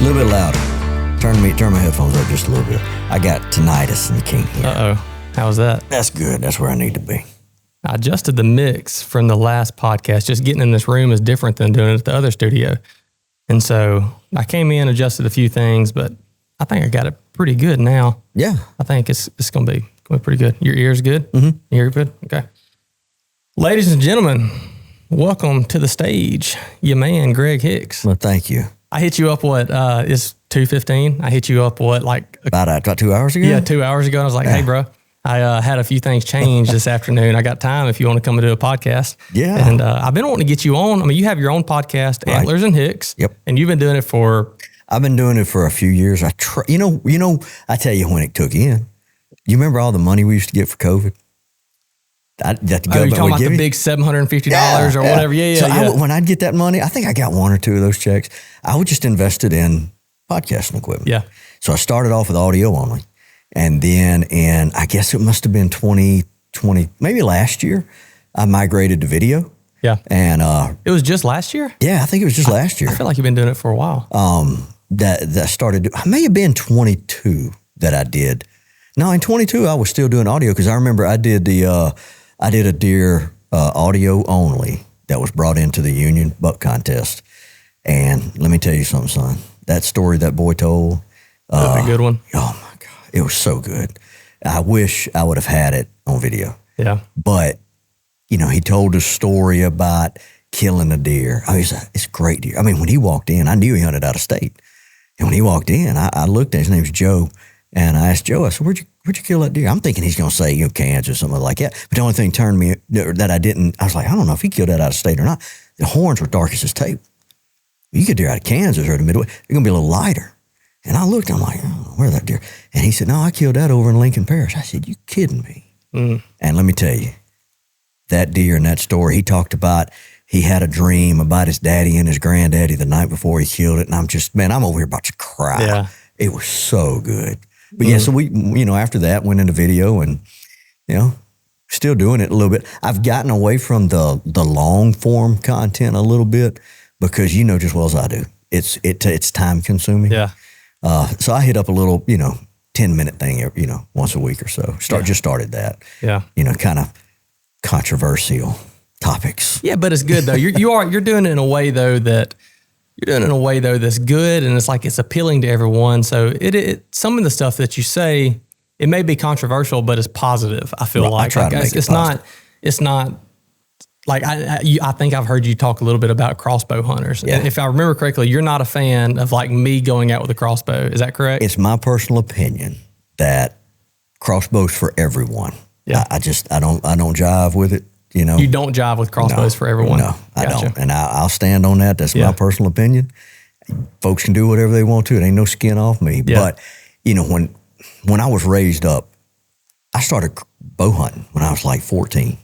A little bit louder. Turn my headphones up just a little bit. I got tinnitus and you can't hear. Uh-oh. How was that? That's good. That's where I need to be. I adjusted the mix from the last podcast. Just getting in this room is different than doing it at the other studio. And so I came in, adjusted a few things, but I think I got it pretty good now. Yeah. I think it's going to be pretty good. Your ear's good? Mm-hmm. Your ear good? Okay. Ladies and gentlemen, welcome to the stage, your man, Greg Hicks. Well, thank you. I hit you up, it's 2:15. I hit you up, About 2 hours ago? Yeah, 2 hours ago. And I was like, hey, bro, I had a few things change this afternoon. I got time if you want to come and do a podcast. Yeah. And I've been wanting to get you on. I mean, you have your own podcast, right. Antlers and Hicks. Yep. And you've been doing it for... I've been doing it for a few years. I tell you when it took in. You remember all the money we used to get for COVID? You're talking about the big $750 or whatever. Yeah. When I'd get that money, I think I got one or two of those checks. I would just invest it in podcasting equipment. Yeah. So I started off with audio only. And then I guess it must have been 2020, maybe last year, I migrated to video. Yeah. And it was just last year? Yeah, I think it was just last year. I feel like you've been doing it for a while. That started, it may have been 22 that I did. No, in 22, I was still doing audio because I remember I did a deer audio only that was brought into the Union Buck Contest. And let me tell you something, son. That story that boy told. That's a good one. Oh, my God. It was so good. I wish I would have had it on video. Yeah. But, he told a story about killing a deer. It's a great deer. I mean, when he walked in, I knew he hunted out of state. And when he walked in, I looked at his name's Joe. And I asked Joe, I said, where'd you kill that deer? I'm thinking he's going to say, Kansas or something like that. But the only thing turned me that I was like, I don't know if he killed that out of state or not. The horns were dark as his tape. You get deer out of Kansas or the Midwest, they're going to be a little lighter. And I looked, I'm like, oh, where's that deer? And he said, no, I killed that over in Lincoln Parish. I said, you kidding me? Mm. And let me tell you, that deer in that story, he talked about, he had a dream about his daddy and his granddaddy the night before he killed it. And I'm over here about to cry. Yeah. It was so good. But yeah, so we, after that went into video and, still doing it a little bit. I've gotten away from the long form content a little bit because just as well as I do, it's time consuming. Yeah. So I hit up a little, 10-minute thing, once a week or so. Just started that. Yeah. Kind of controversial topics. Yeah, but it's good though. You're doing it in a way though that's good, and it's appealing to everyone. So some of the stuff that you say, it may be controversial, but it's positive. I feel like I try to make it positive. It's not like I think I've heard you talk a little bit about crossbow hunters. Yeah. And if I remember correctly, you're not a fan of me going out with a crossbow. Is that correct? It's my personal opinion that crossbows for everyone. Yeah. I don't jive with it. You don't jive with crossbows for everyone? No, I don't. And I'll stand on that. That's my personal opinion. Folks can do whatever they want to. It ain't no skin off me. Yeah. But, when I was raised up, I started bow hunting when I was like 14.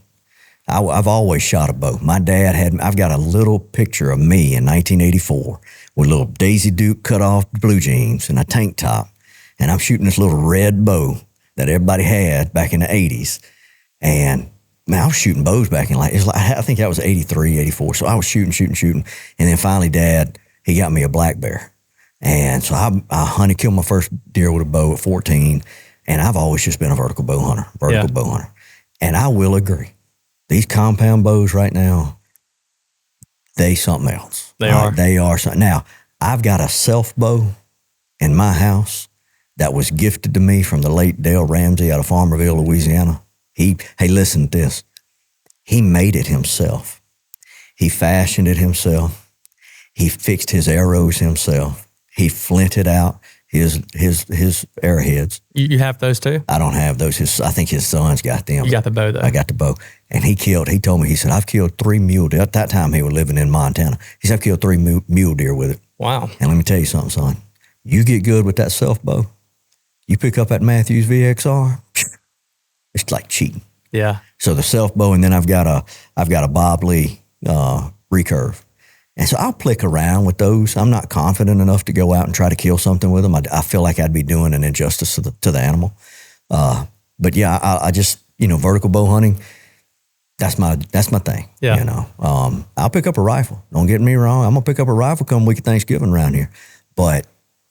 I've always shot a bow. My dad I've got a little picture of me in 1984 with a little Daisy Duke cut off blue jeans and a tank top. And I'm shooting this little red bow that everybody had back in the 80s. And man, I was shooting bows back in I think that was 83, 84. So I was shooting. And then finally Dad, he got me a black bear. And so I killed my first deer with a bow at 14. And I've always just been a vertical bow hunter. And I will agree. These compound bows right now, they something else. They are. They are something. Now, I've got a self bow in my house that was gifted to me from the late Dale Ramsey out of Farmerville, Louisiana. Hey, listen to this. He made it himself. He fashioned it himself. He fixed his arrows himself. He flinted out his arrowheads. You have those too? I don't have those. I think his son's got them. You got the bow though? I got the bow. And he told me, he said, I've killed 3 mule deer. At that time, he was living in Montana. He said, I've killed 3 mule deer with it. Wow. And let me tell you something, son. You get good with that self bow, you pick up that Matthews VXR, it's like cheating. Yeah. So the self bow, and then I've got a Bob Lee recurve. And so I'll plick around with those. I'm not confident enough to go out and try to kill something with them. I feel like I'd be doing an injustice to the animal. But yeah, I just, vertical bow hunting, that's my thing. Yeah. I'll pick up a rifle. Don't get me wrong. I'm going to pick up a rifle come week of Thanksgiving around here. But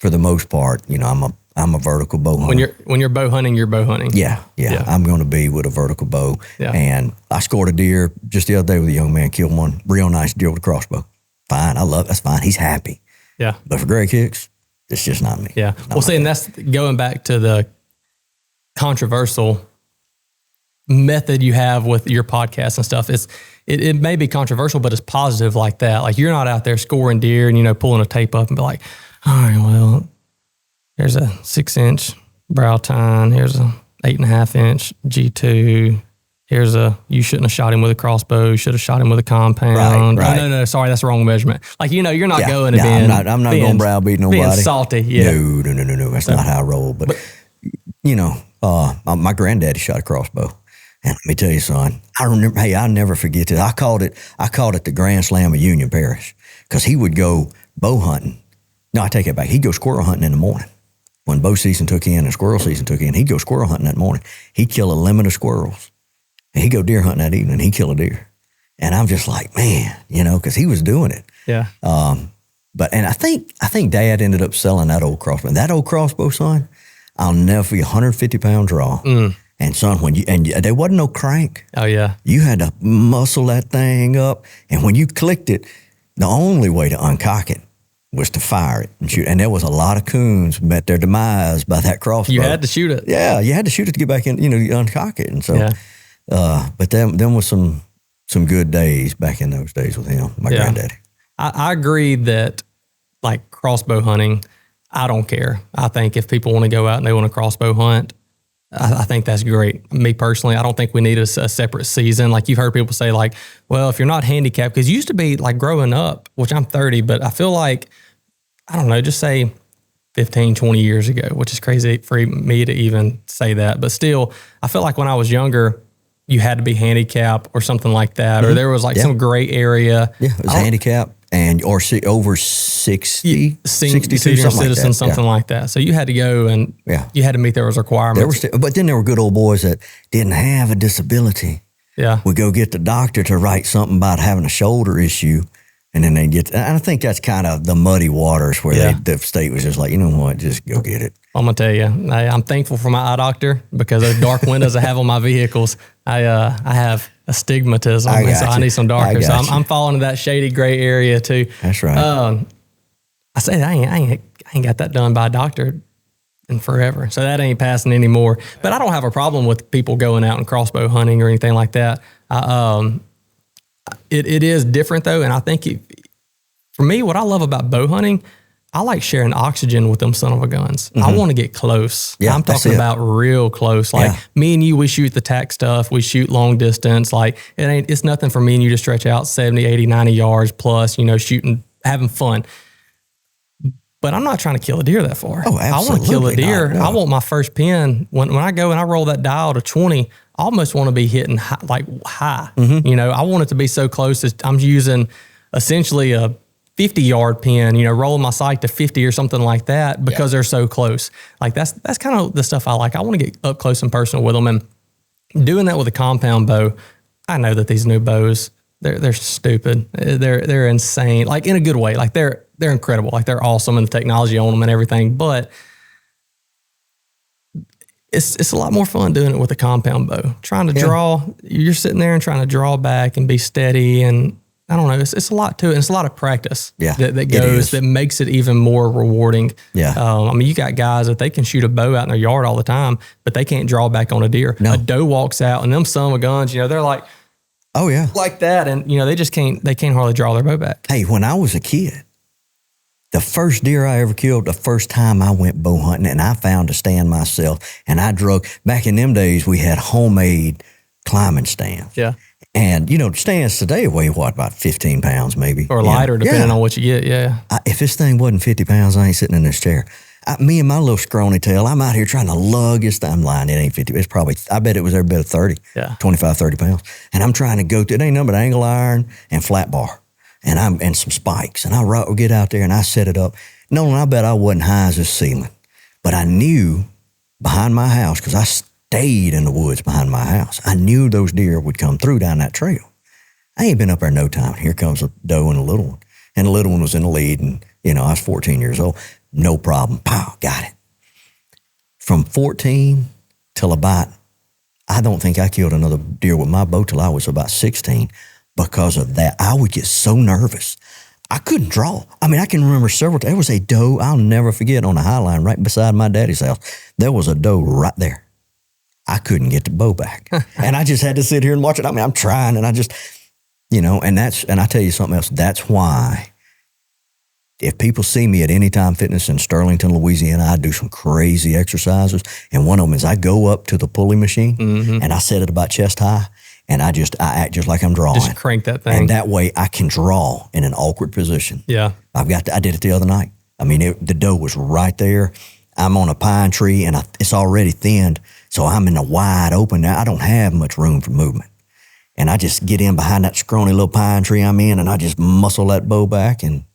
for the most part, I'm a vertical bow hunter. When you're bow hunting, you're bow hunting. Yeah. I'm going to be with a vertical bow. Yeah. And I scored a deer just the other day with a young man, killed one real nice deer with a crossbow. Fine, that's fine. He's happy. Yeah. But for Greg Hicks, it's just not me. Yeah. Well, see, and that's going back to the controversial method you have with your podcast and stuff. It may be controversial, but it's positive like that. Like you're not out there scoring deer and, pulling a tape up and be like, all right, well, here's a 6-inch brow tine. Here's a 8.5-inch G2. You shouldn't have shot him with a crossbow. You should have shot him with a compound. Right. Oh, no, sorry, that's the wrong measurement. Like, you're not going to being... I'm not going to browbeat nobody. Being salty, yeah. No. That's not how I roll. But my granddaddy shot a crossbow. And let me tell you, son, I'll never forget this. I called it the Grand Slam of Union Parish because he would go bow hunting. No, I take it back. He'd go squirrel hunting in the morning. When bow season took in and squirrel season took in, he'd go squirrel hunting that morning. He'd kill a limit of squirrels. And he'd go deer hunting that evening. He'd kill a deer. And I'm just like, man, because he was doing it. Yeah. And I think Dad ended up selling that old crossbow. That old crossbow, son, I'll never forget, 150-pound draw. And son, there wasn't no crank. Oh yeah. You had to muscle that thing up, and when you clicked it, the only way to uncock it was to fire it and shoot. And there was a lot of coons met their demise by that crossbow. You had to shoot it. Yeah, you had to shoot it to get back in. You uncock it, and so. Yeah. But them was some good days back in those days with him, my granddaddy. I agree that like crossbow hunting, I don't care. I think if people want to go out and they want to crossbow hunt, I think that's great. Me personally, I don't think we need a separate season. Like you've heard people say like, well, if you're not handicapped, because it used to be like growing up, which I'm 30, but I feel like, I don't know, just say 15, 20 years ago, which is crazy for me to even say that. But still, I feel like when I was younger, you had to be handicapped or something like that, or there was like some gray area. Yeah, it was handicap or over 60, 62, senior citizen, something like that. So you had to go and you had to meet those requirements. But then there were good old boys that didn't have a disability. Yeah, would go get the doctor to write something about having a shoulder issue, and then they get. And I think that's kind of the muddy waters where the state was just like, you know what, just go get it. I'm gonna tell you, I'm thankful for my eye doctor because those dark windows I have on my vehicles. I have astigmatism, so I need some darker. So I'm falling into that shady gray area too. That's right. I say I ain't got that done by a doctor in forever, so that ain't passing anymore. But I don't have a problem with people going out and crossbow hunting or anything like that. It is different though, and I think for me, what I love about bow hunting, I like sharing oxygen with them son of a guns. Mm-hmm. I want to get close. Yeah, I'm talking about real close. Like me and you, we shoot the tack stuff. We shoot long distance. Like it's nothing for me and you to stretch out 70, 80, 90 yards plus, shooting, having fun. But I'm not trying to kill a deer that far. Oh, absolutely. I want to kill a deer. No. I want my first pin. When I go and I roll that dial to 20, I almost want to be hitting high. Mm-hmm. I want it to be so close that I'm using essentially a 50-yard pin, rolling my sight to 50 or something like that because they're so close. Like that's kind of the stuff I like. I want to get up close and personal with them, and doing that with a compound bow. I know that these new bows, they're stupid. They're insane. Like in a good way. Like they're incredible. Like they're awesome, and the technology on them and everything. But it's a lot more fun doing it with a compound bow. Trying to draw, you're sitting there and trying to draw back and be steady, and I don't know. It's a lot to it. And it's a lot of practice that goes, that makes it even more rewarding. Yeah. You got guys that they can shoot a bow out in their yard all the time, but they can't draw back on a deer. No. A doe walks out and them son of a guns, they're like, oh yeah, like that. And they can't hardly draw their bow back. Hey, when I was a kid, the first deer I ever killed, the first time I went bow hunting, and I found a stand myself, and I drug, back in them days, we had homemade climbing stands. Yeah. And, stands today weigh, about 15 pounds maybe? Or lighter, depending on what you get, if this thing wasn't 50 pounds, I ain't sitting in this chair. Me and my little scrawny tail, I'm out here trying to lug this thing. I'm lying, it ain't 50. It's probably, I bet it was every bit of 30, 25, 30 pounds. And I'm trying to go through, it ain't nothing but angle iron and flat bar and some spikes. And I get out there and I set it up. Nolan, I bet I wasn't high as a ceiling. But I knew behind my house, because I stayed in the woods behind my house, I knew those deer would come through down that trail. I ain't been up there no time. Here comes a doe and a little one. And the little one was in the lead, and I was 14 years old. No problem. Pow, got it. From 14 till about, I don't think I killed another deer with my bow till I was about 16. Because of that, I would get so nervous. I couldn't draw. I mean, I can remember several times. There was a doe, I'll never forget, on the high line right beside my daddy's house. There was a doe right there. I couldn't get the bow back. And I just had to sit here and watch it. I mean, I'm trying, and I just, and I tell you something else. That's why if people see me at Anytime Fitness in Sterlington, Louisiana, I do some crazy exercises. And one of them is I go up to the pulley machine and I set it about chest high. And I act just like I'm drawing. Just crank that thing. And that way I can draw in an awkward position. Yeah. I did it the other night. I mean, the doe was right there. I'm on a pine tree and it's already thinned. So I'm in a wide open now. I don't have much room for movement. And I just get in behind that scrawny little pine tree I'm in and I just muscle that bow back and,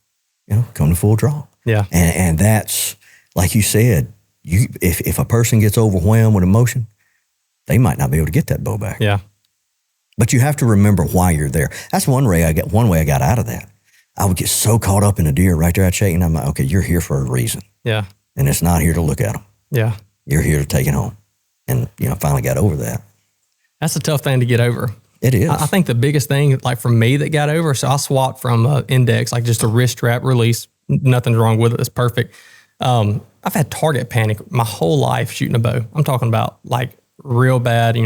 come to full draw. Yeah. And that's, like you said, if a person gets overwhelmed with emotion, they might not be able to get that bow back. Yeah. But you have to remember why you're there. That's one way I got out of that. I would get so caught up in a deer right there at shaking. I'm like, okay, you're here for a reason. Yeah. And it's not here to look at them. Yeah. You're here to take it home. And, I finally got over that. That's a tough thing to get over. It is. I think the biggest thing, like for me, that got over, so I swapped from index, like just a wrist strap release. Nothing's wrong with it. It's perfect. I've had target panic my whole life shooting a bow. I'm talking about like real bad.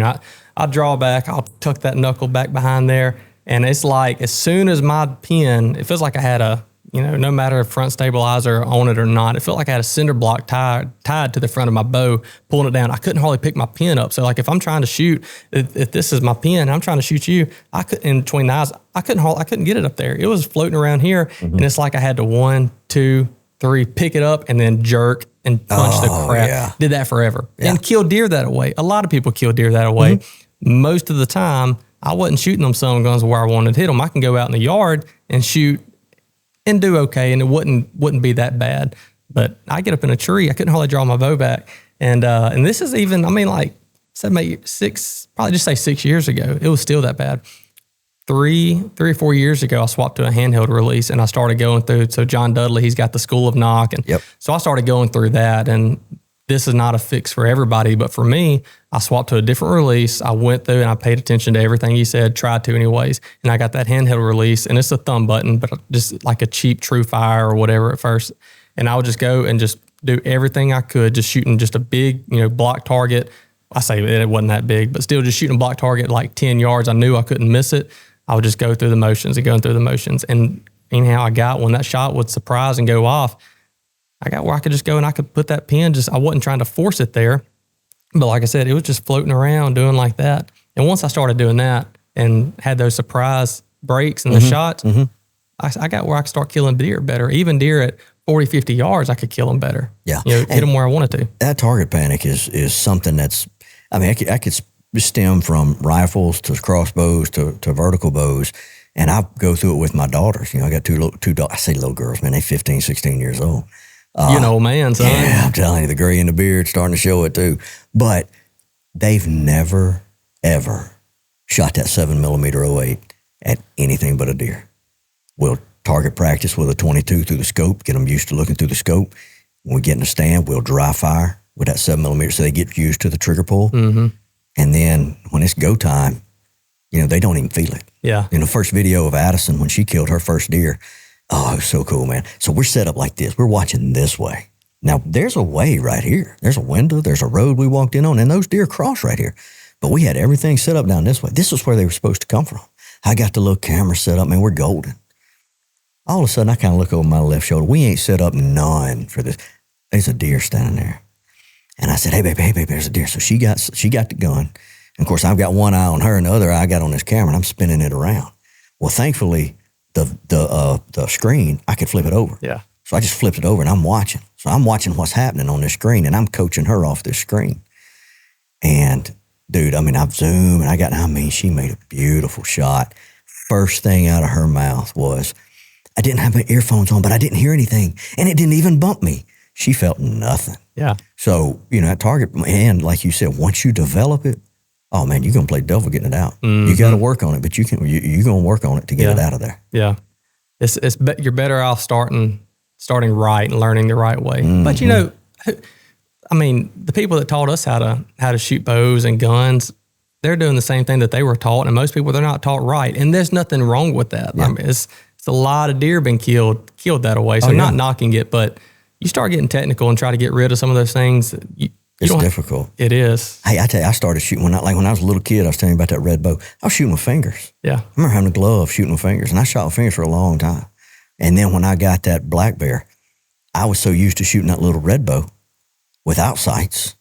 I draw back, I'll tuck that knuckle back behind there. And it's like, as soon as my pin, it feels like I had no matter if front stabilizer on it or not, it felt like I had a cinder block tied to the front of my bow, pulling it down. I couldn't hardly pick my pin up. So like if I'm trying to shoot, if this is my pin, and I'm trying to shoot you, I couldn't, in between the eyes, I couldn't get it up there. It was floating around here. And it's like I had to 1, 2, 3, pick it up and then jerk and punch the crap. Yeah. Did that forever. Yeah. And kill deer that way. A lot of people kill deer that way. Most of the time, I wasn't shooting them sun guns where I wanted to hit them. I can go out in the yard and shoot and do okay, and it wouldn't be that bad. But I get up in a tree, I couldn't hardly draw my bow back. And this is even, like 6 years ago, it was still that bad. 3 or 4 years ago, I swapped to a handheld release and I started going through. So John Dudley, he's got the School of Knock. And so I started going through that, and this is not a fix for everybody, but for me, I swapped to a different release. I went through and I paid attention to everything he said, tried to anyways. And I got that handheld release, and it's a thumb button, but just like a cheap True Fire or whatever at first. And I would just go and just do everything I could, just shooting just a big, block target. I say it wasn't that big, but still just shooting a block target like 10 yards. I knew I couldn't miss it. I would just go through the motions and going through the motions. And anyhow, I got when that shot would surprise and go off, I got where I could just go and I could put that pin, I wasn't trying to force it there. But like I said, it was just floating around doing like that. And once I started doing that and had those surprise breaks and the shots, I got where I could start killing deer better. Even deer at 40, 50 yards, I could kill them better. Yeah. Hit them where I wanted to. That target panic is something that's, I could stem from rifles to crossbows to vertical bows. And I go through it with my daughters. I got two daughters. I say little girls, man, they 15, 16 years old. You're an old man, son. Yeah, I'm telling you, the gray in the beard starting to show it too. But they've never, ever shot that 7mm 08 at anything but a deer. We'll target practice with a 22 through the scope, get them used to looking through the scope. When we get in the stand, we'll dry fire with that 7mm so they get used to the trigger pull. And then when it's go time, they don't even feel it. Yeah. In the first video of Addison, when she killed her first deer, oh, it was so cool, man. So we're set up like this. We're watching this way. Now, there's a way right here. There's a window. There's a road we walked in on, and those deer cross right here. But we had everything set up down this way. This is where they were supposed to come from. I got the little camera set up, man. We're golden. All of a sudden, I kind of look over my left shoulder. We ain't set up none for this. There's a deer standing there. And I said, hey, baby, there's a deer. So she got the gun. And, of course, I've got one eye on her and the other eye I got on this camera, and I'm spinning it around. Well, thankfully, the screen, I could flip it over. Yeah. So I just flipped it over and I'm watching. So I'm watching what's happening on this screen and I'm coaching her off this screen. And dude, I've zoomed and she made a beautiful shot. First thing out of her mouth was, I didn't have my earphones on, but I didn't hear anything. And it didn't even bump me. She felt nothing. Yeah. So, that target, and like you said, once you develop it, oh man, you're going to play devil getting it out. You got to work on it, but you're going to work on it to get it out of there. Yeah. You're better off starting starting right and learning the right way. Mm-hmm. But I mean, the people that taught us how to shoot bows and guns, they're doing the same thing that they were taught, and most people, they're not taught right. And there's nothing wrong with that. Yeah. I mean, it's a lot of deer been killed that way. So not knocking it, but you start getting technical and try to get rid of some of those things. It's difficult. It is. Hey, I tell you, I started shooting when I was a little kid. I was telling you about that red bow. I was shooting with fingers. Yeah. I remember having a glove shooting with fingers, and I shot with fingers for a long time. And then when I got that black bear, I was so used to shooting that little red bow without sights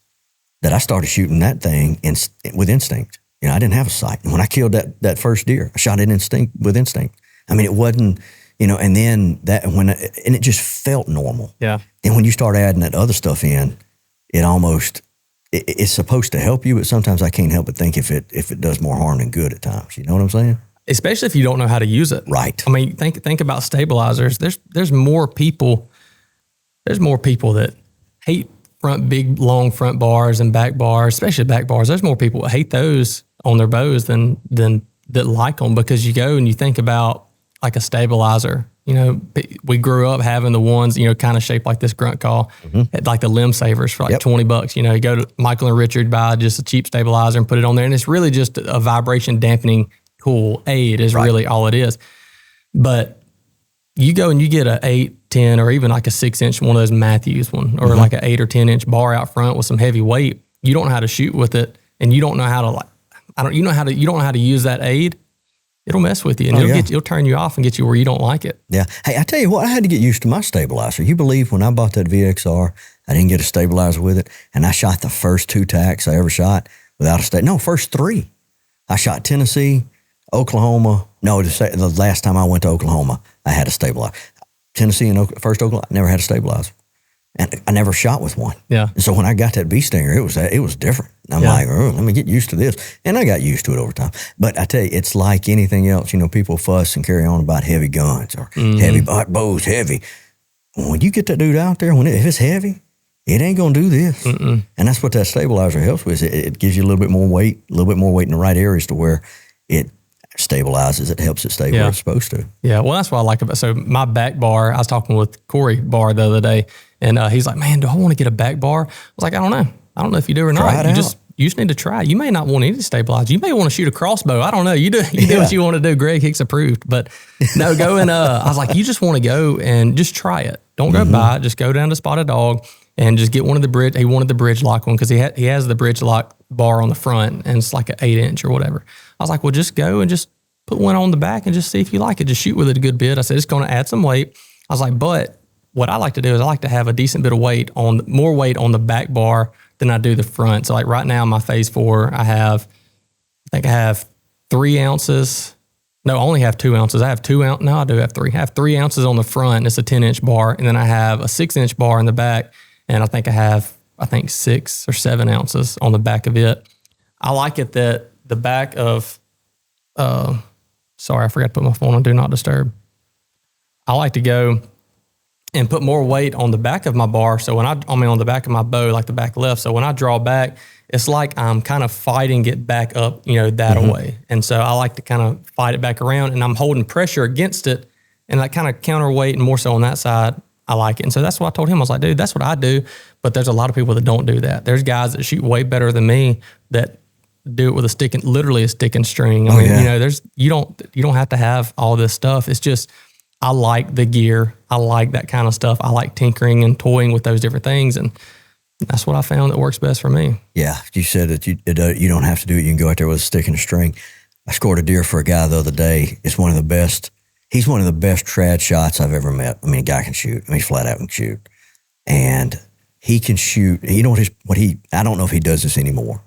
that I started shooting that thing with instinct. I didn't have a sight. And when I killed that first deer, I shot it with instinct. I mean, it wasn't, and then and it just felt normal. Yeah. And when you start adding that other stuff in, it's supposed to help you, but sometimes I can't help but think if it does more harm than good at times. You know what I'm saying? Especially if you don't know how to use it. Right. I mean, think about stabilizers. There's more people that hate big long front bars and back bars, especially back bars. There's more people that hate those on their bows than that like them, because you go and you think about like a stabilizer. We grew up having the ones, kind of shaped like this grunt call, like the limb savers for like $20. You go to Michael and Richard, buy just a cheap stabilizer and put it on there. And it's really just a vibration dampening tool aid is really all it is. But you go and you get a 8, 10, or even like a 6-inch, one of those Matthews one, or like an 8 or 10-inch bar out front with some heavy weight. You don't know how to shoot with it, and you don't know how to you don't know how to use that aid. It'll mess with you, and it'll turn you off and get you where you don't like it. Yeah. Hey, I tell you what, I had to get used to my stabilizer. You believe when I bought that VXR, I didn't get a stabilizer with it, and I shot the first 2 tacks I ever shot without first 3. I shot Tennessee, Oklahoma. No, the last time I went to Oklahoma, I had a stabilizer. Tennessee and first Oklahoma, I never had a stabilizer. And I never shot with one. Yeah. And so when I got that bee stinger, it was different. I'm like, let me get used to this. And I got used to it over time. But I tell you, it's like anything else. People fuss and carry on about heavy guns or heavy bows, heavy. When you get that dude out there, if it's heavy, it ain't going to do this. Mm-mm. And that's what that stabilizer helps with. It gives you a little bit more weight in the right areas to where it stabilizes. It helps it stay where it's supposed to. Yeah, well, that's what I like about. So my back bar, I was talking with Corey Barr the other day, and he's like, "Man, do I want to get a back bar?" I was like, "I don't know. I don't know if you do or not. You just need to try it. You may not want any stabilizer. You may want to shoot a crossbow. I don't know. You do what you want to do. Greg Hicks approved. But no, go and I was like, you just want to go and just try it. Don't go buy it. Just go down to Spotted Dog and just get one of the bridge. He wanted the bridge lock one because he has the bridge lock bar on the front, and it's like an 8-inch or whatever. I was like, well, just go and just put one on the back and just see if you like it. Just shoot with it a good bit. I said, it's going to add some weight. I was like, but what I like to do is I like to have a decent bit of more weight on the back bar than I do the front. So like right now, my phase 4, I think I have 3 ounces. No, I only have 2 ounces. I have 2 ounces. No, I do have 3. I have 3 ounces on the front, and it's a 10-inch bar. And then I have a 6-inch bar in the back. And I think I have 6 or 7 ounces on the back of it. I like it that the back of, sorry, I forgot to put my phone on Do Not Disturb. I like to go and put more weight on the back of my bar. So on the back of my bow, like the back left. So when I draw back, it's like I'm kind of fighting it back up, that away. And so I like to kind of fight it back around, and I'm holding pressure against it, and that kind of counterweight, and more so on that side, I like it. And so that's what I told him. I was like, dude, that's what I do. But there's a lot of people that don't do that. There's guys that shoot way better than me that do it with literally a stick and string. I mean, you don't have to have all this stuff. It's just, I like the gear. I like that kind of stuff. I like tinkering and toying with those different things. And that's what I found that works best for me. Yeah. You said that you don't have to do it. You can go out there with a stick and a string. I scored a deer for a guy the other day. It's one of the best. He's one of the best trad shots I've ever met. I mean, a guy can shoot. I mean, he's flat out can shoot. And he can shoot. You know I don't know if he does this anymore,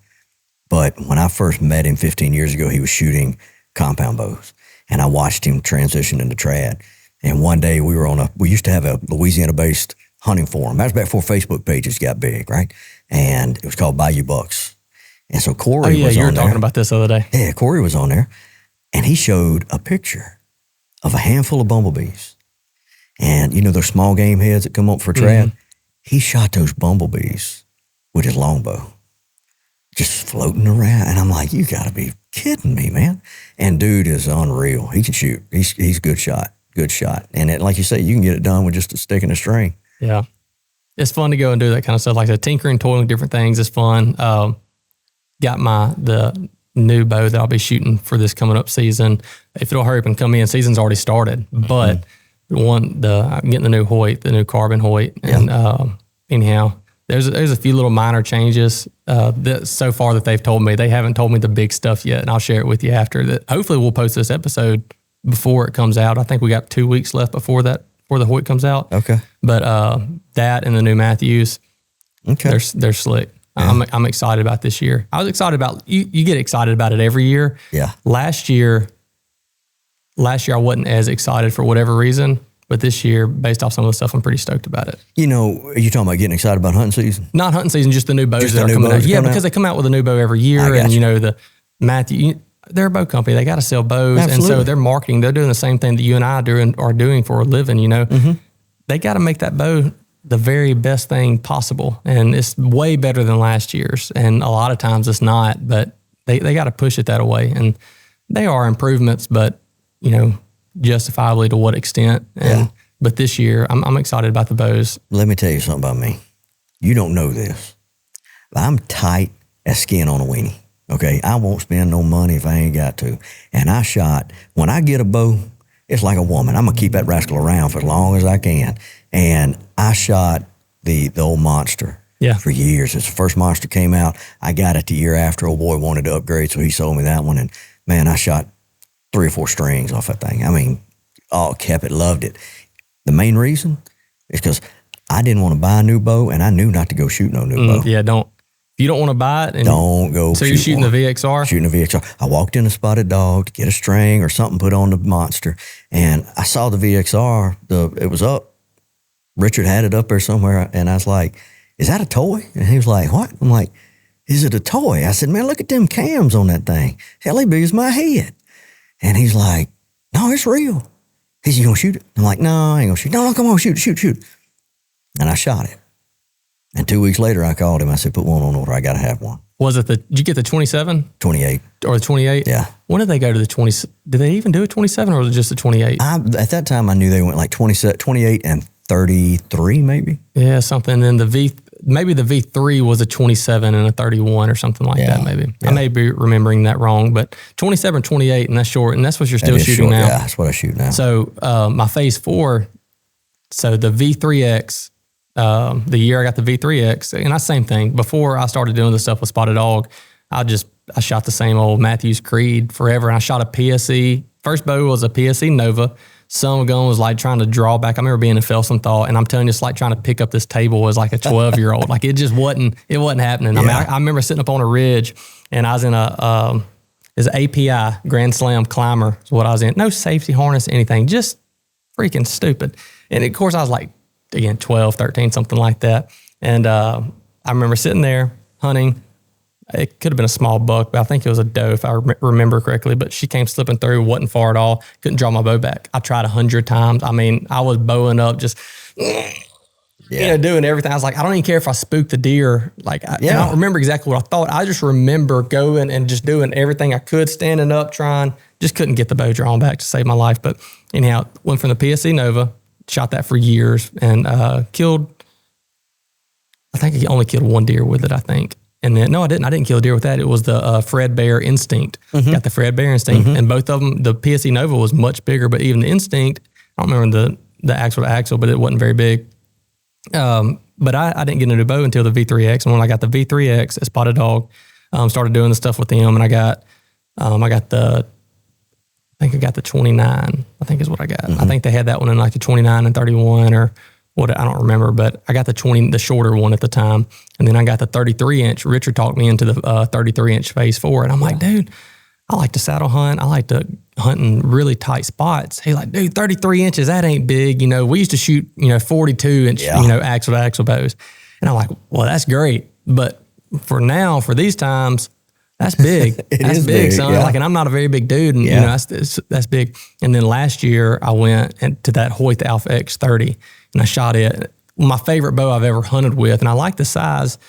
but when I first met him 15 years ago, he was shooting compound bows. And I watched him transition into trad. And one day we used to have a Louisiana-based hunting forum. That was back before Facebook pages got big, right? And it was called Bayou Bucks. And so Corey was on there. You were talking about this the other day. Yeah, Corey was on there. And he showed a picture of a handful of bumblebees. And those small game heads that come up for trad? Mm-hmm. He shot those bumblebees with his longbow, just floating around. And I'm like, you got to be kidding me, man. And dude is unreal. He can shoot. He's a good shot. good shot. And it, like you say, you can get it done with just a stick and a string. Yeah. It's fun to go and do that kind of stuff. Like the tinkering, toiling with different things is fun. Got the new bow that I'll be shooting for this coming up season. If it'll hurry up and come in, season's already started. But I'm getting the new Hoyt, the new carbon Hoyt. And anyhow, there's a few little minor changes that so far that they've told me. They haven't told me the big stuff yet, and I'll share it with you after that. Hopefully we'll post this episode before it comes out. I think we got 2 weeks left before the Hoyt comes out. Okay. But that and the new Matthews, they're slick. Yeah. I'm excited about this year. I was excited about, you get excited about it every year. Yeah. Last year I wasn't as excited for whatever reason, but this year, based off some of the stuff, I'm pretty stoked about it. You know, are you talking about getting excited about hunting season? Not hunting season, just the new bows that are coming out. Yeah, because they come out with a new bow every year. And you know, the Matthew, they're a bow company. They got to sell bows. Absolutely. And so they're marketing. They're doing the same thing that you and I are doing for a living, you know. They got to make that bow the very best thing possible. And it's way better than last year's. And a lot of times it's not, but they got to push it that way. And they are improvements, but, you know, justifiably to what extent. And but this year, I'm excited about the bows. Let me tell you something about me. You don't know this. I'm tight as skin on a weenie. Okay, I won't spend no money if I ain't got to. And I shot, when I get a bow, it's like a woman. I'm going to keep that rascal around for as long as I can. And I shot the old monster for years. It's the first monster came out. I got it the year after. Old boy wanted to upgrade, so he sold me that one. And man, I shot 3 or 4 strings off that thing. I mean, kept it, loved it. The main reason is because I didn't want to buy a new bow, and I knew not to go shoot no new bow. Yeah, don't. If you don't want to buy it, and don't go. So you're shooting the VXR? Shooting the VXR. I walked in a spotted dog to get a string or something put on the monster, and I saw the VXR. It was up. Richard had it up there somewhere, and I was like, "Is that a toy?" And he was like, "What?" I'm like, "Is it a toy?" I said, "Man, look at them cams on that thing. Hell, they big as my head." And he's like, "No, it's real." He said, "You gonna shoot it?" I'm like, "No, I ain't gonna shoot. No, come on, shoot." And I shot it. And 2 weeks later, I called him. I said, "Put one on order. I got to have one." Was it did you get the 27? 28. Or the 28? Yeah. When did they go to the 20? Did they even do a 27 or was it just a 28? At that time, I knew they went like 28 and 33 maybe. Yeah, something. And maybe the V3 was a 27 and a 31 or something like that maybe. Yeah. I may be remembering that wrong, but 27, 28, and that's short. And that's what you're still shooting now. Yeah, that's what I shoot now. So my Phase 4, so the V3X, the year I got the V3X, and that's the same thing. Before I started doing the stuff with Spotted Dog, I shot the same old Matthews Creed forever, and I shot a PSE. First bow was a PSE Nova. Some gun was like trying to draw back. I remember being in Felsenthal, and I'm telling you, it's like trying to pick up this table as like a 12-year-old. Like it just wasn't happening. Yeah. I mean, I remember sitting up on a ridge, and I was in it's API, Grand Slam Climber is what I was in. No safety harness, anything, just freaking stupid. And of course, I was like, again, 12, 13, something like that. And I remember sitting there hunting. It could have been a small buck, but I think it was a doe if I remember correctly. But she came slipping through, wasn't far at all. Couldn't draw my bow back. I tried 100 times. I mean, I was bowing up, just doing everything. I was like, I don't even care if I spooked the deer. Like, I don't remember exactly what I thought. I just remember going and just doing everything I could, standing up, trying. Just couldn't get the bow drawn back to save my life. But anyhow, went from the PSE Nova, shot that for years, and killed. I think I only killed one deer with it, I think. And then, no, I didn't. I didn't kill a deer with that. It was the Fred Bear Instinct. Got the Fred Bear Instinct. And both of them, the PSE Nova was much bigger, but even the Instinct, I don't remember the axle to axle, but it wasn't very big. But I didn't get into bow until the V3X. And when I got the V3X at Spotted Dog, started doing the stuff with them, and I got the 29, I think is what I got. I think they had that one in like the 29 and 31 or what, I don't remember, but I got the shorter one at the time. And then I got the 33-inch. Richard talked me into the 33-inch Phase 4. And I'm like, dude, I like to saddle hunt. I like to hunt in really tight spots. He's like, dude, 33 inches, that ain't big. You know, we used to shoot, 42-inch, axle to axle bows. And I'm like, well, that's great. But for these times, that's big. That's big, son. Yeah. Like, and I'm not a very big dude, and that's big. And then last year I went to that Hoyt Alpha X30, and I shot it. My favorite bow I've ever hunted with, and I like the size,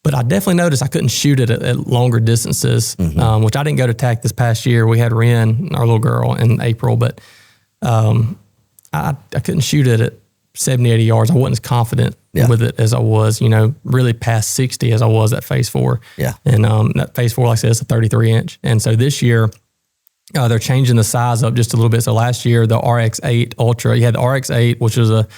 but I definitely noticed I couldn't shoot it at longer distances, which I didn't go to TAC this past year. We had Ren, our little girl, in April, but I couldn't shoot it at 70, 80 yards. I wasn't as confident with it as I was, really past 60 as I was at phase 4. Yeah. And that phase 4, like I said, it's a 33 inch. And so this year, they're changing the size up just a little bit. So last year, the RX8 Ultra, you had the RX8, which was a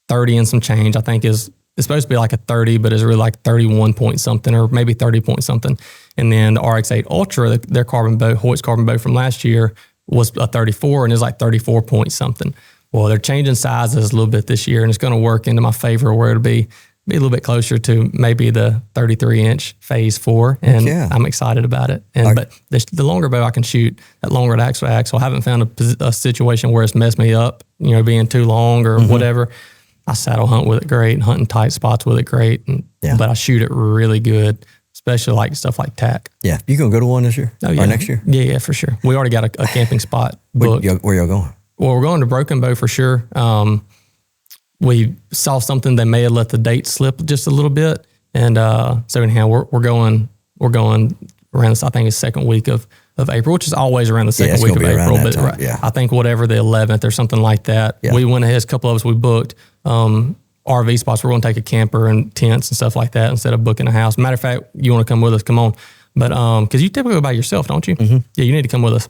30 and some change, I think it's supposed to be like a 30, but it's really like 31 point something or maybe 30 point something. And then the RX8 Ultra, their carbon bow, Hoyt's carbon bow from last year was a 34 and it's like 34 point something. Well, they're changing sizes a little bit this year and it's going to work into my favor where it'll be a little bit closer to maybe the 33 inch phase 4. And I'm excited about it. But the longer bow I can shoot, that longer axle, I haven't found a situation where it's messed me up, being too long or whatever. I saddle hunt with it great, hunt in tight spots with it great. But I shoot it really good, especially like stuff like tack. Yeah. You going to go to one this year? Oh, yeah. Or next year? Yeah, for sure. We already got a camping spot booked. Where y'all going? Well, we're going to Broken Bow for sure. We saw something that may have let the date slip just a little bit. And so anyhow, we're going around this, I think it's second week of April, which is always around the second week of April. But I think whatever the 11th or something like that. Yeah. We went ahead, a couple of us, we booked RV spots. We're going to take a camper and tents and stuff like that instead of booking a house. Matter of fact, you want to come with us, come on. But because you typically go by yourself, don't you? Mm-hmm. Yeah, you need to come with us.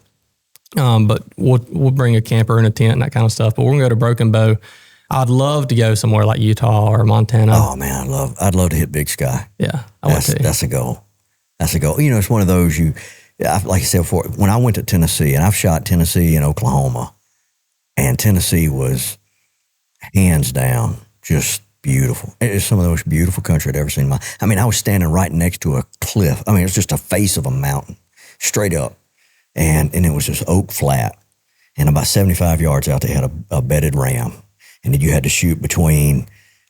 But we'll bring a camper and a tent and that kind of stuff. But we're going to go to Broken Bow. I'd love to go somewhere like Utah or Montana. Oh man, I'd love to hit Big Sky. Yeah, that's a goal. That's a goal. It's one of those like I said before, when I went to Tennessee, and I've shot Tennessee and Oklahoma, and Tennessee was hands down just beautiful. It's some of the most beautiful country I'd ever seen. I was standing right next to a cliff. It was just a face of a mountain, straight up, and it was just oak flat, and about 75 yards out, they had a bedded ram. And then you had to shoot between,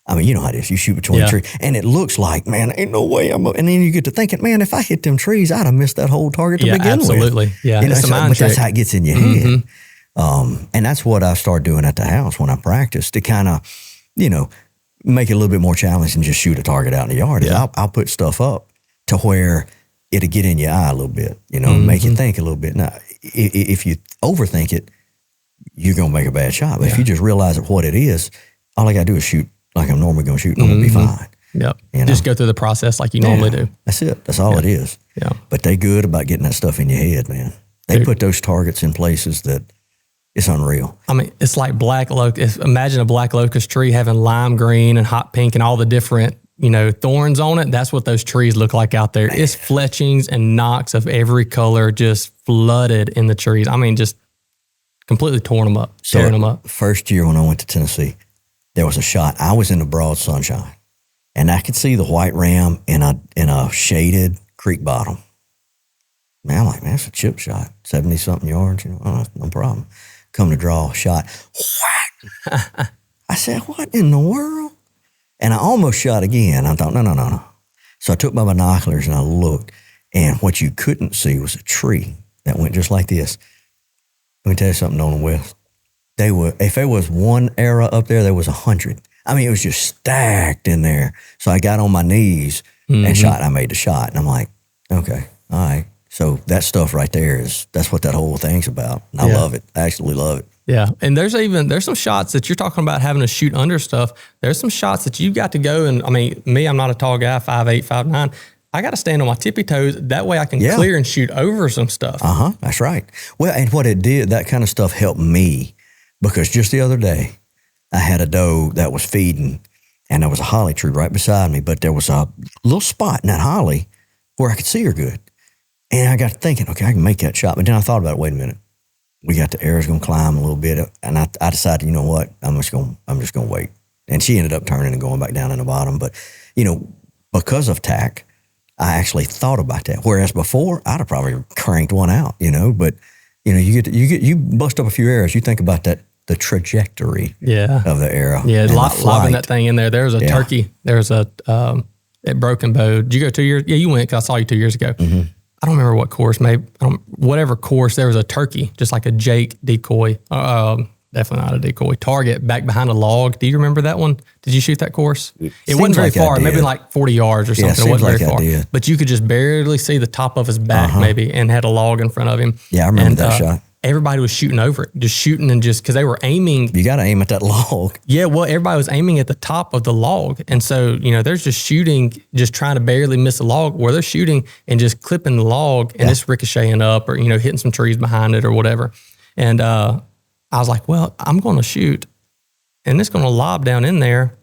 you know how it is. You shoot between trees. And it looks like, man, ain't no way and then you get to thinking, man, if I hit them trees, I'd have missed that whole target to begin with. Absolutely. Yeah, but that's how it gets in your head. And that's what I started doing at the house when I practiced to kind of, make it a little bit more challenging than just shoot a target out in the yard. Yeah. I'll put stuff up to where it'll get in your eye a little bit, make you think a little bit. Now, if you overthink it, you're going to make a bad shot. But if you just realize what it is, all I got to do is shoot like I'm normally going to shoot and I'm going to be fine. Yep. Just go through the process like you normally do. That's it. That's all it is. Yeah. But they good about getting that stuff in your head, man. They put those targets in places that it's unreal. It's like black locust. Imagine a black locust tree having lime green and hot pink and all the different, thorns on it. That's what those trees look like out there. Man. It's fletchings and knocks of every color just flooded in the trees. Just completely tearing them up. First year when I went to Tennessee, there was a shot. I was in the broad sunshine, and I could see the white ram in a shaded creek bottom. Man, I'm like, man, that's a chip shot, 70-something yards. No problem. Come to draw a shot. Whack! I said, what in the world? And I almost shot again. I thought, no. So I took my binoculars and I looked, and what you couldn't see was a tree that went just like this. Let me tell you something, Nolan West. If there was one arrow up there was 100. It was just stacked in there. So I got on my knees and shot. I made the shot. And I'm like, okay, all right. So that stuff right there that's what that whole thing's about. And I love it. I absolutely love it. Yeah. And there's some shots that you're talking about having to shoot under stuff. There's some shots that you've got to go. And me, I'm not a tall guy, 5'8", 5'9". I got to stand on my tippy toes. That way I can clear and shoot over some stuff. That's right. Well, and what it did, that kind of stuff helped me because just the other day, I had a doe that was feeding and there was a holly tree right beside me, but there was a little spot in that holly where I could see her good. And I got to thinking, okay, I can make that shot. But then I thought about it, wait a minute. We got the arrows going to climb a little bit. And I decided, you know what? I'm just going to wait. And she ended up turning and going back down in the bottom. But, because of tack, I actually thought about that. Whereas before, I'd have probably cranked one out, but you bust up a few arrows. You think about the trajectory of the arrow. Yeah, lobbing that thing in there. There was a turkey. There was at Broken Bow. Did you go 2 years? Yeah, you went because I saw you 2 years ago. Mm-hmm. I don't remember what course. Whatever course. There was a turkey, just like a Jake decoy. Definitely not a decoy. Target back behind a log. Do you remember that one? Did you shoot that course? It wasn't very far, maybe like 40 yards or something. It wasn't very far. But you could just barely see the top of his back maybe and had a log in front of him. Yeah, I remember that shot. everybody was shooting over it, just shooting and just, because they were aiming. You got to aim at that log. Yeah, well, everybody was aiming at the top of the log. And so, there's just shooting, just trying to barely miss a log, where they're shooting and just clipping the log and it's ricocheting up or, hitting some trees behind it or whatever. And I was like, well, I'm going to shoot and it's going to lob down in there.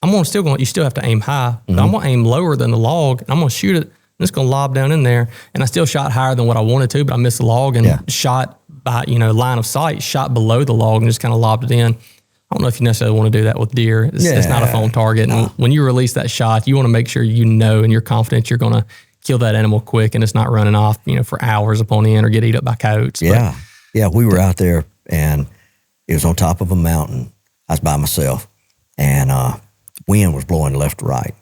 You still have to aim high, but I'm going to aim lower than the log and I'm going to shoot it and it's going to lob down in there. And I still shot higher than what I wanted to, but I missed the log and shot by, line of sight, shot below the log and just kind of lobbed it in. I don't know if you necessarily want to do that with deer. It's not a phone target. No. And when you release that shot, you want to make sure and you're confident you're going to kill that animal quick and it's not running off, for hours upon end or get eaten up by coyotes. Yeah. Yeah. We were out there and it was on top of a mountain. I was by myself and wind was blowing left to right.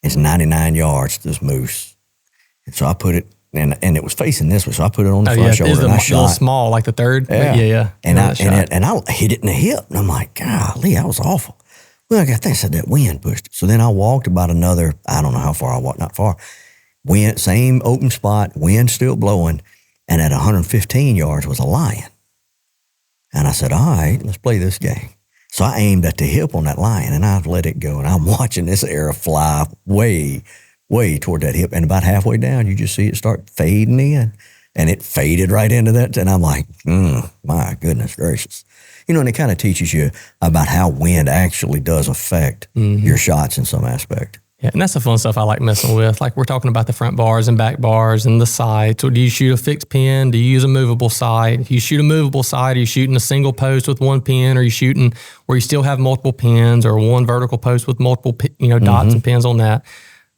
It's 99 yards to this moose. And so I put it, and it was facing this way, so I put it on the front shoulder and I shot. Small, like the third? Yeah. And I hit it in the hip. And I'm like, golly, that was awful. Well, I said that wind pushed it. So then I walked about another, I don't know how far I walked, not far. Wind, same open spot, wind still blowing. And at 115 yards was a lion. And I said, all right, let's play this game. So I aimed at the hip on that lion and I've let it go. And I'm watching this arrow fly way toward that hip. And about halfway down, you just see it start fading in. And it faded right into that. And I'm like, my goodness gracious. And it kind of teaches you about how wind actually does affect your shots in some aspect. Yeah, and that's the fun stuff I like messing with. Like we're talking about the front bars and back bars and the sights. Or do you shoot a fixed pin? Do you use a movable sight? If you shoot a movable sight, are you shooting a single post with one pin? Or are you shooting where you still have multiple pins or one vertical post with multiple dots and pins on that?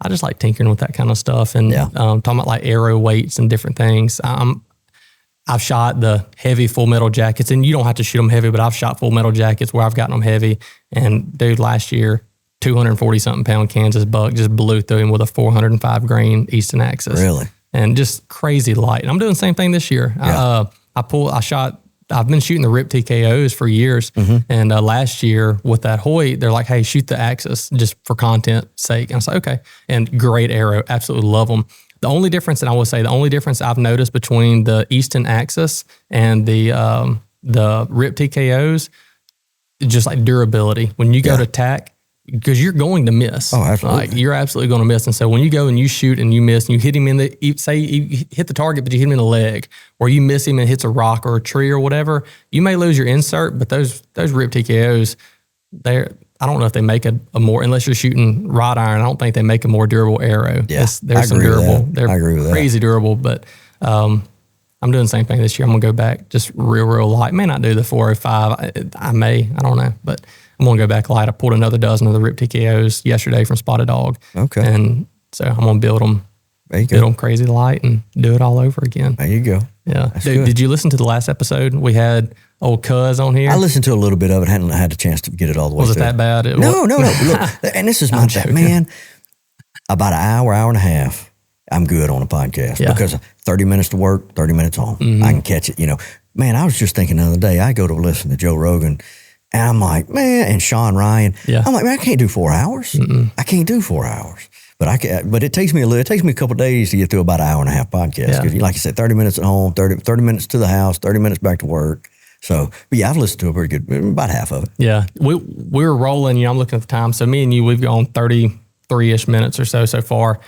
I just like tinkering with that kind of stuff and talking about like arrow weights and different things. I've shot the heavy full metal jackets, and you don't have to shoot them heavy, but I've shot full metal jackets where I've gotten them heavy. And dude, last year, 240-something pound Kansas buck just blew through him with a 405 grain Easton Axis. Really? And just crazy light. And I'm doing the same thing this year. Yeah. I've been shooting the Rip TKOs for years. And last year with that Hoyt, they're like, hey, shoot the Axis just for content sake. And I was like, okay. And great arrow. Absolutely love them. The only difference I've noticed between the Easton Axis and the Rip TKOs, just like durability. When you go to tack, because you're going to miss. Oh, absolutely. Like you're absolutely going to miss. And so when you go and you shoot and you miss and you hit him say you hit the target, but you hit him in the leg, or you miss him and hits a rock or a tree or whatever, you may lose your insert, but those Rip TKOs, I don't know if they make a more, unless you're shooting wrought iron, I don't think they make a more durable arrow. Yeah, they're some durable. I agree with that. Crazy durable, but I'm doing the same thing this year. I'm going to go back just real light. May not do the 405. I don't know, but I'm going to go back light. I pulled another dozen of the Rip TKOs yesterday from Spotted Dog. Okay. And so I'm going to build them crazy light and do it all over again. There you go. Yeah. Dude, did you listen to the last episode? We had old Cuz on here. I listened to a little bit of it. Hadn't had a chance to get it all the way through. Was it that bad? No. Look, and this is my man. About an hour and a half, I'm good on a podcast because 30 minutes to work, 30 minutes home. I can catch it. Man, I was just thinking the other day, I go to listen to Joe Rogan. And I'm like, man, and Sean Ryan. Yeah. I'm like, man, I can't do 4 hours. I can't do 4 hours. But it takes me a couple of days to get through about an hour and a half podcast. Because like you said, 30 minutes at home, 30 minutes to the house, 30 minutes back to work. So, but yeah, I've listened to it pretty good, about half of it. Yeah. We were rolling, I'm looking at the time. So me and you, we've gone 33-ish minutes or so far.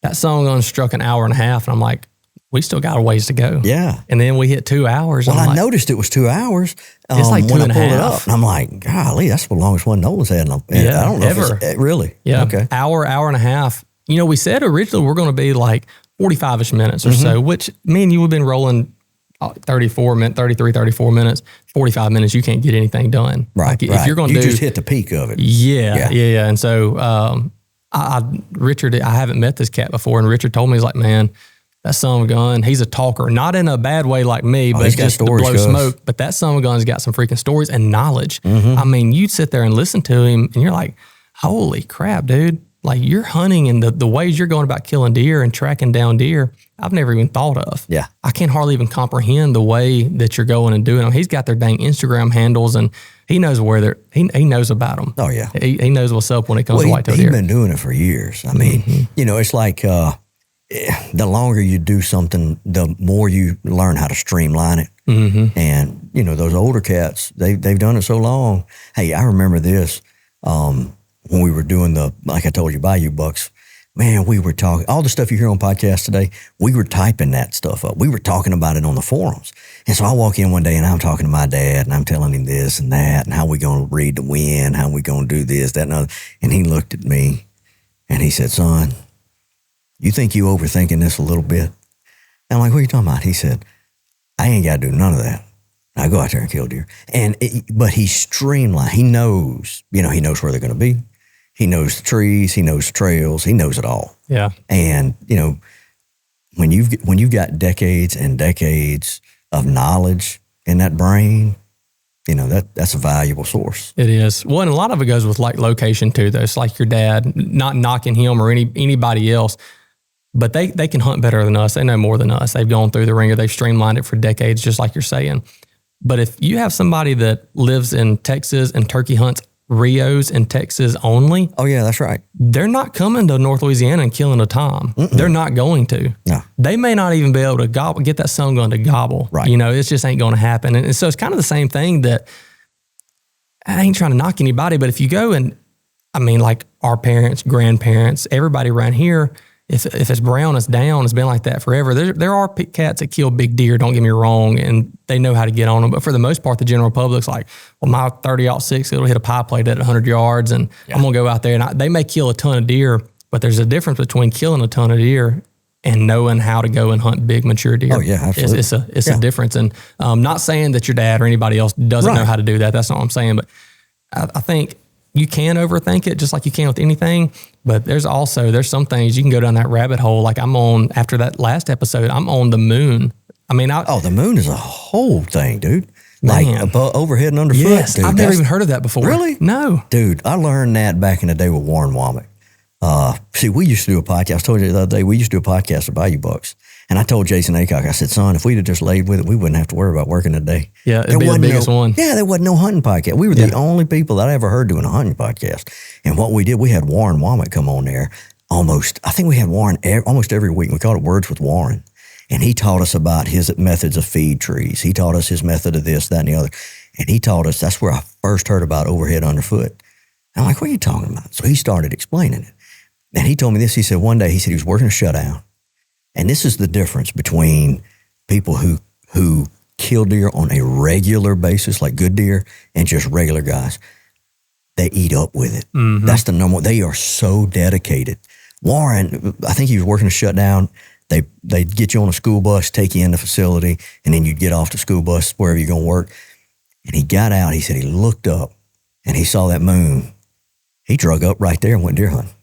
That song struck an hour and a half. And I'm like, we still got a ways to go. Yeah. And then we hit 2 hours. Well, I noticed it was 2 hours. It's like two when and I pulled a it half. up. And I'm like, golly, that's the longest one Nolan's had. I don't know ever. If it's really. Yeah. Okay. Hour and a half. We said originally we're going to be like 45-ish minutes or so, which me and you have been rolling 34 minutes, 45 minutes, you can't get anything done. Right. Like if you're going to just hit the peak of it. Yeah. And so Richard, I haven't met this cat before, and Richard told me, he's like, man, that son of a gun, he's a talker, not in a bad way like me, but just to blow smoke. But that son of a gun's got some freaking stories and knowledge. I mean, you'd sit there and listen to him, and you're like, holy crap, dude. Like, you're hunting, and the ways you're going about killing deer and tracking down deer, I've never even thought of. Yeah. I can't hardly even comprehend the way that you're going and doing them. He's got their dang Instagram handles, and he knows where he knows about them. Oh, yeah. He knows what's up when it comes to whitetail deer. He's been doing it for years. I mean, it's like the longer you do something, the more you learn how to streamline it. And, you know, those older cats, they've done it so long. Hey, I remember this when we were doing like I told you, Bayou Bucks. Man, we were talking, all the stuff you hear on podcasts today, we were typing that stuff up. We were talking about it on the forums. And so I walk in one day and I'm talking to my dad and I'm telling him this and that and how we going to read the wind, how we going to do this, that, and other. And he looked at me and he said, son, you think you overthinking this a little bit? And I'm like, what are you talking about? He said, I ain't got to do none of that. I go out there and kill deer. But he's streamlined. He knows, you know, he knows where they're going to be. He knows the trees, he knows the trails, he knows it all. Yeah. And, you know, when you've got decades and decades of knowledge in that brain, you know, that's a valuable source. It is. Well, and a lot of it goes with like location too, though. It's like your dad, not knocking him or anybody else, but they can hunt better than us. They know more than us. They've gone through the ringer. They've streamlined it for decades, just like you're saying. But if you have somebody that lives in Texas and turkey hunts Rios in Texas only. Oh, yeah, that's right. They're not coming to North Louisiana and killing a tom. They're not going to. No. They may not even be able to get that sun gun to gobble. Right. You know, it just ain't going to happen. And so it's kind of the same thing that I ain't trying to knock anybody, but if you go and, I mean, like our parents, grandparents, everybody around here, if it's brown, it's down. It's been like that forever. There are cats that kill big deer, don't get me wrong, and they know how to get on them. But for the most part, the general public's like, well, my 30-06, it'll hit a pie plate at 100 yards, and I'm going to go out there. And they may kill a ton of deer, but there's a difference between killing a ton of deer and knowing how to go and hunt big, mature deer. Oh, yeah, absolutely. It's a difference. And not saying that your dad or anybody else doesn't know how to do that. That's not what I'm saying. But I think you can overthink it just like you can with anything. But there's some things you can go down that rabbit hole. Like after that last episode, I'm on the moon. I mean, the moon is a whole thing, dude. Like overhead and underfoot. Yes, dude, I've never even heard of that before. Really? No. Dude, I learned that back in the day with Warren Womack. See, we used to do a podcast. I told you the other day, we used to do a podcast at Bayou Bucks. And I told Jason Aycock, I said, son, if we'd have just laid with it, we wouldn't have to worry about working today. Yeah, it'd be the biggest one. Yeah, there wasn't no hunting podcast. We were the only people that I ever heard doing a hunting podcast. And what we did, we had Warren Womack come on there I think we had Warren almost every week. We called it Words with Warren. And he taught us about his methods of feed trees. He taught us his method of this, that, and the other. And he taught us, that's where I first heard about overhead, underfoot. I'm like, what are you talking about? So he started explaining it. And he told me this. He said one day, he was working a shutdown. And this is the difference between people who kill deer on a regular basis, like good deer, and just regular guys. They eat up with it. Mm-hmm. That's the number. They are so dedicated. Warren, I think he was working a shutdown. They'd get you on a school bus, take you in the facility, and then you'd get off the school bus wherever you're going to work. And he got out. He said he looked up, and he saw that moon. He drug up right there and went deer hunting.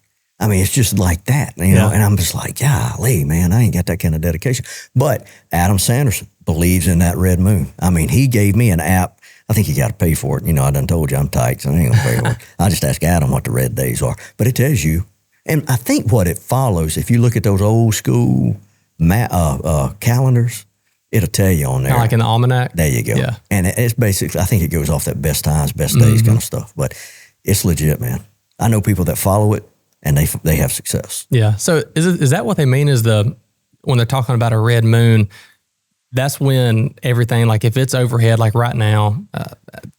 I mean, it's just like that, you know, and I'm just like, golly, man, I ain't got that kind of dedication. But Adam Sanderson believes in that red moon. I mean, he gave me an app. I think he got to pay for it. You know, I done told you I'm tight, so I ain't going to pay for it. I just ask Adam what the red days are. But it tells you, and I think what it follows, if you look at those old school calendars, it'll tell you on there. Like in the almanac? There you go. Yeah. And it's basically, I think it goes off that best times, best days kind of stuff. But it's legit, man. I know people that follow it, and they have success. Yeah. So is that what they mean when they're talking about a red moon, that's when everything, like if it's overhead, like right now,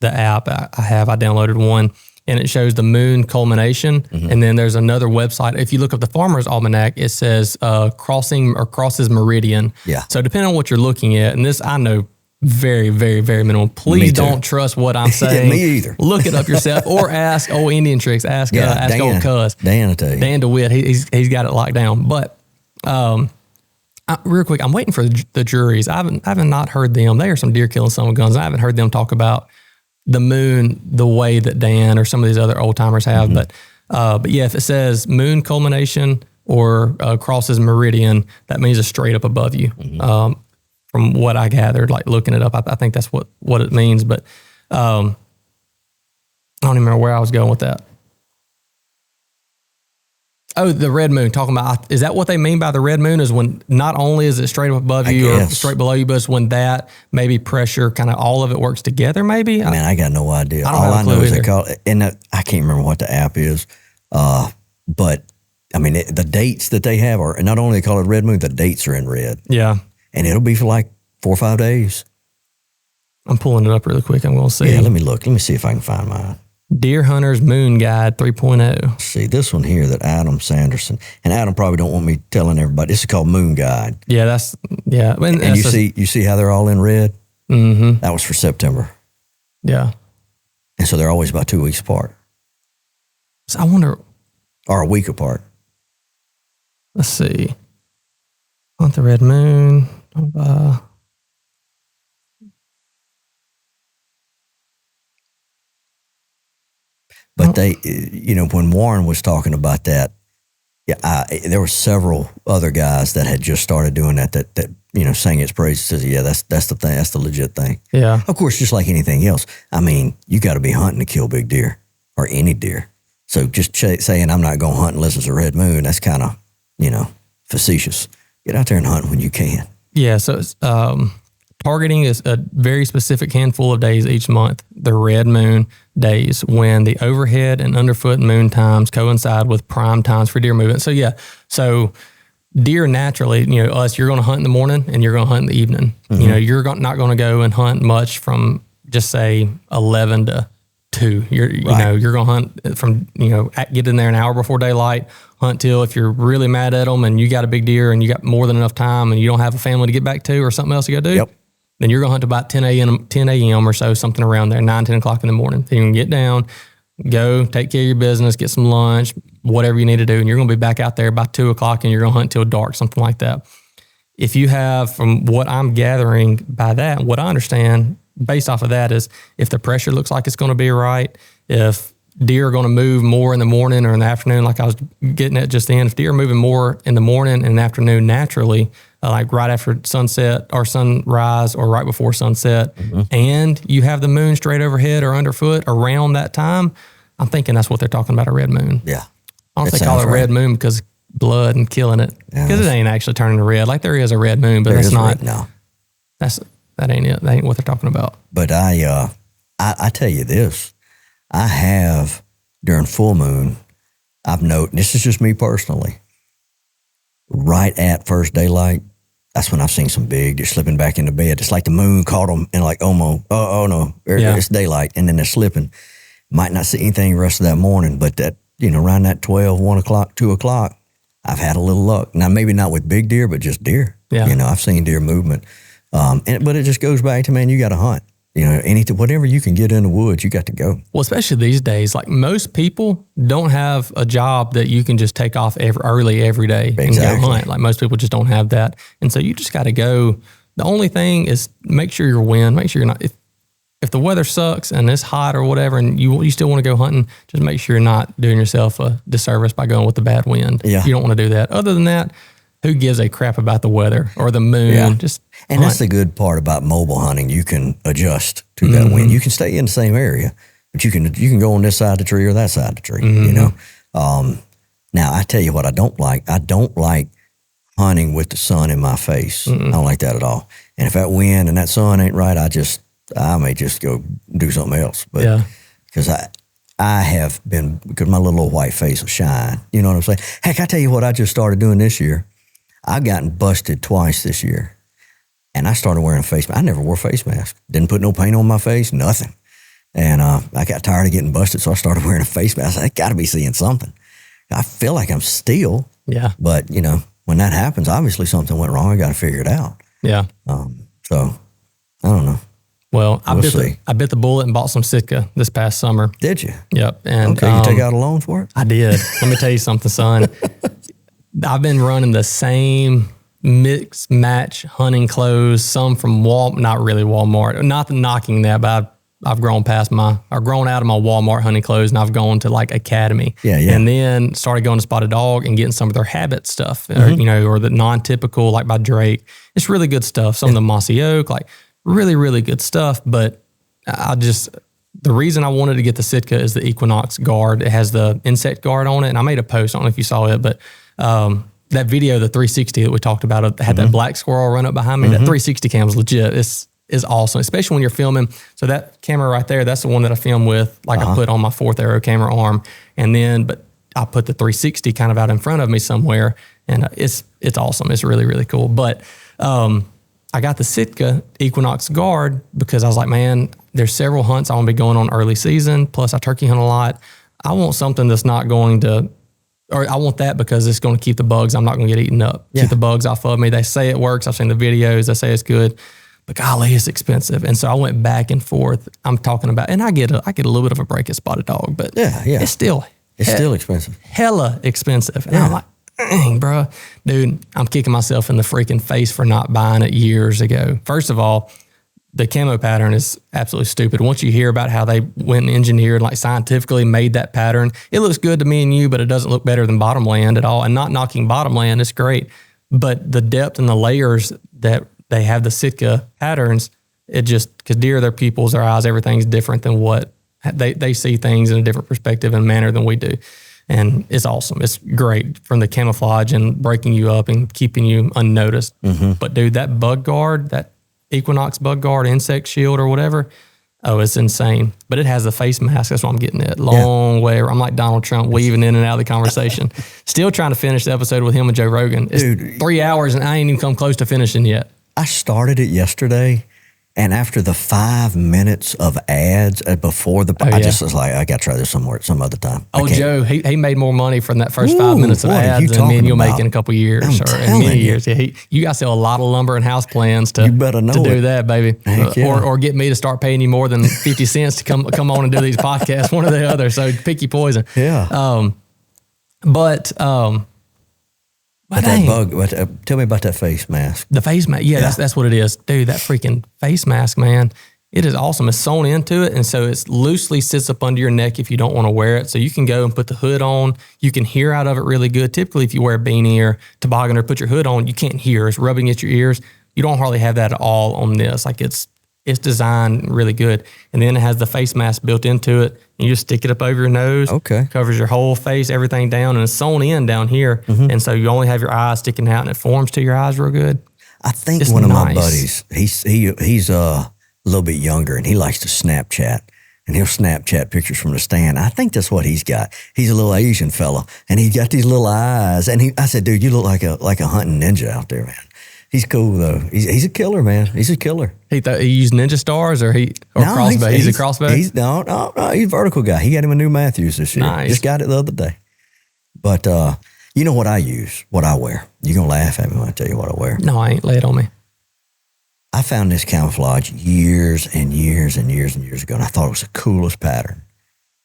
the app I downloaded one and it shows the moon culmination. Mm-hmm. And then there's another website. If you look up the Farmer's Almanac, it says crosses meridian. Yeah. So depending on what you're looking at, and this I know very, very, very minimal. Please don't trust what I'm saying. Me either. Look it up yourself or ask old Indian Tricks. Ask old Cuz. Dan will tell you. Dan DeWitt, he's got it locked down. But real quick, I'm waiting for the juries. I haven't not heard them. They are some deer killing son of guns. I haven't heard them talk about the moon the way that Dan or some of these other old timers have. Mm-hmm. But yeah, if it says moon culmination or crosses meridian, that means it's straight up above you. Mm-hmm. From what I gathered, like looking it up, I think that's what it means. But I don't even remember where I was going with that. Oh, the red moon. Talking about, is that what they mean by the red moon? Is when not only is it straight up above you or straight below you, but it's when that maybe pressure, kind of all of it works together. Maybe. Man, I got no idea. All I know is they call it, and I can't remember what the app is. But I mean, the dates that they have are not only they call it red moon, the dates are in red. Yeah. And it'll be for like 4 or 5 days. I'm pulling it up really quick. I'm going to see. Yeah, let me look. Let me see if I can find mine. Deer Hunter's Moon Guide 3.0. See, this one here that Adam Sanderson, and Adam probably don't want me telling everybody, this is called Moon Guide. Yeah, And you see how they're all in red? Mm-hmm. That was for September. Yeah. And so they're always about 2 weeks apart. So I wonder. Or a week apart. Let's see. Hunt the red moon. But they, when Warren was talking about that, there were several other guys that had just started doing that sang its praises. Says, yeah, that's the thing. That's the legit thing. Yeah. Of course, just like anything else. I mean, you got to be hunting to kill big deer or any deer. So just saying I'm not going to hunt unless it's a red moon, that's kind of, facetious. Get out there and hunt when you can. Yeah. So it's, targeting is a very specific handful of days each month, the red moon days, when the overhead and underfoot moon times coincide with prime times for deer movement. So so deer naturally, you're going to hunt in the morning and you're going to hunt in the evening. Mm-hmm. You're not going to go and hunt much from just say 11 to 2. You're going to hunt from, get in there an hour before daylight, hunt till if you're really mad at them and you got a big deer and you got more than enough time and you don't have a family to get back to or something else to go do. Yep. Then you're going to hunt about 10 a.m. or so, something around there, 9, 10 o'clock in the morning. Then you can get down, go, take care of your business, get some lunch, whatever you need to do. And you're going to be back out there by 2 o'clock and you're going to hunt till dark, something like that. If you have, from what I'm gathering by that, what I understand based off of that is if the pressure looks like it's going to be right, if deer are going to move more in the morning or in the afternoon, like I was getting at just then, if deer are moving more in the morning and the afternoon naturally, like right after sunset or sunrise or right before sunset, and you have the moon straight overhead or underfoot around that time, I'm thinking that's what they're talking about, a red moon. Yeah. I don't think they call it red moon because blood and killing it. Because it ain't actually turning to red. Like there is a red moon, but that's not. No. That ain't it. That ain't what they're talking about. But I tell you this, I have during full moon, I've noted, this is just me personally, right at first daylight, that's when I've seen some big deer slipping back into bed. It's like the moon caught them and like, oh no, it's daylight. And then they're slipping. Might not see anything the rest of that morning, but that, around that 12, 1 o'clock, 2 o'clock, I've had a little luck. Now, maybe not with big deer, but just deer. Yeah. I've seen deer movement. But it just goes back to, man, you got to hunt. Whatever you can get in the woods, you got to go. Well, especially these days, like most people don't have a job that you can just take off early every day and go hunt. Like most people just don't have that. And so you just got to go. The only thing is make sure you're make sure you're not, if the weather sucks and it's hot or whatever and you still want to go hunting, just make sure you're not doing yourself a disservice by going with the bad wind. Yeah. You don't want to do that. Other than that, who gives a crap about the weather or the moon? Yeah. Just and hunt. That's the good part about mobile hunting. You can adjust to that wind. You can stay in the same area, but you can go on this side of the tree or that side of the tree. Now I tell you what I don't like. I don't like hunting with the sun in my face. I don't like that at all. And if that wind and that sun ain't right, I may just go do something else. But because I have been, because my little old white face will shine. You know what I'm saying? Heck, I tell you what I just started doing this year. I've gotten busted twice this year. And I started wearing a face mask. I never wore a face mask. Didn't put no paint on my face, nothing. And I got tired of getting busted, so I started wearing a face mask. I got to be seeing something. I feel like I'm still. Yeah. But, when that happens, obviously something went wrong. I got to figure it out. Yeah. So, I don't know. Well, I bit the bullet and bought some Sitka this past summer. Did you? Yep. And okay, you take out a loan for it? I did. Let me tell you something, son. I've been running the same mix match hunting clothes, some from not really Walmart. Not knocking that, but I've grown out of my Walmart hunting clothes and I've gone to like Academy. Yeah. And then started going to Spotted Dog and getting some of their habit stuff, or the non-typical, like by Drake. It's really good stuff. Some of the Mossy Oak, like really, really good stuff. But the reason I wanted to get the Sitka is the Equinox guard. It has the insect guard on it. And I made a post, I don't know if you saw it, but that video, the 360 that we talked about, had that black squirrel run up behind me. That 360 cam is legit. Is awesome, especially when you're filming. So that camera right there, that's the one that I film with. Like I put on my 4th Arrow camera arm, but I put the 360 kind of out in front of me somewhere, and it's awesome. It's really, really cool. But I got the Sitka Equinox Guard because I was like, man, there's several hunts I want to be going on early season. Plus I turkey hunt a lot. I want something that's not going to, or I want that because it's going to keep the bugs. I'm not going to get eaten up. Keep the bugs off of me. They say it works. I've seen the videos. They say it's good. But golly, it's expensive. And so I went back and forth. I'm talking about, and I get a little bit of a break at Spotted Dog, but it's still expensive. Hella expensive. And I'm like, dang, bro. Dude, I'm kicking myself in the freaking face for not buying it years ago. First of all, the camo pattern is absolutely stupid. Once you hear about how they went and engineered, like scientifically made that pattern, it looks good to me and you, but it doesn't look better than Bottomland at all. And not knocking Bottomland, it's great. But the depth and the layers that they have the Sitka patterns, it just, because deer, their pupils, their eyes, everything's different than what they see things in a different perspective and manner than we do. And it's awesome. It's great from the camouflage and breaking you up and keeping you unnoticed. Mm-hmm. But dude, that bug guard, that Equinox bug guard, insect shield or whatever, it's insane. But it has the face mask. That's what I'm getting at. Long way. I'm like Donald Trump weaving in and out of the conversation. Still trying to finish the episode with him and Joe Rogan. It's 3 hours and I ain't even come close to finishing yet. I started it yesterday, and after the 5 minutes of ads before I just was like, I got to try this some other time. Oh, Joe, he made more money from that first 5 minutes of ads than me and you'll make in a couple years or in many years. Yeah, you guys sell a lot of lumber and house plans to do that, baby. Or get me to start paying you more than 50 cents to come on and do these podcasts, one or the other. So pick your poison. Yeah. But that bug, tell me about that face mask. The face mask, that's what it is. Dude, that freaking face mask, man, it is awesome. It's sewn into it, and so it loosely sits up under your neck if you don't want to wear it. So you can go and put the hood on. You can hear out of it really good. Typically, if you wear a beanie or toboggan or put your hood on, you can't hear. It's rubbing at your ears. You don't hardly have that at all on this. Like it's designed really good. And then it has the face mask built into it. And you just stick it up over your nose. Okay. Covers your whole face, everything down, and it's sewn in down here. Mm-hmm. And so you only have your eyes sticking out and it forms to your eyes real good. I think one of my buddies, he's a little bit younger and he likes to Snapchat. And he'll Snapchat pictures from the stand. I think that's what he's got. He's a little Asian fella and he's got these little eyes. And I said, dude, you look like a hunting ninja out there, man. He's cool though. He's a killer, man. He's a killer. He used Ninja Stars or Crossbow. He's a Crossbow. No. He's a vertical guy. He got him a new Matthews this year. Nice. Just got it the other day. But you know what I use? What I wear? You're gonna laugh at me when I tell you what I wear. No, I ain't. Lay it on me. I found this camouflage years and years and years and years ago, and I thought it was the coolest pattern.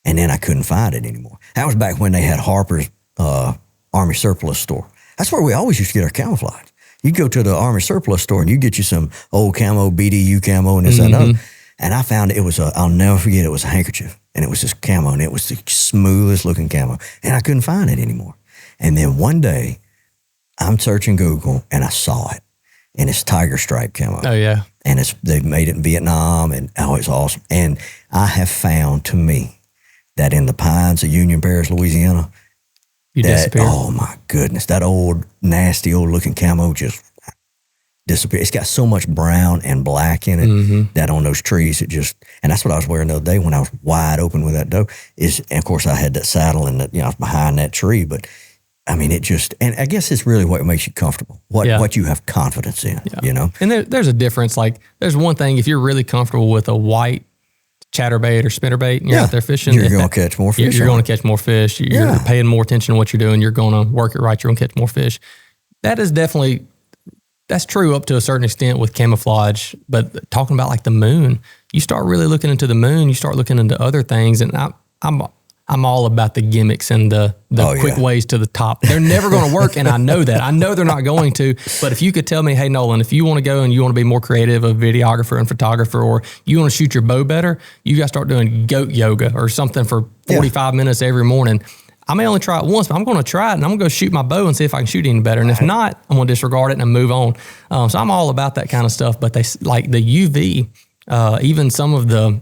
And then I couldn't find it anymore. That was back when they had Harper's Army Surplus store. That's where we always used to get our camouflage. You go to the Army Surplus store and you get you some old camo, BDU camo and this and that. And I found I'll never forget, it was a handkerchief. And it was this camo and it was the smoothest looking camo. And I couldn't find it anymore. And then one day I'm searching Google and I saw it. And it's tiger stripe camo. Oh, yeah. And they've made it in Vietnam and it's awesome. And I have found to me that in the pines of Union Parish, Louisiana, disappeared. Oh my goodness, that old nasty old looking camo just disappeared. It's got so much brown and black in it that on those trees and that's what I was wearing the other day when I was wide open with that doe. And of course I had that saddle and I was behind that tree, but I mean and I guess it's really what makes you comfortable, what you have confidence in, you know. And there's a difference. Like there's one thing if you're really comfortable with a white chatterbait or spinnerbait and you're out there fishing, you're going to catch more fish. You're going to catch more fish. You're paying more attention to what you're doing. You're going to work it right. You're going to catch more fish. That's true up to a certain extent with camouflage. But talking about like the moon, you start really looking into the moon, you start looking into other things. And I'm all about the gimmicks and the quick ways to the top. They're never going to work, and I know that. I know they're not going to. But if you could tell me, hey, Nolan, if you want to go and you want to be more creative, a videographer and photographer, or you want to shoot your bow better, you got to start doing goat yoga or something for 45 minutes every morning. I may only try it once, but I'm going to try it, and I'm going to go shoot my bow and see if I can shoot any better. And if not, I'm going to disregard it and move on. So I'm all about that kind of stuff. But they like the UV, even some of the,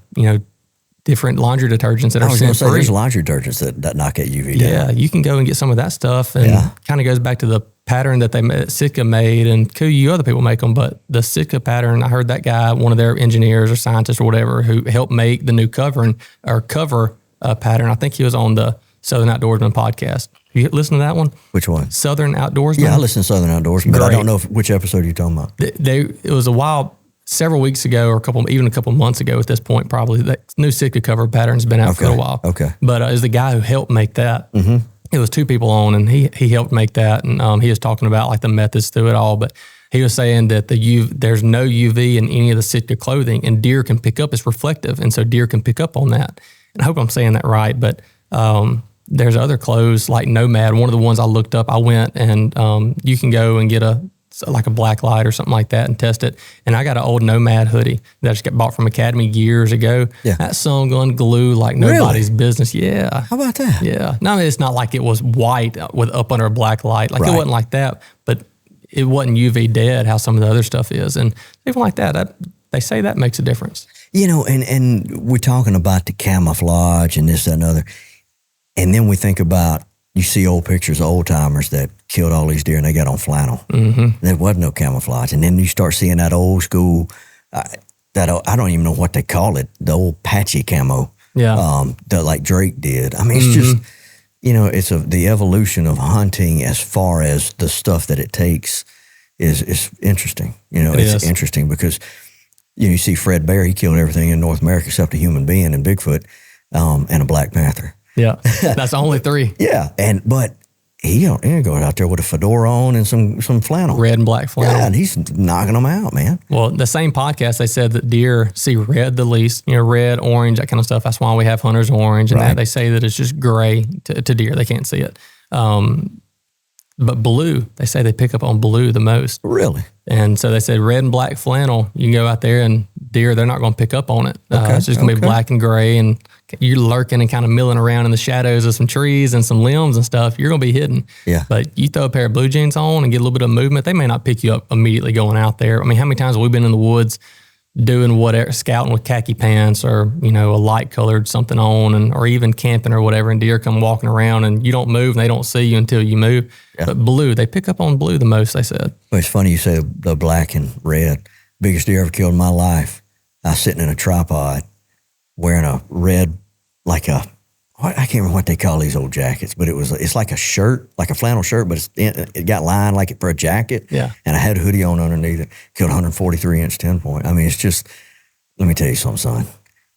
different laundry detergents that are scent free. There's laundry detergents that knock at UV down. Yeah, you can go and get some of that stuff, and kind of goes back to the pattern that Sitka made, and other people make them, but the Sitka pattern, I heard that guy, one of their engineers or scientists or whatever, who helped make the new cover pattern. I think he was on the Southern Outdoorsman podcast. You listen to that one? Which one? Southern Outdoorsman. Yeah, I listen to Southern Outdoorsman, but I don't know which episode you're talking about. It was a while, several weeks ago, or even a couple months ago at this point, probably. That new Sitka cover pattern's been out for a while. Okay. But it was the guy who helped make that. Mm-hmm. It was two people on, and he helped make that, and he was talking about like the methods through it all. But he was saying that there's no UV in any of the Sitka clothing, and deer can pick up. It's reflective, and so deer can pick up on that. And I hope I'm saying that right, but there's other clothes like Nomad. One of the ones I looked up, I went and you can go and get a black light or something like that and test it. And I got an old Nomad hoodie that I just got bought from Academy years ago. Yeah. That sun gun glue like nobody's business. Yeah. How about that? Yeah. No, I mean, it's not like it was white with up under a black light. Like it wasn't like that, but it wasn't UV dead how some of the other stuff is. And even like that they say that makes a difference. You know, and we're talking about the camouflage and this, that, and other. And then we think about, you see old pictures of old timers that killed all these deer and they got on flannel. Mm-hmm. There wasn't no camouflage. And then you start seeing that old school, I don't even know what they call it, the old patchy camo, that like Drake did. I mean, it's just, you know, it's the evolution of hunting as far as the stuff that it takes is interesting. You know, it's interesting because, you know, you see Fred Bear, he killed everything in North America except a human being and Bigfoot and a Black Panther. Yeah, that's only 3. Yeah, but he goes out there with a fedora on and some flannel. Red and black flannel. Yeah, and he's knocking them out, man. Well, the same podcast, they said that deer see red the least, you know, red, orange, that kind of stuff. That's why we have hunter's orange and that. They say that it's just gray to deer. They can't see it. But blue, they say they pick up on blue the most. Really? And so they said red and black flannel, you can go out there and deer, they're not going to pick up on it. It's just going to be black and gray, and you're lurking and kind of milling around in the shadows of some trees and some limbs and stuff. You're going to be hidden. Yeah. But you throw a pair of blue jeans on and get a little bit of movement, they may not pick you up immediately going out there. I mean, how many times have we been in the woods doing whatever, scouting with khaki pants or, you know, a light colored something on, or even camping or whatever, and deer come walking around and you don't move and they don't see you until you move. Yeah. But blue, they pick up on blue the most, they said. Well, it's funny you say the black and red. Biggest deer I ever killed in my life. I was sitting in a tripod wearing a red, I can't remember what they call these old jackets, but it's like a shirt, like a flannel shirt, but it got lined like it for a jacket. Yeah. And I had a hoodie on underneath it. Killed 143-inch 10-point. I mean, it's just, let me tell you something, son.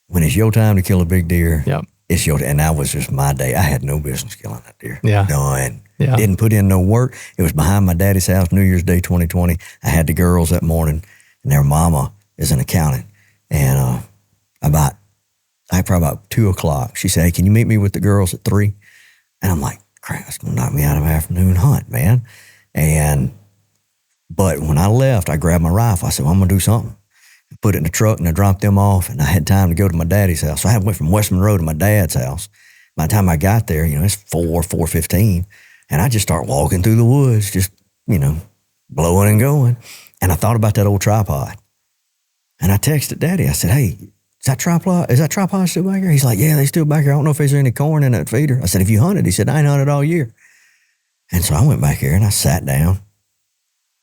When it's your time to kill a big deer, it's your, and that was just my day. I had no business killing that deer. Yeah. None. Yeah. Didn't put in no work. It was behind my daddy's house, New Year's Day 2020. I had the girls that morning, and their mama is an accountant. And probably about 2 o'clock, she said, "Hey, can you meet me with the girls at 3?" And I'm like, crap, that's going to knock me out of an afternoon hunt, man. But when I left, I grabbed my rifle. I said, well, I'm going to do something. I put it in the truck and I dropped them off, and I had time to go to my daddy's house. So I went from West Monroe to my dad's house. By the time I got there, you know, it's 4:15, and I just start walking through the woods, just, you know, blowing and going. And I thought about that old tripod. And I texted Daddy. I said, hey, is that tripod still back here? He's like, yeah, they still back here. I don't know if there's any corn in that feeder. I said, have you hunted? He said, I ain't hunted all year. And so I went back here and I sat down.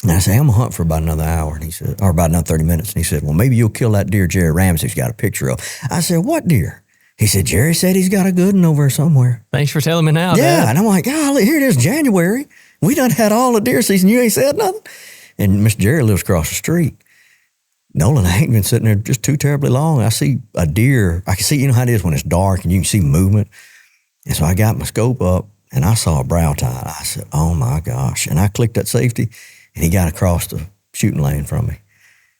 And I said, I'm going to hunt for about another hour. And he said, or about another 30 minutes. And he said, well, maybe you'll kill that deer Jerry Ramsey's got a picture of. I said, what deer? He said, Jerry said he's got a good one over somewhere. Thanks for telling me now, Yeah. Dad. And I'm like, golly, here it is, January. We done had all the deer season. You ain't said nothing. And Mr. Jerry lives across the street. Nolan, I ain't been sitting there just too terribly long. I see a deer. I can see, you know how it is when it's dark and you can see movement. And so I got my scope up and I saw a brow tine. I said, oh my gosh. And I clicked that safety and he got across the shooting lane from me.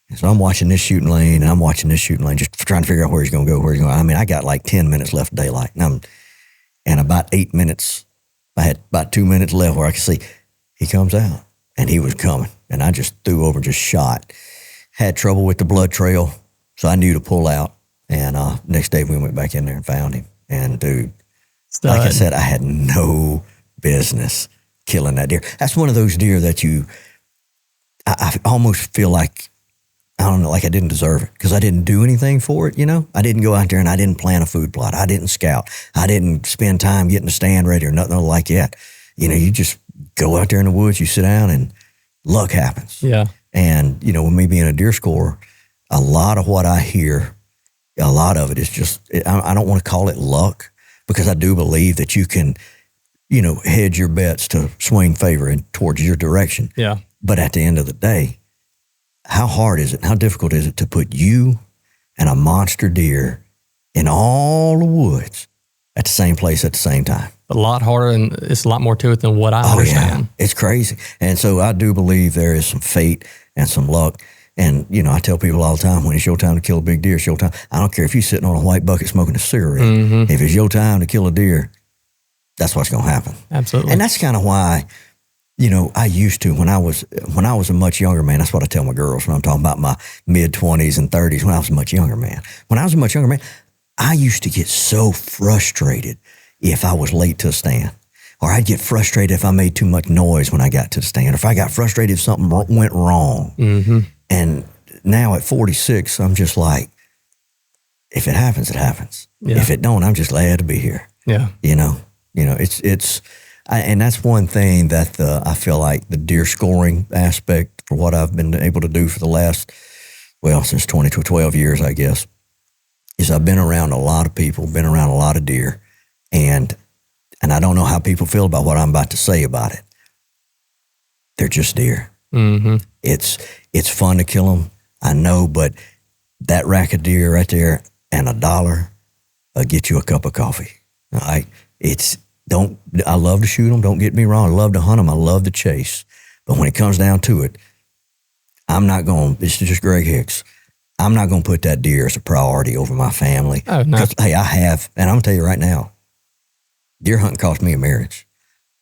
And so I'm watching this shooting lane and I'm watching this shooting lane, just trying to figure out where he's going to go, I mean, I got like 10 minutes left of daylight. And about 8 minutes, I had about 2 minutes left where I could see he comes out and he was coming. And I just threw over and just shot. Had trouble with the blood trail, so I knew to pull out. And next day we went back in there and found him. And dude, like I said, I had no business killing that deer. That's one of those deer that I almost feel like, I don't know, like I didn't deserve it because I didn't do anything for it, you know? I didn't go out there and I didn't plan a food plot. I didn't scout. I didn't spend time getting a stand ready or nothing like that. You know, you just go out there in the woods, you sit down and luck happens. Yeah. And, you know, with me being a deer scorer, a lot of what I hear, a lot of it is just, I don't want to call it luck because I do believe that you can hedge your bets to swing favor and towards your direction. Yeah. But at the end of the day, how hard is it? How difficult is it to put you and a monster deer in all the woods at the same place at the same time? A lot harder, and it's a lot more to it than what I understand. Yeah. It's crazy. And so I do believe there is some fate and some luck. And, I tell people all the time, when it's your time to kill a big deer, it's your time. I don't care if you're sitting on a white bucket smoking a cigarette. Mm-hmm. If it's your time to kill a deer, that's what's going to happen. Absolutely. And that's kind of why, I used to, when I was a much younger man, that's what I tell my girls when I'm talking about my mid-20s and 30s, when I was a much younger man. When I was a much younger man, I used to get so frustrated if I was late to a stand. Or I'd get frustrated if I made too much noise when I got to the stand. Or if I got frustrated if something went wrong. Mm-hmm. And now at 46, I'm just like, if it happens, it happens. Yeah. If it don't, I'm just glad to be here. Yeah. And that's one thing that I feel like the deer scoring aspect for what I've been able to do for the last, since 20 to 12 years, I guess, is I've been around a lot of people, been around a lot of deer, and I don't know how people feel about what I'm about to say about it. They're just deer. Mm-hmm. It's fun to kill them, I know, but that rack of deer right there and $1 will get you a cup of coffee. All right? I love to shoot them, don't get me wrong. I love to hunt them, I love to chase. But when it comes down to it, this is just Greg Hicks. I'm not going to put that deer as a priority over my family. Oh, no. Because, hey, I have, and I'm going to tell you right now, deer hunting cost me a marriage.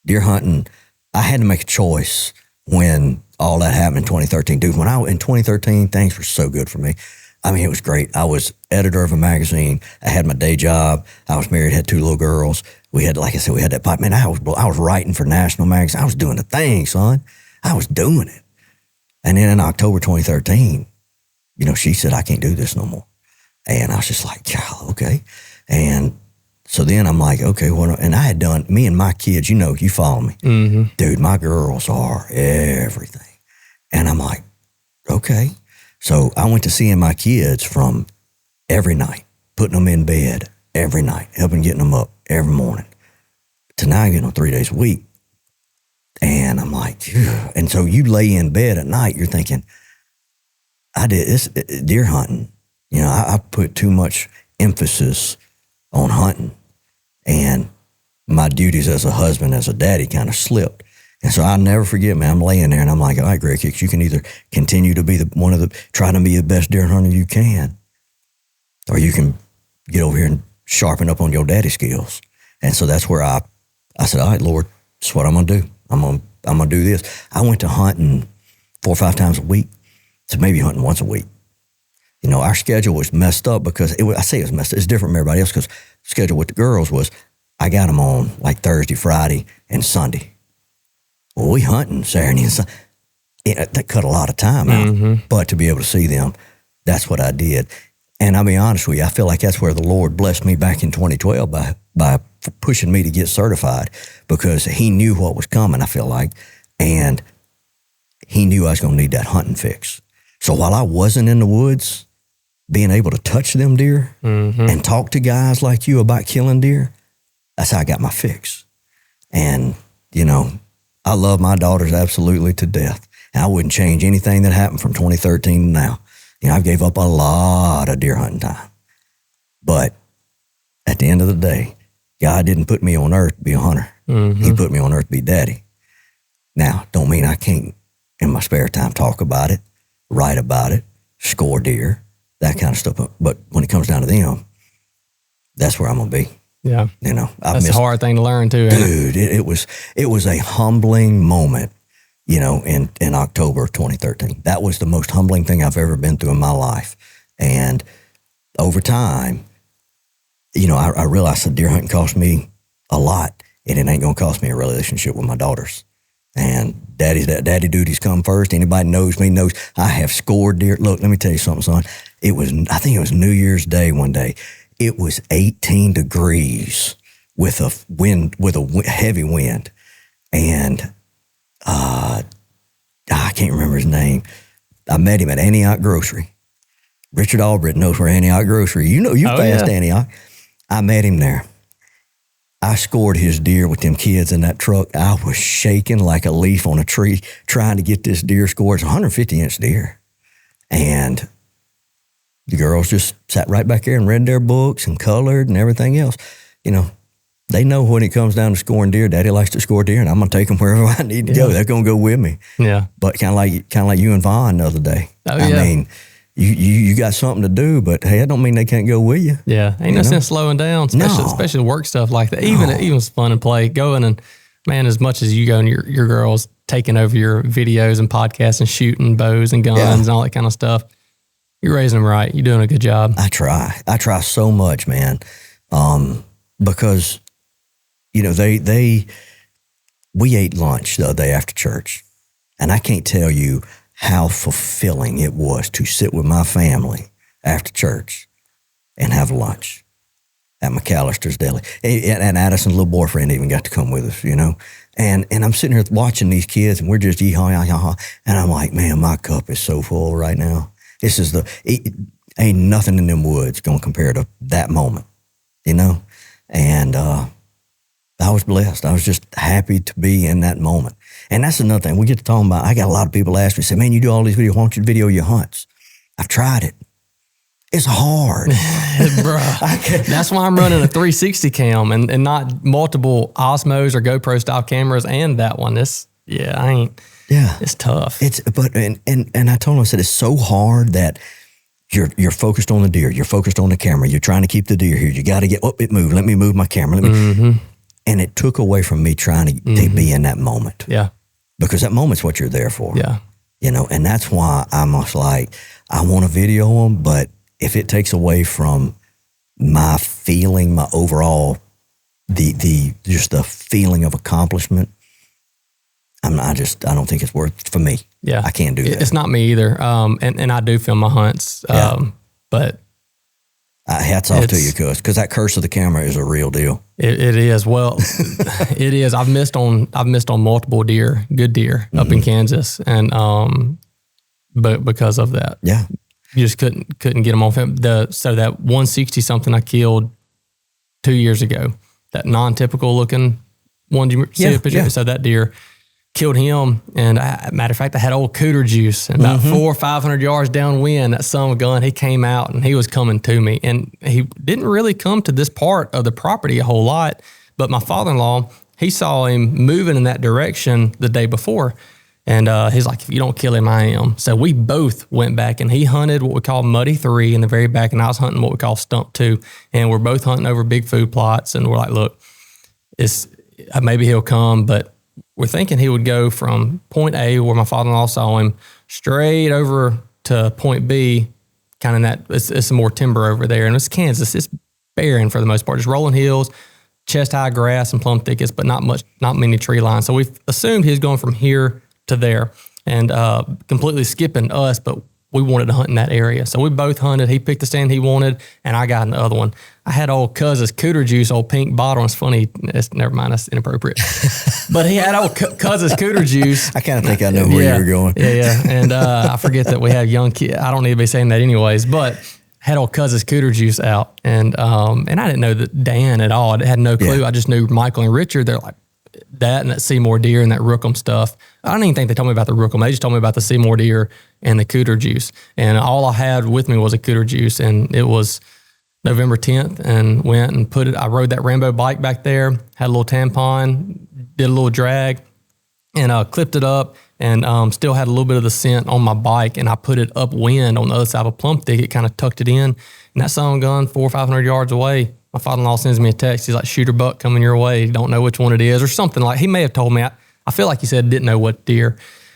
Deer hunting, I had to make a choice when all that happened in 2013. Dude, in 2013, things were so good for me. I mean, it was great. I was editor of a magazine. I had my day job. I was married, had 2 little girls. We had, like I said, we had that pipe. Man, I was writing for national magazine. I was doing the thing, son. I was doing it. And then in October 2013, she said, I can't do this no more. And I was just like, yeah, okay. And so then I'm like, okay, and I had done, me and my kids, you follow me. Mm-hmm. Dude, my girls are everything. And I'm like, okay. So I went to seeing my kids from every night, putting them in bed every night, helping getting them up every morning, to now getting them 3 days a week. And I'm like, phew. And so you lay in bed at night, you're thinking, I did this deer hunting. I put too much emphasis on hunting, and my duties as a husband, as a daddy, kind of slipped. And so I'll never forget, man, I'm laying there and I'm like, all right, Greg Hicks, you can either continue to be try to be the best deer hunter you can, or you can get over here and sharpen up on your daddy skills. And so that's where I said, all right, Lord, that's what I'm going to do. I'm going to do this. I went to hunting 4 or 5 times a week, to maybe hunting once a week. Our schedule was messed up because it was messed up. It's different from everybody else because the schedule with the girls was I got them on like Thursday, Friday, and Sunday. Well, we hunting Saturday and Sunday. That cut a lot of time out. Mm-hmm. But to be able to see them, that's what I did. And I'll be honest with you, I feel like that's where the Lord blessed me back in 2012 by pushing me to get certified, because he knew what was coming, I feel like, and he knew I was going to need that hunting fix. So while I wasn't in the woods, being able to touch them deer mm-hmm. and talk to guys like you about killing deer, that's how I got my fix. And, I love my daughters absolutely to death. And I wouldn't change anything that happened from 2013 to now. I gave up a lot of deer hunting time. But at the end of the day, God didn't put me on earth to be a hunter. Mm-hmm. He put me on earth to be daddy. Now, don't mean I can't, in my spare time, talk about it, write about it, score deer, that kind of stuff. But when it comes down to them, that's where I'm going to be. Yeah. That's a hard thing to learn too. Dude, it was a humbling moment, in October of 2013. That was the most humbling thing I've ever been through in my life. And over time, I realized that deer hunting cost me a lot, and it ain't going to cost me a relationship with my daughters. And daddy duties come first. Anybody knows me knows I have scored deer. Look, let me tell you something, son. I think it was New Year's Day one day. It was 18 degrees with a heavy wind. And I can't remember his name. I met him at Antioch Grocery. Richard Albrecht knows where Antioch Grocery. You passed Antioch. I met him there. I scored his deer with them kids in that truck. I was shaking like a leaf on a tree trying to get this deer scored. It's a 150-inch deer. And the girls just sat right back there and read their books and colored and everything else. You know, they know when it comes down to scoring deer, Daddy likes to score deer, and I'm going to take them wherever I need to go. They're going to go with me. Yeah. But kind of like you and Vaughn the other day. Oh, I mean, you got something to do, but hey, that don't mean they can't go with you. Yeah. Ain't no sense slowing down, especially work stuff like that. Even it's fun and play. Going and, man, as much as you go and your girls taking over your videos and podcasts and shooting bows and guns and all that kind of stuff, you're raising them right. You're doing a good job. I try so much, man. Because, you know, we ate lunch the other day after church, and I can't tell you how fulfilling it was to sit with my family after church and have lunch at McAllister's Deli. And Addison's little boyfriend even got to come with us, you know. And I'm sitting here watching these kids, and we're just yee-haw, and I'm like, man, my cup is so full right now. This is ain't nothing in them woods going to compare to that moment, you know. And I was blessed. I was just happy to be in that moment. And that's another thing. We get to talking about, I got a lot of people ask me, say, man, you do all these videos, why don't you video your hunts? I've tried it. It's hard. Bruh. That's why I'm running a 360 cam and not multiple Osmos or GoPro style cameras and that one. It's tough. And I told him, I said, it's so hard that you're focused on the deer. You're focused on the camera. You're trying to keep the deer here. You got to get, it moved. Let me move my camera. And it took away from me trying to be in that moment. Yeah. Because that moment's what you're there for. Yeah. You know, and that's why I'm just like, I want to video them, but if it takes away from my feeling, my overall, just the feeling of accomplishment, I don't think it's worth it for me. Yeah. I can't do that. It's not me either. And I do film my hunts. But hats off to you, because that curse of the camera is a real deal. It is. Well, it is. I've missed on multiple good deer up in Kansas, and but because of that, you just couldn't get them on film. So that 160 something I killed 2 years ago, that non-typical looking one. Did you see a picture? Yeah. So that deer. Killed him, and matter of fact, I had old cooter juice, and about 400 or 500 yards downwind, that son of a gun, he came out, and he was coming to me, and he didn't really come to this part of the property a whole lot, but my father-in-law, he saw him moving in that direction the day before, and he's like, if you don't kill him, I am. So we both went back, and he hunted what we call Muddy 3 in the very back, and I was hunting what we call Stump 2, and we're both hunting over big food plots, and we're like, look, maybe he'll come, but we're thinking he would go from point A, where my father-in-law saw him, straight over to point B, kind of that, it's some more timber over there. And it's Kansas. It's barren for the most part. Just rolling hills, chest-high grass and plum thickets, but not many tree lines. So we assumed he was going from here to there and completely skipping us, but we wanted to hunt in that area. So we both hunted. He picked the stand he wanted, and I got in the other one. I had old Cuz's cooter juice, old pink bottle. It's funny. Never mind, that's inappropriate. But he had old Cuz's cooter juice. I kind of think I know where you were going. Yeah. And I forget that we have young kids. I don't need to be saying that anyways, but had old Cuz's cooter juice out. And I didn't know that Dan at all. I had no clue. Yeah. I just knew Michael and Richard. They're like, that and that Seymour deer and that Rookham stuff. I don't even think they told me about the Rookham. They just told me about the Seymour deer and the cooter juice. And all I had with me was a cooter juice, and it was November 10th, and went and I rode that Rambo bike back there, had a little tampon, did a little drag, and clipped it up, and still had a little bit of the scent on my bike, and I put it upwind on the other side of a plum thicket, kind of tucked it in, and that son of a gun 400 or 500 yards away. My father-in-law sends me a text. He's like, shooter buck coming your way. Don't know which one it is, or something like. He may have told me. I feel like he said didn't know what deer.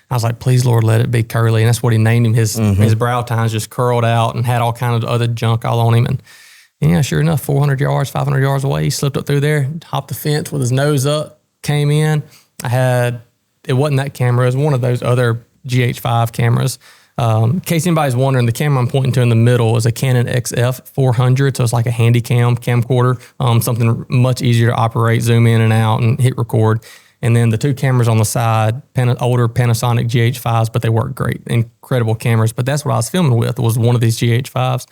I was like, please, Lord, let it be curly. And that's what he named him. His brow tines just curled out and had all kind of other junk all on him. And yeah, sure enough, 400 yards, 500 yards away, he slipped up through there, hopped the fence with his nose up, came in. It wasn't that camera. It was one of those other GH5 cameras. In case anybody's wondering, the camera I'm pointing to in the middle is a Canon XF 400, so it's like a handy camcorder, something much easier to operate, zoom in and out, and hit record. And then the two cameras on the side, older Panasonic GH5s, but they work great, incredible cameras. But that's what I was filming with, was one of these GH5s.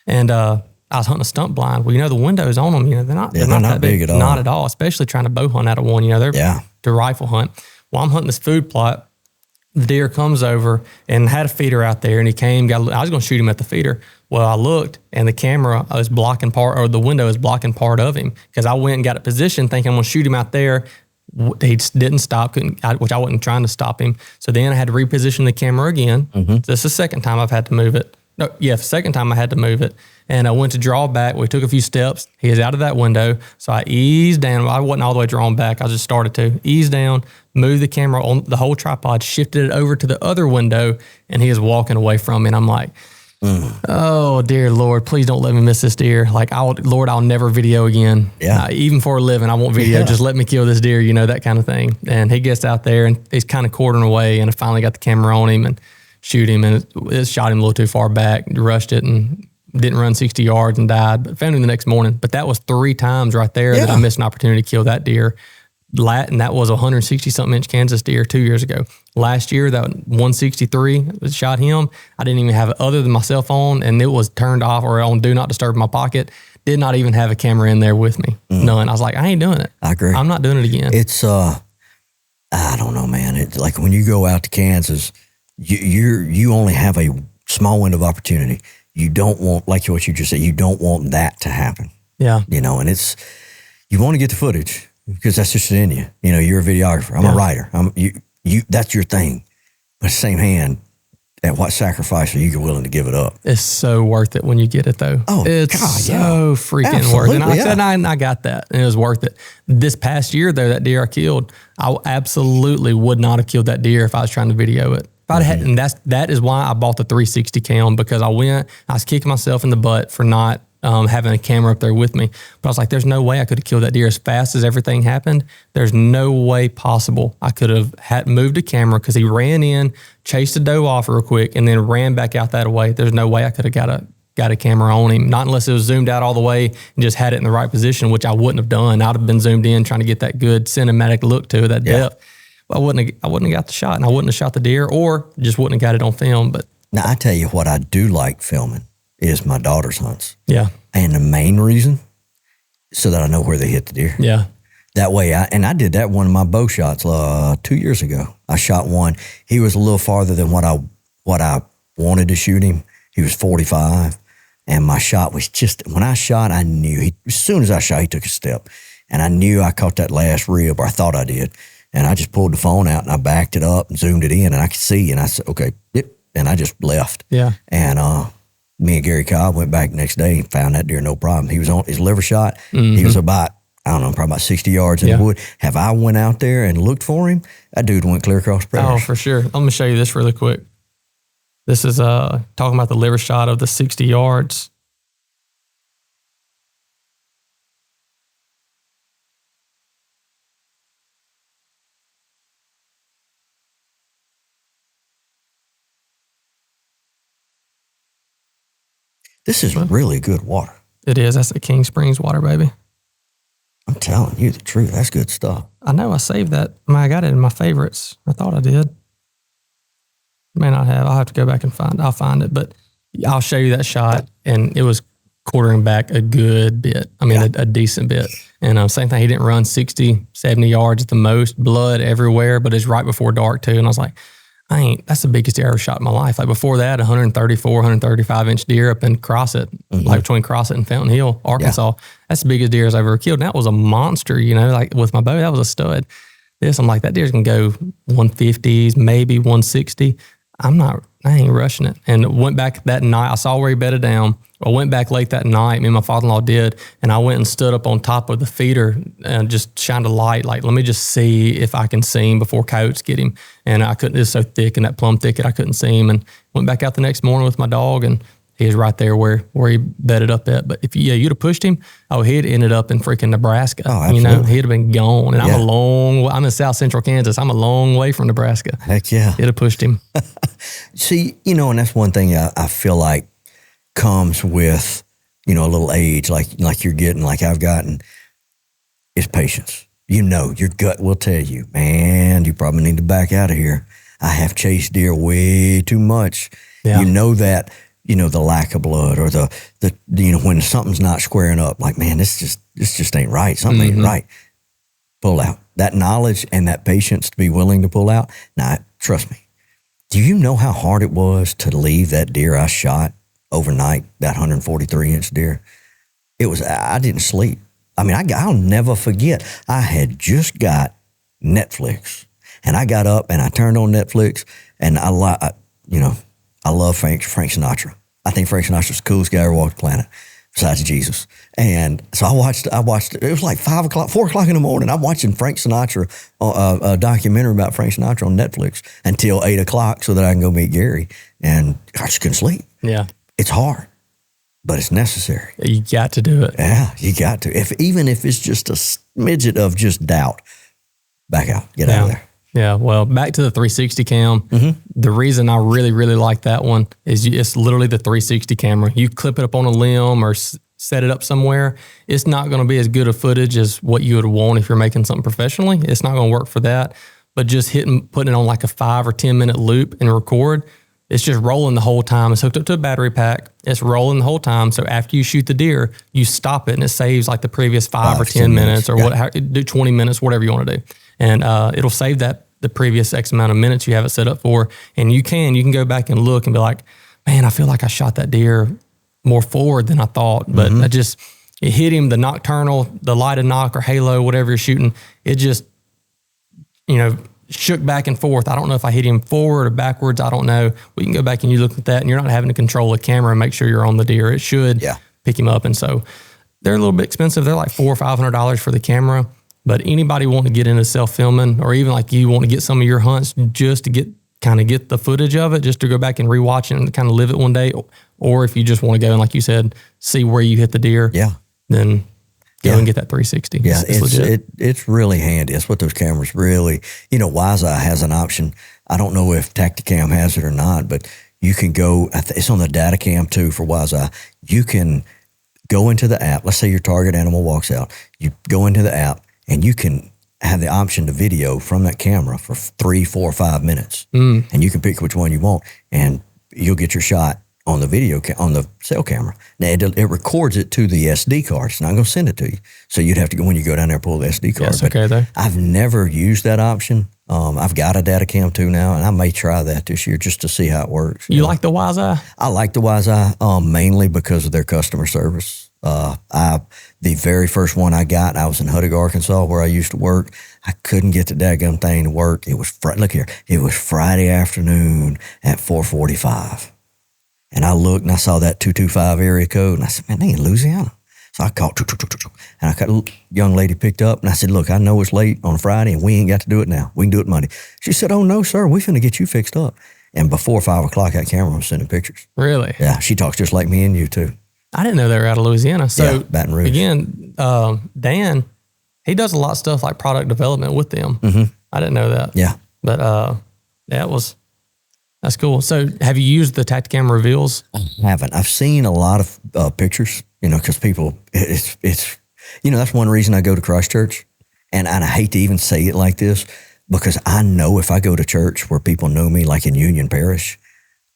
And I I was hunting a stump blind. Well, the windows on them, they're not that big at all. Not at all, especially trying to bow hunt out of one. They're to rifle hunt. Well, I'm hunting this food plot. The deer comes over and had a feeder out there, and he came. I was going to shoot him at the feeder. Well, I looked, and the camera was blocking part, or the window was blocking part of him, because I went and got a position thinking I'm going to shoot him out there. He didn't stop, which I wasn't trying to stop him. So then I had to reposition the camera again. Mm-hmm. So this is the second time I've had to move it. The second time I had to move it. And I went to draw back. We took a few steps. He is out of that window. So I eased down. I wasn't all the way drawn back. I just started to ease down, move the camera on the whole tripod, shifted it over to the other window, and he is walking away from me. And I'm like, oh, dear Lord, please don't let me miss this deer. Like, Lord, I'll never video again. Yeah. Even for a living, I won't video. Yeah. Just let me kill this deer, that kind of thing. And he gets out there, and he's kind of quartering away, and I finally got the camera on him and shoot him, and it shot him a little too far back, rushed it, and didn't run 60 yards and died, but found him the next morning. But that was 3 times right there that I missed an opportunity to kill that deer. And that was a 160-something inch Kansas deer 2 years ago. Last year, that 163 shot him. I didn't even have it other than my cell phone, and it was turned off or on Do Not Disturb in my pocket. Did not even have a camera in there with me. None. I was like, I ain't doing it. I agree. I'm not doing it again. It's, I don't know, man. It's like when you go out to Kansas, you only have a small window of opportunity. You don't want, like what you just said, you don't want that to happen. Yeah. And you want to get the footage, because that's just in you. You're a videographer. I'm a writer. That's your thing. But same hand, at what sacrifice are you willing to give it up? It's so worth it when you get it, though. Oh, it's so freaking worth it. And I said, I got that. And it was worth it. This past year, though, that deer I killed, I absolutely would not have killed that deer if I was trying to video it. And that is why I bought the 360 cam, because I was kicking myself in the butt for not having a camera up there with me. But I was like, there's no way I could have killed that deer as fast as everything happened. There's no way possible I could have moved a camera, because he ran in, chased a doe off real quick, and then ran back out that way. There's no way I could have got a camera on him, not unless it was zoomed out all the way and just had it in the right position, which I wouldn't have done. I'd have been zoomed in trying to get that good cinematic look to it, that depth. I wouldn't have got the shot, and I wouldn't have shot the deer, or just wouldn't have got it on film. But now, I tell you what I do like filming is my daughter's hunts. Yeah. And the main reason, so that I know where they hit the deer. Yeah. That way, I did that one of my bow shots 2 years ago. I shot one. He was a little farther than what I wanted to shoot him. He was 45, and my shot was just, when I shot, I knew, as soon as I shot, he took a step, and I knew I caught that last rib, or I thought I did. And I just pulled the phone out, and I backed it up and zoomed it in, and I could see, and I said, okay, and I just left. Yeah. And me and Gary Cobb went back the next day and found that deer no problem. He was on his liver shot. Mm-hmm. He was about, probably about 60 yards in the wood. Have I went out there and looked for him? That dude went clear across the prairie. Oh, for sure. I'm going to show you this really quick. This is talking about the liver shot of the 60 yards. This is really good water. It is. That's the King Springs water, baby. I'm telling you the truth. That's good stuff. I know. I saved that. I got it in my favorites. I thought I did. May not have. I'll have to go back and find it. I'll find it. But I'll show you that shot. And it was quartering back a good bit. A decent bit. And same thing. He didn't run 60, 70 yards at the most. Blood everywhere. But it's right before dark, too. And I was like, that's the biggest deer I ever shot in my life. Like before that, 134, 135 inch deer up in Crossett, like between Crossett and Fountain Hill, Arkansas. Yeah. That's the biggest deer I've ever killed. And that was a monster, like with my bow, that was a stud. I'm like, that deer's going to go 150s, maybe 160. I ain't rushing it. And went back that night. I saw where he bedded down. I went back late that night, me and my father-in-law did, and I went and stood up on top of the feeder and just shined a light, like, let me just see if I can see him before coyotes get him. And I couldn't, it was so thick in that plum thicket, I couldn't see him. And went back out the next morning with my dog, and he was right there where he bedded up at. But if you'd have pushed him, he'd ended up in freaking Nebraska. Oh, absolutely. He'd have been gone. And I'm in South Central Kansas. I'm a long way from Nebraska. Heck yeah. It'd have pushed him. See, and that's one thing I feel like comes with, a little age, like you're getting, like I've gotten, is patience. Your gut will tell you, man, you probably need to back out of here. I have chased deer way too much. Yeah. You know that the lack of blood or the when something's not squaring up, like, man, this just ain't right. Something ain't right. Pull out. That knowledge and that patience to be willing to pull out. Now, trust me. Do you know how hard it was to leave that deer I shot overnight, that 143-inch deer? I didn't sleep. I mean, I'll never forget. I had just got Netflix, and I got up and I turned on Netflix, and I love Frank Sinatra. I think Frank Sinatra's the coolest guy ever walked the planet, besides Jesus. And so I watched, it was like 4 o'clock in the morning. I'm watching Frank Sinatra, a documentary about Frank Sinatra on Netflix until 8 o'clock so that I can go meet Gary. And I just couldn't sleep. Yeah. It's hard, but it's necessary. You got to do it. Yeah, you got to. Even if it's just a smidget of just doubt, back out, get out of there. Yeah, well, back to the 360 cam. The reason I really, really like that one is it's literally the 360 camera. You clip it up on a limb or set it up somewhere. It's not going to be as good a footage as what you would want if you're making something professionally. It's not going to work for that. But just putting it on like a 5 or 10 minute loop and record, it's just rolling the whole time. It's hooked up to a battery pack. It's rolling the whole time. So after you shoot the deer, you stop it and it saves like the previous 5 or 10 minutes or do 20 minutes, whatever you want to do. And it'll save the previous X amount of minutes you have it set up for. And you can go back and look and be like, man, I feel like I shot that deer more forward than I thought. But it hit him, the nocturnal, the lighted knock or halo, whatever you're shooting. It just, shook back and forth. I don't know if I hit him forward or backwards. I don't know. We can go back and you look at that and you're not having to control the camera and make sure you're on the deer. It should pick him up. And so they're a little bit expensive. They're like $400 or $500 for the camera. But anybody want to get into self-filming or even like you want to get some of your hunts just to get the footage of it, just to go back and rewatch it and kind of live it one day. Or if you just want to go and, like you said, see where you hit the deer, then go and get that 360. Yeah, it's legit. It's really handy. That's what those cameras really, Wi-Fi has an option. I don't know if Tacticam has it or not, but you can go, it's on the Datacam too for Wi-Fi. You can go into the app. Let's say your target animal walks out. You go into the app, and you can have the option to video from that camera for 3, 4, 5 minutes. And you can pick which one you want, and you'll get your shot on the video, on the cell camera. Now, it records it to the SD card. It's not going to send it to you. So you'd have to go, when you go down there, pull the SD card. Yes, okay, though. I've never used that option. I've got a Datacam 2 now, and I may try that this year just to see how it works. You like the Wi-Fi? I like the Wi-Fi mainly because of their customer service. The very first one I got, I was in Huttig, Arkansas, where I used to work. I couldn't get the daggum thing to work. It was look here. It was Friday afternoon at 4:45, and I looked and I saw that 225 area code, and I said, "Man, they in Louisiana." So I called, and I got a young lady picked up, and I said, "Look, I know it's late on a Friday, and we ain't got to do it now. We can do it Monday." She said, "Oh no, sir, we finna get you fixed up." And before 5 o'clock, that camera was sending pictures. Really? Yeah, she talks just like me and you too. I didn't know they were out of Louisiana. So Baton Rouge. Again, Dan, he does a lot of stuff like product development with them. I didn't know that. Yeah. But that's cool. So have you used the Tacticam reveals? I haven't. I've seen a lot of pictures, because people, it's that's one reason I go to Christchurch. And I hate to even say it like this, because I know if I go to church where people know me, like in Union Parish,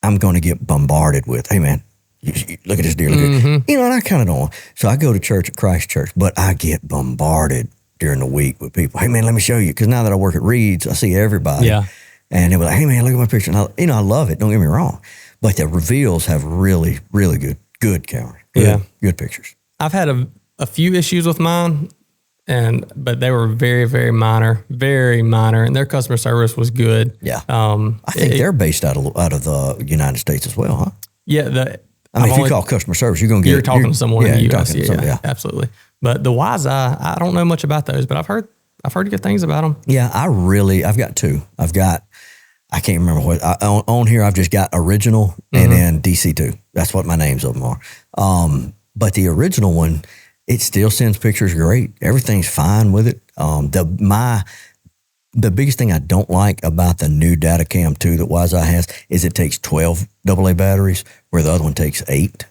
I'm going to get bombarded with, "Hey man, look at this deer, look at and I kind of don't. So I go to church at Christchurch, but I get bombarded during the week with people. "Hey man, let me show you." Because now that I work at Reed's, I see everybody. Yeah. And they'll be like, "Hey man, look at my picture." And I love it. Don't get me wrong. But the reveals have really, really good camera. Good pictures. I've had a few issues with mine, but they were very, very minor, and their customer service was good. Yeah. I think they're based out of the United States as well, huh? Yeah. If you call customer service, you're talking to someone in the U.S. Yeah, absolutely. But the Wi-Fi, I don't know much about those, but I've heard good things about them. Yeah, I've got 2. I can't remember what on here. I've just got original and then DC2. That's what my names of them are. But the original one, it still sends pictures great. Everything's fine with it. The biggest thing I don't like about the new Datacam 2 that Wi-Fi has is it takes 12 AA batteries, where the other one takes 8.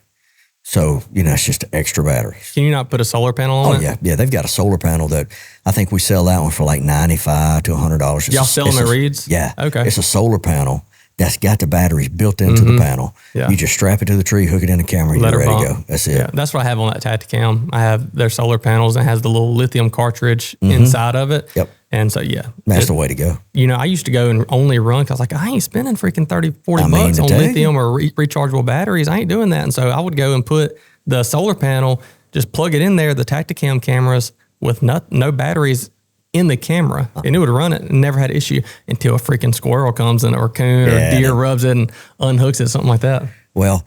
So, it's just extra batteries. Can you not put a solar panel on it? Yeah. They've got a solar panel that I think we sell that one for like $95 to $100. Y'all sell them at Reed's? Yeah. Okay. It's a solar panel that's got the batteries built into the panel. Yeah. You just strap it to the tree, hook it in the camera, and you're ready to go. That's it. Yeah, that's what I have on that Tacticam. I have their solar panels and it has the little lithium cartridge inside of it. Yep. And so, yeah. That's the way to go. You know, I used to go and only run because I was like, I ain't spending freaking 30, 40 bucks on lithium or rechargeable batteries. I ain't doing that. And so I would go and put the solar panel, just plug it in there, the Tacticam cameras with no batteries in the camera, and it would run it and never had an issue until a freaking squirrel comes in or a coon or deer rubs it and unhooks it, something like that. Well,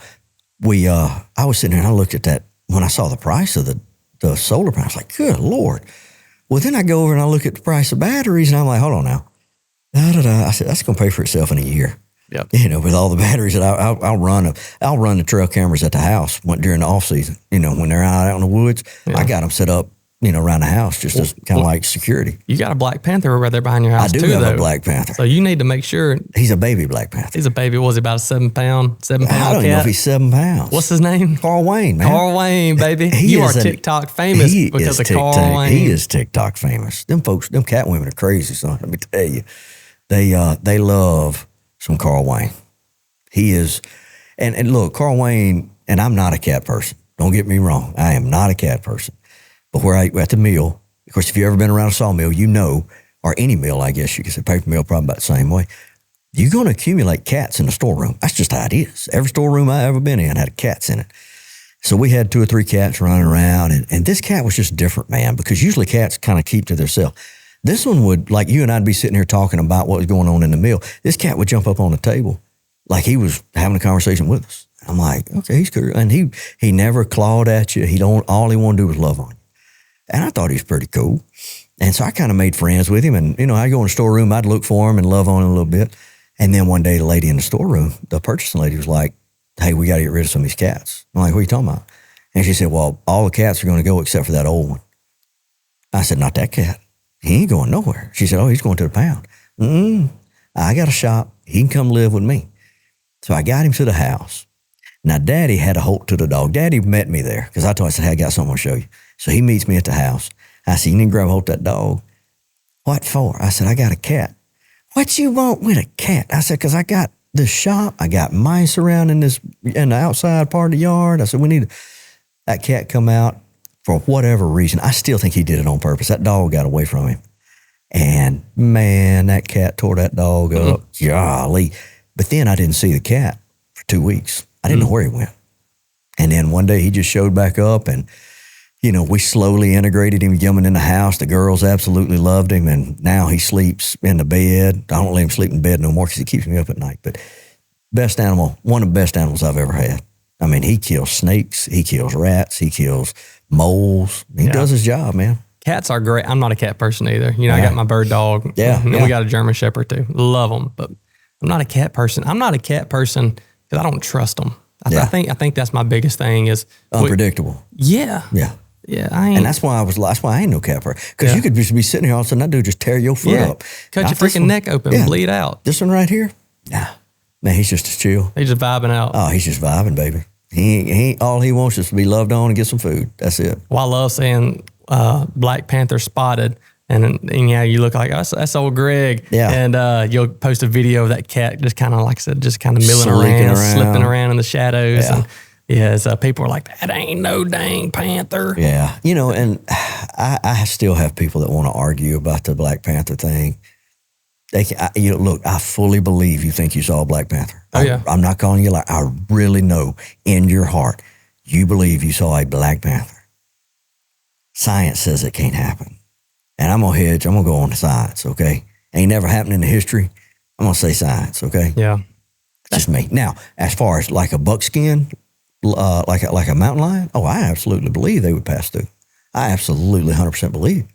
I was sitting there and I looked at that when I saw the price of the solar panel. I was like, good Lord. Well, then I go over and I look at the price of batteries and I'm like, hold on now. I said, that's going to pay for itself in a year. Yep. You know, with all the batteries that I'll run the trail cameras at the house during the off season. You know, when they're out in the woods, I got them set up, you know, around the house just as kind of like security. You got a Black Panther right there behind your house too, I do have a Black Panther. So you need to make sure. He's a baby Black Panther. He's a baby. Was he about a 7 pound cat? I don't even know if he's 7 pounds. What's his name? Carl Wayne, man. Carl Wayne, baby. You are TikTok famous because of Carl Wayne. He is TikTok famous. Them folks, them cat women are crazy, son. Let me tell you. They love some Carl Wayne. He is, and look, Carl Wayne, and I'm not a cat person. Don't get me wrong. I am not a cat person. But at the mill, of course, if you've ever been around a sawmill, you know, or any mill, I guess you could say, paper mill, probably about the same way. You're going to accumulate cats in the storeroom. That's just how it is. Every storeroom I ever been in had cats in it. So we had 2 or 3 cats running around, and this cat was just different, man, because usually cats kind of keep to themselves. This one would, like you and I'd be sitting here talking about what was going on in the mill. This cat would jump up on the table like he was having a conversation with us. I'm like, okay, he's cool. And he never clawed at you. All he wanted to do was love on you. And I thought he was pretty cool. And so I kind of made friends with him. And, you know, I'd go in the storeroom, I'd look for him and love on him a little bit. And then one day the lady in the storeroom, the purchasing lady, was like, hey, we got to get rid of some of these cats. I'm like, what are you talking about? And she said, well, all the cats are going to go except for that old one. I said, not that cat. He ain't going nowhere. She said, oh, he's going to the pound. I got a shop. He can come live with me. So I got him to the house. Now, Daddy had a holt to the dog. Daddy met me there because I told him, I said, hey, I got something to show you. So he meets me at the house. I said, you need to grab a hold of that dog. What for? I said, I got a cat. What you want with a cat? I said, because I got this shop. I got mice around in the outside part of the yard. I said, we need that cat come out for whatever reason. I still think he did it on purpose. That dog got away from him. And man, that cat tore that dog up. Golly. But then I didn't see the cat for 2 weeks. I didn't know where he went. And then one day he just showed back up and, you know, we slowly integrated him, coming in the house. The girls absolutely loved him. And now he sleeps in the bed. I don't let him sleep in bed no more because he keeps me up at night. But best animal, one of the best animals I've ever had. I mean, he kills snakes. He kills rats. He kills moles. He does his job, man. Cats are great. I'm not a cat person either. You know, I got my bird dog. Yeah. And we got a German Shepherd too. Love them. But I'm not a cat person. I'm not a cat person because I don't trust them. I think that's my biggest thing is unpredictable. Yeah. And that's why I ain't no cat person. Because you could just be sitting here all of a sudden, that dude just tear your foot up. Cut your freaking neck open, bleed out. This one right here? Nah. Man, he's just as chill. He's just vibing out. Oh, he's just vibing, baby. He all he wants is to be loved on and get some food. That's it. Well, I love saying Black Panther spotted. And you look like, that's old Greg. Yeah. And you'll post a video of that cat just kind of, like I said, just kind of milling around, slipping around in the shadows. Yeah. And so people are like, that ain't no dang panther. Yeah. You know, and I still have people that want to argue about the Black Panther thing. Look, I fully believe you think you saw a Black Panther. I'm not calling you like, I really know in your heart you believe you saw a Black Panther. Science says it can't happen. And I'm going to hedge. I'm going to go on to science, okay? Ain't never happened in the history. I'm going to say science, okay? Yeah. Just me. Now, as far as like a buckskin, like a mountain lion, I absolutely believe they would pass through. I absolutely 100% believe.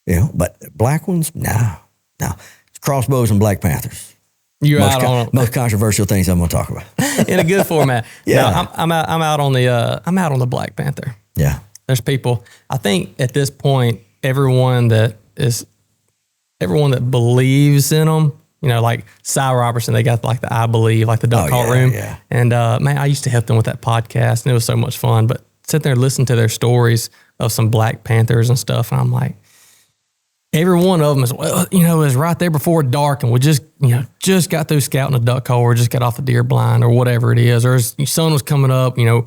You know, but black ones, no. It's crossbows and Black Panthers. You're out on most controversial things I'm going to talk about in a good format. Yeah, no, I'm out on the Black Panther. Yeah, there's people. I think at this point, everyone that believes in them, you know, like Cy Robertson, they got like the I Believe, like the Duck Call Room. Yeah. And man, I used to help them with that podcast, and it was so much fun. But sit there and listen to their stories of some Black Panthers and stuff, and I'm like, every one of them is, well, you know, is right there before dark, and we just got through scouting a duck hole, or just got off the deer blind, or whatever it is, or the sun was coming up, you know,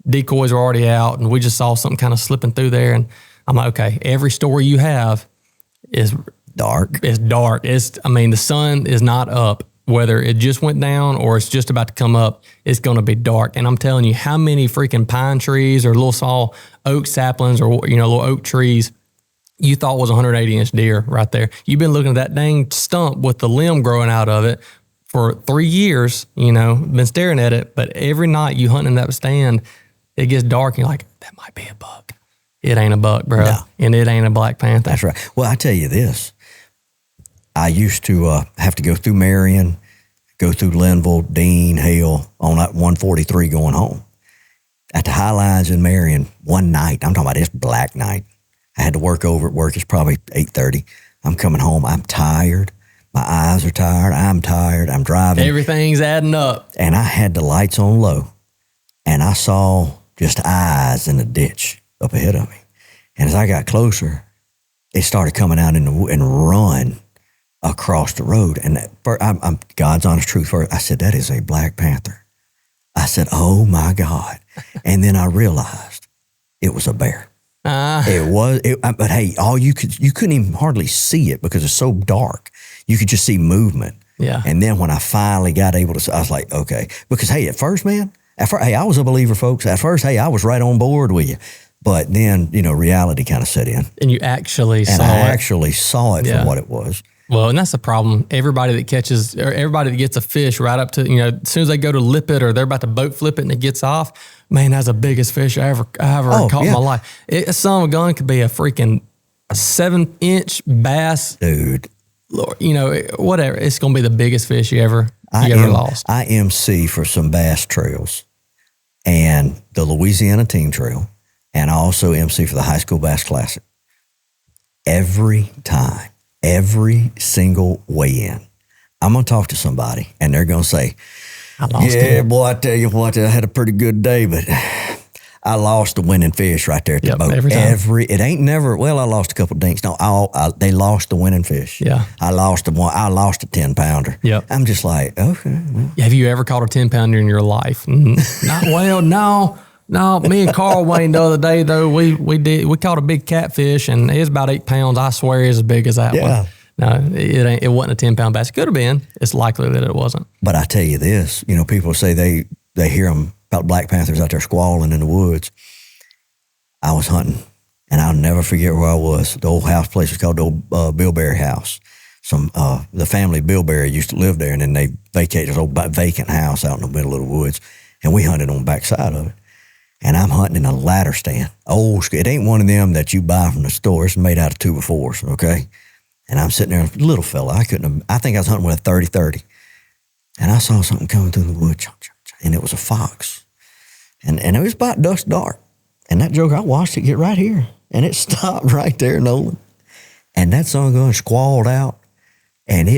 decoys are already out, and we just saw something kind of slipping through there. And I'm like, okay, every story you have is dark. It's dark. The sun is not up. Whether it just went down or it's just about to come up, it's going to be dark. And I'm telling you, how many freaking pine trees or little small oak saplings or, you know, little oak trees you thought was a 180-inch deer right there. You've been looking at that dang stump with the limb growing out of it for 3 years, you know, been staring at it. But every night you hunt in that stand, it gets dark and you're like, that might be a buck. It ain't a buck, bro. No. And it ain't a black panther. That's right. Well, I tell you this. I used to have to go through Marion, go through Linville, Dean, Hale, on that 143 going home. At the High Lines in Marion, one night, I'm talking about this black night, I had to work over at work. It's probably 8:30. I'm coming home. I'm tired. My eyes are tired. I'm tired. I'm driving. Everything's adding up. And I had the lights on low, and I saw just eyes in the ditch up ahead of me. And as I got closer, it started coming out and run across the road. And I'm God's honest truth first. I said, that is a black panther. I said, oh my God. And then I realized it was a bear. But hey, you couldn't even hardly see it because it's so dark. You could just see movement. Yeah. And then when I finally got able to see, I was like, okay. Because hey, at first, I was a believer, folks. At first, hey, I was right on board with you. But then, you know, reality kind of set in. And you actually saw it. And I actually saw it for what it was. Well, and that's the problem. Everybody that gets a fish right up to, you know, as soon as they go to lip it or they're about to boat flip it and it gets off, man, that's the biggest fish I ever caught in my life. A son of a gun could be a freaking 7-inch bass. Dude. You know, whatever. It's going to be the biggest fish you ever lost. I MC for some bass trails and the Louisiana Team Trail, and I also MC for the High School Bass Classic. Every time. Every single weigh-in, I'm going to talk to somebody, and they're going to say, boy, I tell you what, I had a pretty good day, but I lost the winning fish right there at the boat. Every time. It ain't never, well, I lost a couple of dinks. No, they lost the winning fish. Yeah. I lost a 10-pounder. Yep. I'm just like, okay. Well. Have you ever caught a 10-pounder in your life? No, me and Carl Wayne the other day though, we caught a big catfish and it was about 8 pounds. I swear it's as big as that one. No, it wasn't a 10-pound bass. It could have been. It's likely that it wasn't. But I tell you this, you know, people say they hear them about black panthers out there squalling in the woods. I was hunting and I'll never forget where I was. The old house place was called the old Billberry House. The family Billberry used to live there, and then they vacated this old vacant house out in the middle of the woods, and we hunted on the backside of it. And I'm hunting in a ladder stand. It ain't one of them that you buy from the store. It's made out of 2x4s, okay? And I'm sitting there, little fella. I think I was hunting with a 30-30. And I saw something coming through the woods, and it was a fox. And it was about dusk dark. And that joke, I watched it get right here. And it stopped right there, Nolan. And that son gun squalled out. And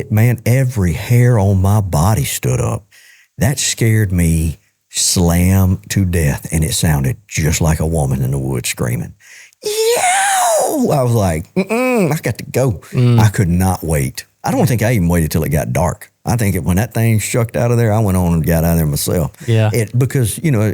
every hair on my body stood up. That scared me slam to death, and it sounded just like a woman in the woods screaming. Yow! I was like, I got to go. I could not wait. I don't think I even waited till it got dark. I think when that thing shucked out of there, I went on and got out of there myself. Yeah. Because, you know,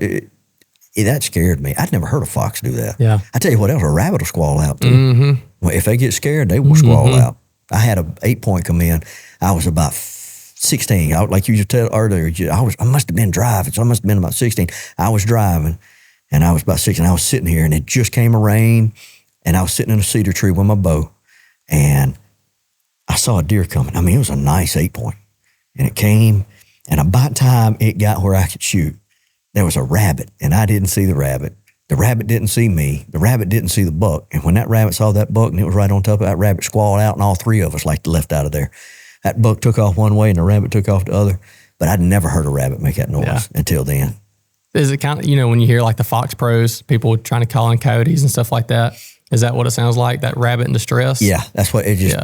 that scared me. I'd never heard a fox do that. Yeah. I tell you what else, a rabbit will squall out too. Mm-hmm. Well, if they get scared, they will squall out. I had an 8-point come in. I was about 16. Like you just said earlier, I must have been driving. So I must have been about 16. I was driving, and I was about 16. I was sitting here, and it just came a rain, and I was sitting in a cedar tree with my bow, and I saw a deer coming. I mean, it was a nice 8-point, and it came, and about the time it got where I could shoot, there was a rabbit, and I didn't see the rabbit. The rabbit didn't see me. The rabbit didn't see the buck. And when that rabbit saw that buck and it was right on top of that rabbit, squalled out, and all three of us left out of there. That buck took off one way and the rabbit took off the other. But I'd never heard a rabbit make that noise until then. Is it kind of, you know, when you hear like the fox pros, people trying to call in coyotes and stuff like that, is that what it sounds like, that rabbit in distress? Yeah, that's what it just,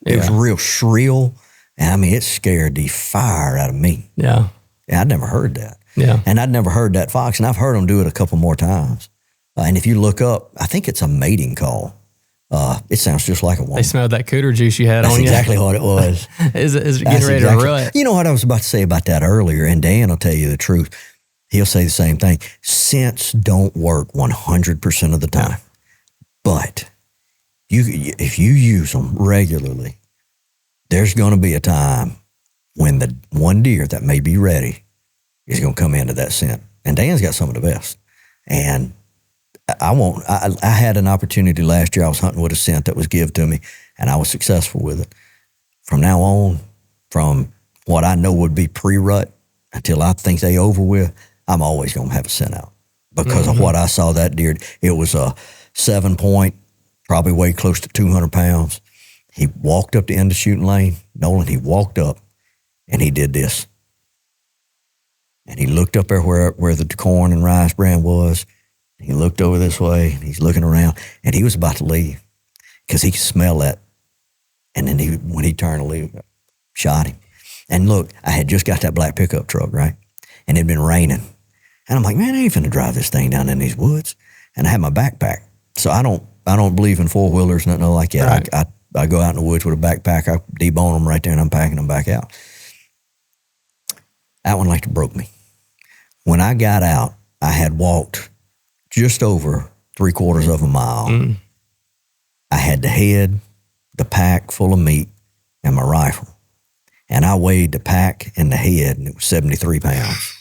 it was real shrill. And I mean, it scared the fire out of me. Yeah. Yeah, I'd never heard that. Yeah. And I'd never heard that fox, and I've heard them do it a couple more times. And if you look up, I think it's a mating call. It sounds just like a woman. They smelled that cooter juice you had That's on you. exactly what it was. Is it getting ready to rut? You know what I was about to say about that earlier, and Dan will tell you the truth. He'll say the same thing. Scents don't work 100% of the time. But if you use them regularly, there's going to be a time when the one deer that may be ready is going to come into that scent. And Dan's got some of the best. And I had an opportunity last year. I was hunting with a scent that was given to me, and I was successful with it. From now on, from what I know would be pre-rut until I think they over with, I'm always going to have a scent out because of what I saw that deer. It was a 7-point, probably weighed close to 200 pounds. He walked up the end of shooting lane. Nolan, he walked up and he did this. And he looked up there where the corn and rice brand was. He looked over this way, and he's looking around, and he was about to leave because he could smell that. And then when he turned to leave, shot him. And look, I had just got that black pickup truck, right? And it had been raining. And I'm like, man, I ain't finna drive this thing down in these woods. And I had my backpack. So I don't believe in four-wheelers, nothing like that. Right. I go out in the woods with a backpack. I debone them right there, and I'm packing them back out. That one like to broke me. When I got out, I had walked just over 3/4 of a mile. I had the head, the pack full of meat, and my rifle. And I weighed the pack and the head, and it was 73 pounds.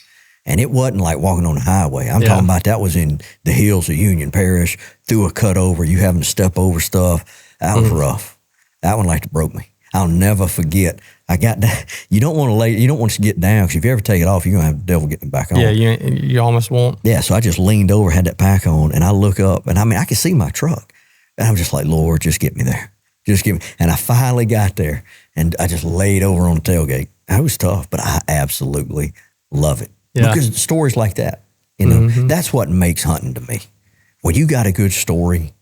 And it wasn't like walking on the highway. I'm talking about that was in the hills of Union Parish, through a cutover, you having to step over stuff. That was rough. That one like to broke me. I'll never forget. I got that. You don't want to get down, because if you ever take it off, you're going to have the devil getting back on. Yeah, you almost won't. Yeah, so I just leaned over, had that pack on, and I look up, and I mean, I could see my truck. And I'm just like, Lord, just get me there. Just get me. And I finally got there, and I just laid over on the tailgate. It was tough, but I absolutely love it. Yeah. Because stories like that, that's what makes hunting to me. When you got a good story,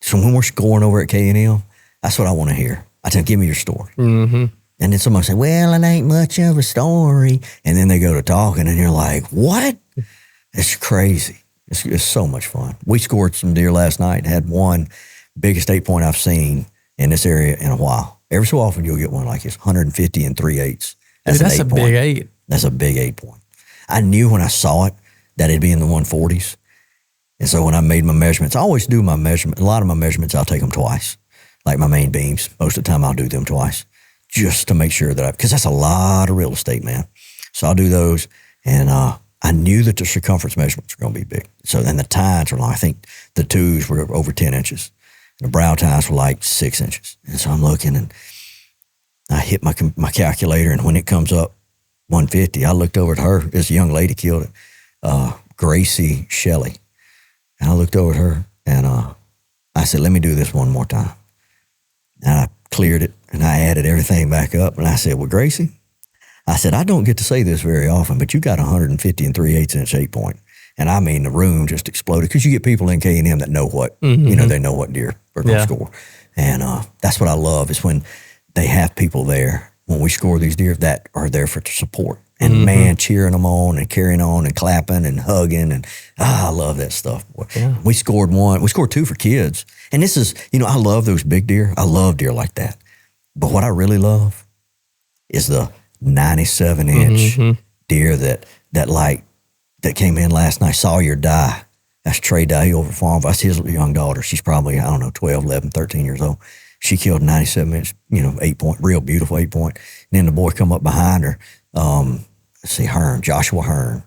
so when we're scoring over at K&M, that's what I want to hear. I tell them, give me your story. And then somebody say, well, it ain't much of a story. And then they go to talking, and you're like, what? It's crazy. It's so much fun. We scored some deer last night, had one biggest 8-point I've seen in this area in a while. Every so often you'll get one like this, 150 and 3/8. That's a big 8. That's a big 8-point. I knew when I saw it that it'd be in the 140s. And so when I made my measurements, I always do my measurement. A lot of my measurements, I'll take them twice. Like my main beams, most of the time I'll do them twice, just to make sure that because that's a lot of real estate, man. So I'll do those. And I knew that the circumference measurements were going to be big. So then the tines were like, I think the twos were over 10 inches. And the brow tines were like 6 inches. And so I'm looking, and I hit my calculator, and when it comes up 150, I looked over at her. This young lady killed it, Gracie Shelley. And I looked over at her, and I said, let me do this one more time. And I cleared it, and I added everything back up. And I said, well, Gracie, I said, I don't get to say this very often, but you got 150 and 3/8 inch 8-point. And I mean, the room just exploded, because you get people in K&M that know what, they know what deer are going to score. And that's what I love, is when they have people there, when we score these deer, that are there for support. And man, cheering them on and carrying on and clapping and hugging. And I love that stuff. Yeah. We scored 2 for kids. And this is, I love those big deer. I love deer like that. But what I really love is the 97-inch deer that came in last night. Sawyer Dye. That's Trey Dye over Farmerville. That's his young daughter. She's probably, 12, 11, 13 years old. She killed 97-inch, 8-point, real beautiful 8-point. And then the boy come up behind her. Joshua Hearn.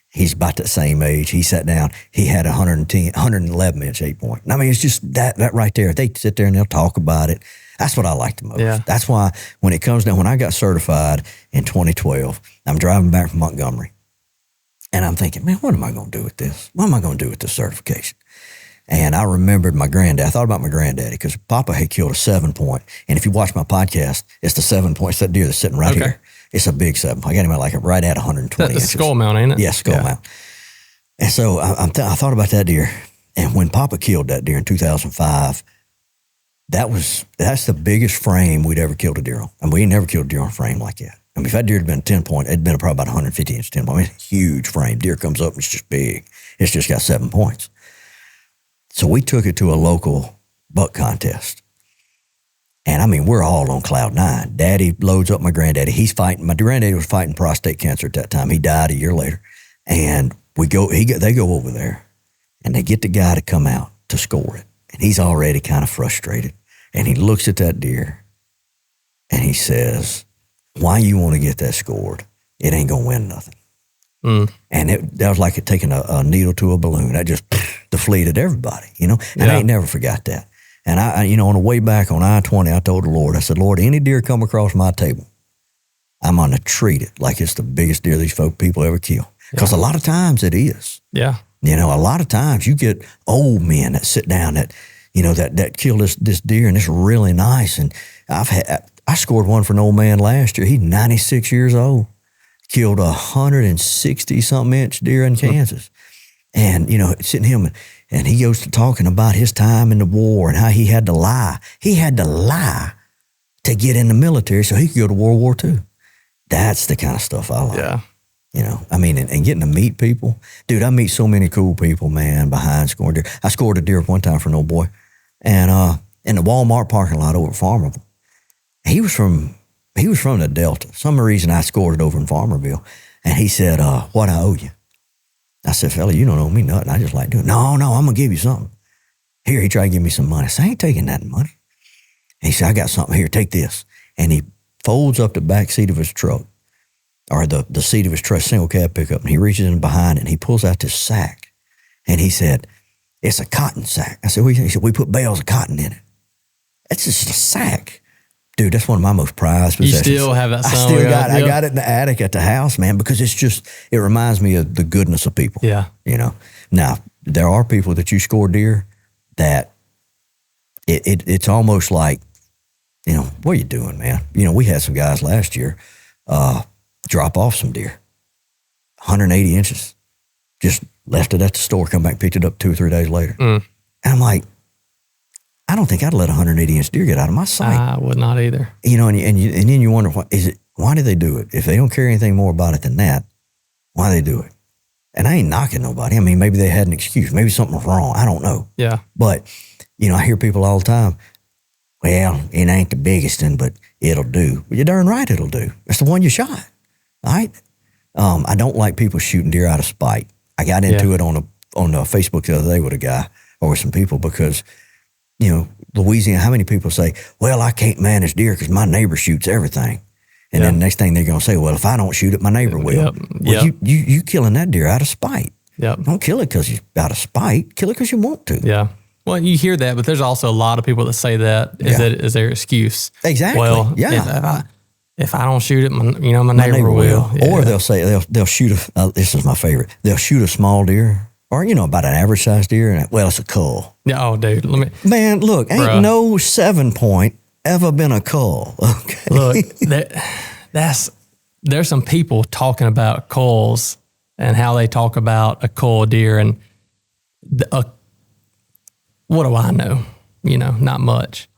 He's about the same age. He sat down. He had 111-inch 8-point. I mean, it's just that right there. They sit there and they'll talk about it. That's what I like the most. Yeah. That's why when it comes down, when I got certified in 2012, I'm driving back from Montgomery. And I'm thinking, man, what am I going to do with this? What am I going to do with this certification? And I remembered my granddad. I thought about my granddaddy, because Papa had killed a 7-point. And if you watch my podcast, it's the 7-point. It's that deer that's sitting right here. It's a big 7. I got him at right at 120 inches. The skull mount, ain't it? Yeah, skull mount. And so I thought about that deer. And when Papa killed that deer in 2005, that's the biggest frame we'd ever killed a deer on. I mean, we never killed a deer on a frame like that. I mean, if that deer had been a 10-point, it'd been probably about 150-inch 10-point. I mean, it's a huge frame. Deer comes up, it's just big. It's just got 7 points. So we took it to a local buck contest. And I mean, we're all on cloud nine. Daddy loads up my granddaddy. He's fighting. My granddaddy was fighting prostate cancer at that time. He died a year later. And they go over there and they get the guy to come out to score it. And he's already kind of frustrated. And he looks at that deer and he says, why you want to get that scored? It ain't going to win nothing. And that was like it taking a needle to a balloon. That just deflated everybody, And I ain't never forgot that. And I on the way back on I-20, I told the Lord, I said, Lord, any deer come across my table, I'm going to treat it like it's the biggest deer these people ever kill. Because a lot of times it is. Yeah. A lot of times you get old men that sit down that kill this deer and it's really nice. And I scored one for an old man last year. He's 96 years old. Killed 160-something inch deer in Kansas. And, sitting him and he goes to talking about his time in the war and how he had to lie. He had to lie to get in the military so he could go to World War II. That's the kind of stuff I like. Yeah. And getting to meet people. Dude, I meet so many cool people, man, behind scoring deer. I scored a deer one time for an old boy. And in the Walmart parking lot over at Farmerville. He was from the Delta. Some reason I scored it over in Farmerville. And he said, what I owe you? I said, fella, you don't owe me nothing. I just like doing it. No, I'm going to give you something. Here, he tried to give me some money. I said, I ain't taking that money. And he said, I got something here. Take this. And he folds up the back seat of his truck, or the seat of his truck, single cab pickup, and he reaches in behind it, and he pulls out this sack. And he said, it's a cotton sack. I said, he said, we put bales of cotton in it. It's just a sack. Dude, that's one of my most prized possessions. You still have that I still got it. I got it in the attic at the house, man, because it reminds me of the goodness of people. Yeah. Now, there are people that you score deer that it's almost like, what are you doing, man? We had some guys last year drop off some deer, 180 inches, just left it at the store, come back, picked it up 2 or 3 days later. And I'm like, I don't think I'd let a 180-inch deer get out of my sight. I would not either. And then you wonder, why do they do it? If they don't care anything more about it than that, why do they do it? And I ain't knocking nobody. I mean, maybe they had an excuse. Maybe something was wrong. I don't know. Yeah. But, I hear people all the time, well, it ain't the biggest one, but it'll do. Well, you're darn right it'll do. It's the one you shot, all right? I don't like people shooting deer out of spite. I got into it on Facebook the other day with a guy or with some people because, Louisiana, how many people say, well, I can't manage deer because my neighbor shoots everything. And then the next thing they're going to say, well, if I don't shoot it, my neighbor will. Well, you killing that deer out of spite. Yep. Don't kill it because you're out of spite. Kill it because you want to. Yeah. Well, you hear that, but there's also a lot of people that say that is their excuse. Exactly. Well, if I don't shoot it, my neighbor will. Yeah. Or they'll say they'll shoot this is my favorite. They'll shoot a small deer. Or, about an average sized deer, and it's a cull. Yeah, oh, dude, Man, look, ain't no 7-point ever been a cull. Okay. Look, there's some people talking about culls and how they talk about a cull deer, and what do I know? Not much.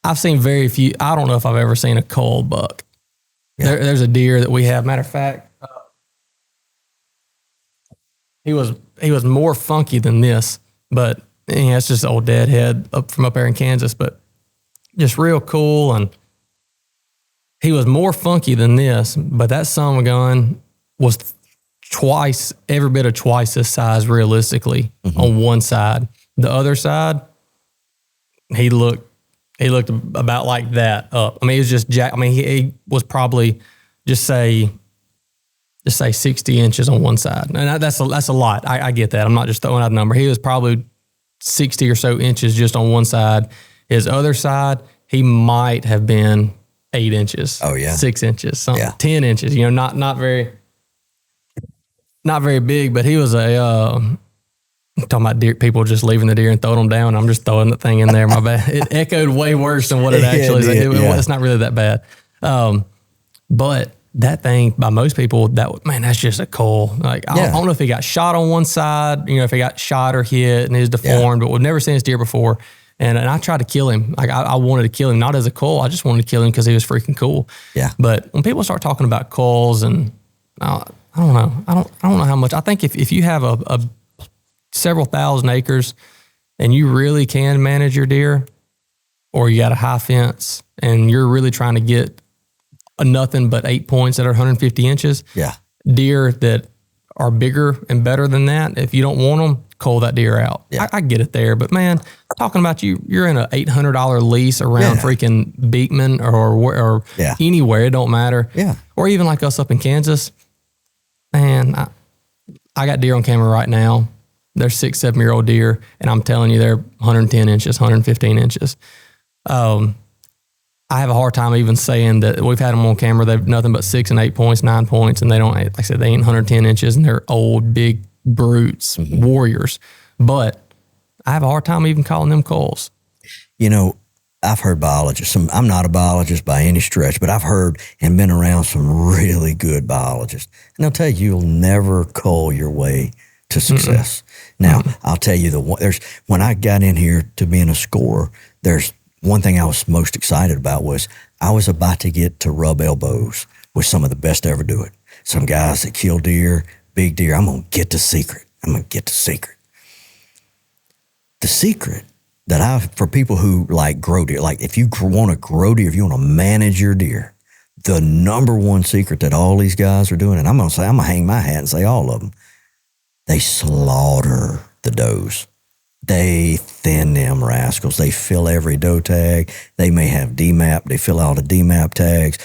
I've seen very few. I don't know if I've ever seen a cull buck. Yeah. There's a deer that we have. Matter of fact. He was more funky than this, but it's just an old deadhead from up there in Kansas, but just real cool. And he was more funky than this, but that son of a gun was every bit of twice this size realistically on one side. The other side, he looked about like that up. I mean, he was just he was probably just say 60 inches on one side. And that's a lot. I get that. I'm not just throwing out a number. He was probably 60 or so inches just on one side. His other side, he might have been 8 inches. Oh, yeah. 6 inches, 10 inches. Not very big, but he was talking about deer, people just leaving the deer and throwing them down. I'm just throwing the thing in there. My bad. It echoed way worse than what it actually is. It's not really that bad. But that thing, by most people, that's just a cull. Like, I don't know if he got shot on one side, if he got shot or hit and he's deformed, but we've never seen this deer before. And I tried to kill him. Like, I wanted to kill him, not as a cull. I just wanted to kill him because he was freaking cool. Yeah. But when people start talking about culls, and I don't know. I don't know how much. I think if you have a several thousand acres and you really can manage your deer, or you got a high fence and you're really trying to get a nothing but 8 points that are 150 inches. Yeah. Deer that are bigger and better than that, if you don't want them, cull that deer out. Yeah. I get it there, but man, talking about you're in an $800 lease around freaking Beekman or anywhere, it don't matter. Yeah. Or even like us up in Kansas, man, I got deer on camera right now. They're 6-7-year-old deer, and I'm telling you, they're 110 inches, 115 inches. I have a hard time even saying that we've had them on camera. They've nothing but 6 and 8 points, 9 points, and they don't, like I said, they ain't 110 inches, and they're old, big brutes, warriors. But I have a hard time even calling them culls. You know, I've heard biologists. I'm not a biologist by any stretch, but I've heard and been around some really good biologists. And they'll tell you, you'll never cull your way to success. Now, I'll tell you, when I got in here to being a scorer, there's one thing I was most excited about was I was about to get to rub elbows with some of the best to ever do it. Some guys that kill deer, big deer. I'm going to get the secret. The secret that for people who like grow deer, like if you want to grow deer, if you want to manage your deer, the number one secret that all these guys are doing, and I'm going to hang my hat and say all of them, they slaughter the does. They thin them rascals. They fill every doe tag. They may have DMAP. They fill all the DMAP tags.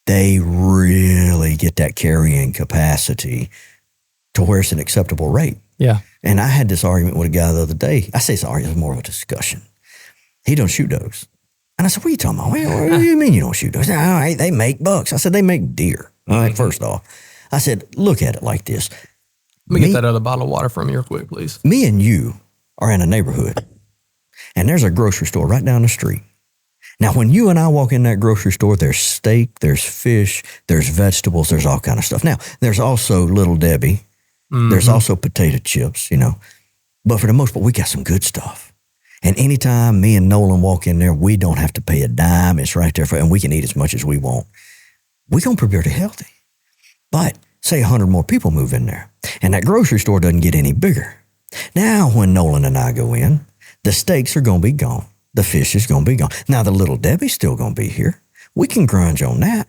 They really get that carrying capacity to where it's an acceptable rate. Yeah. And I had this argument with a guy the other day. I say it's more of a discussion. He don't shoot does. And I said, what are you talking about? What do you mean you don't shoot does? All right, they make bucks. I said, they make deer. All right, first off. I said, look at it like this. Let me get that other bottle of water from you real quick, please. Me and you are in a neighborhood, and there's a grocery store right down the street. Now, when you and I walk in that grocery store, there's steak, there's fish, there's vegetables, there's all kind of stuff. Now, there's also Little Debbie. There's also potato chips, you know. But for the most part, we got some good stuff. And anytime me and Nolan walk in there, we don't have to pay a dime. It's right there, and we can eat as much as we want. We're going to prepare it healthy. But say 100 more people move in there, and that grocery store doesn't get any bigger. Now, when Nolan and I go in, the steaks are going to be gone. The fish is going to be gone. Now, the Little Debbie's still going to be here. We can grunge on that.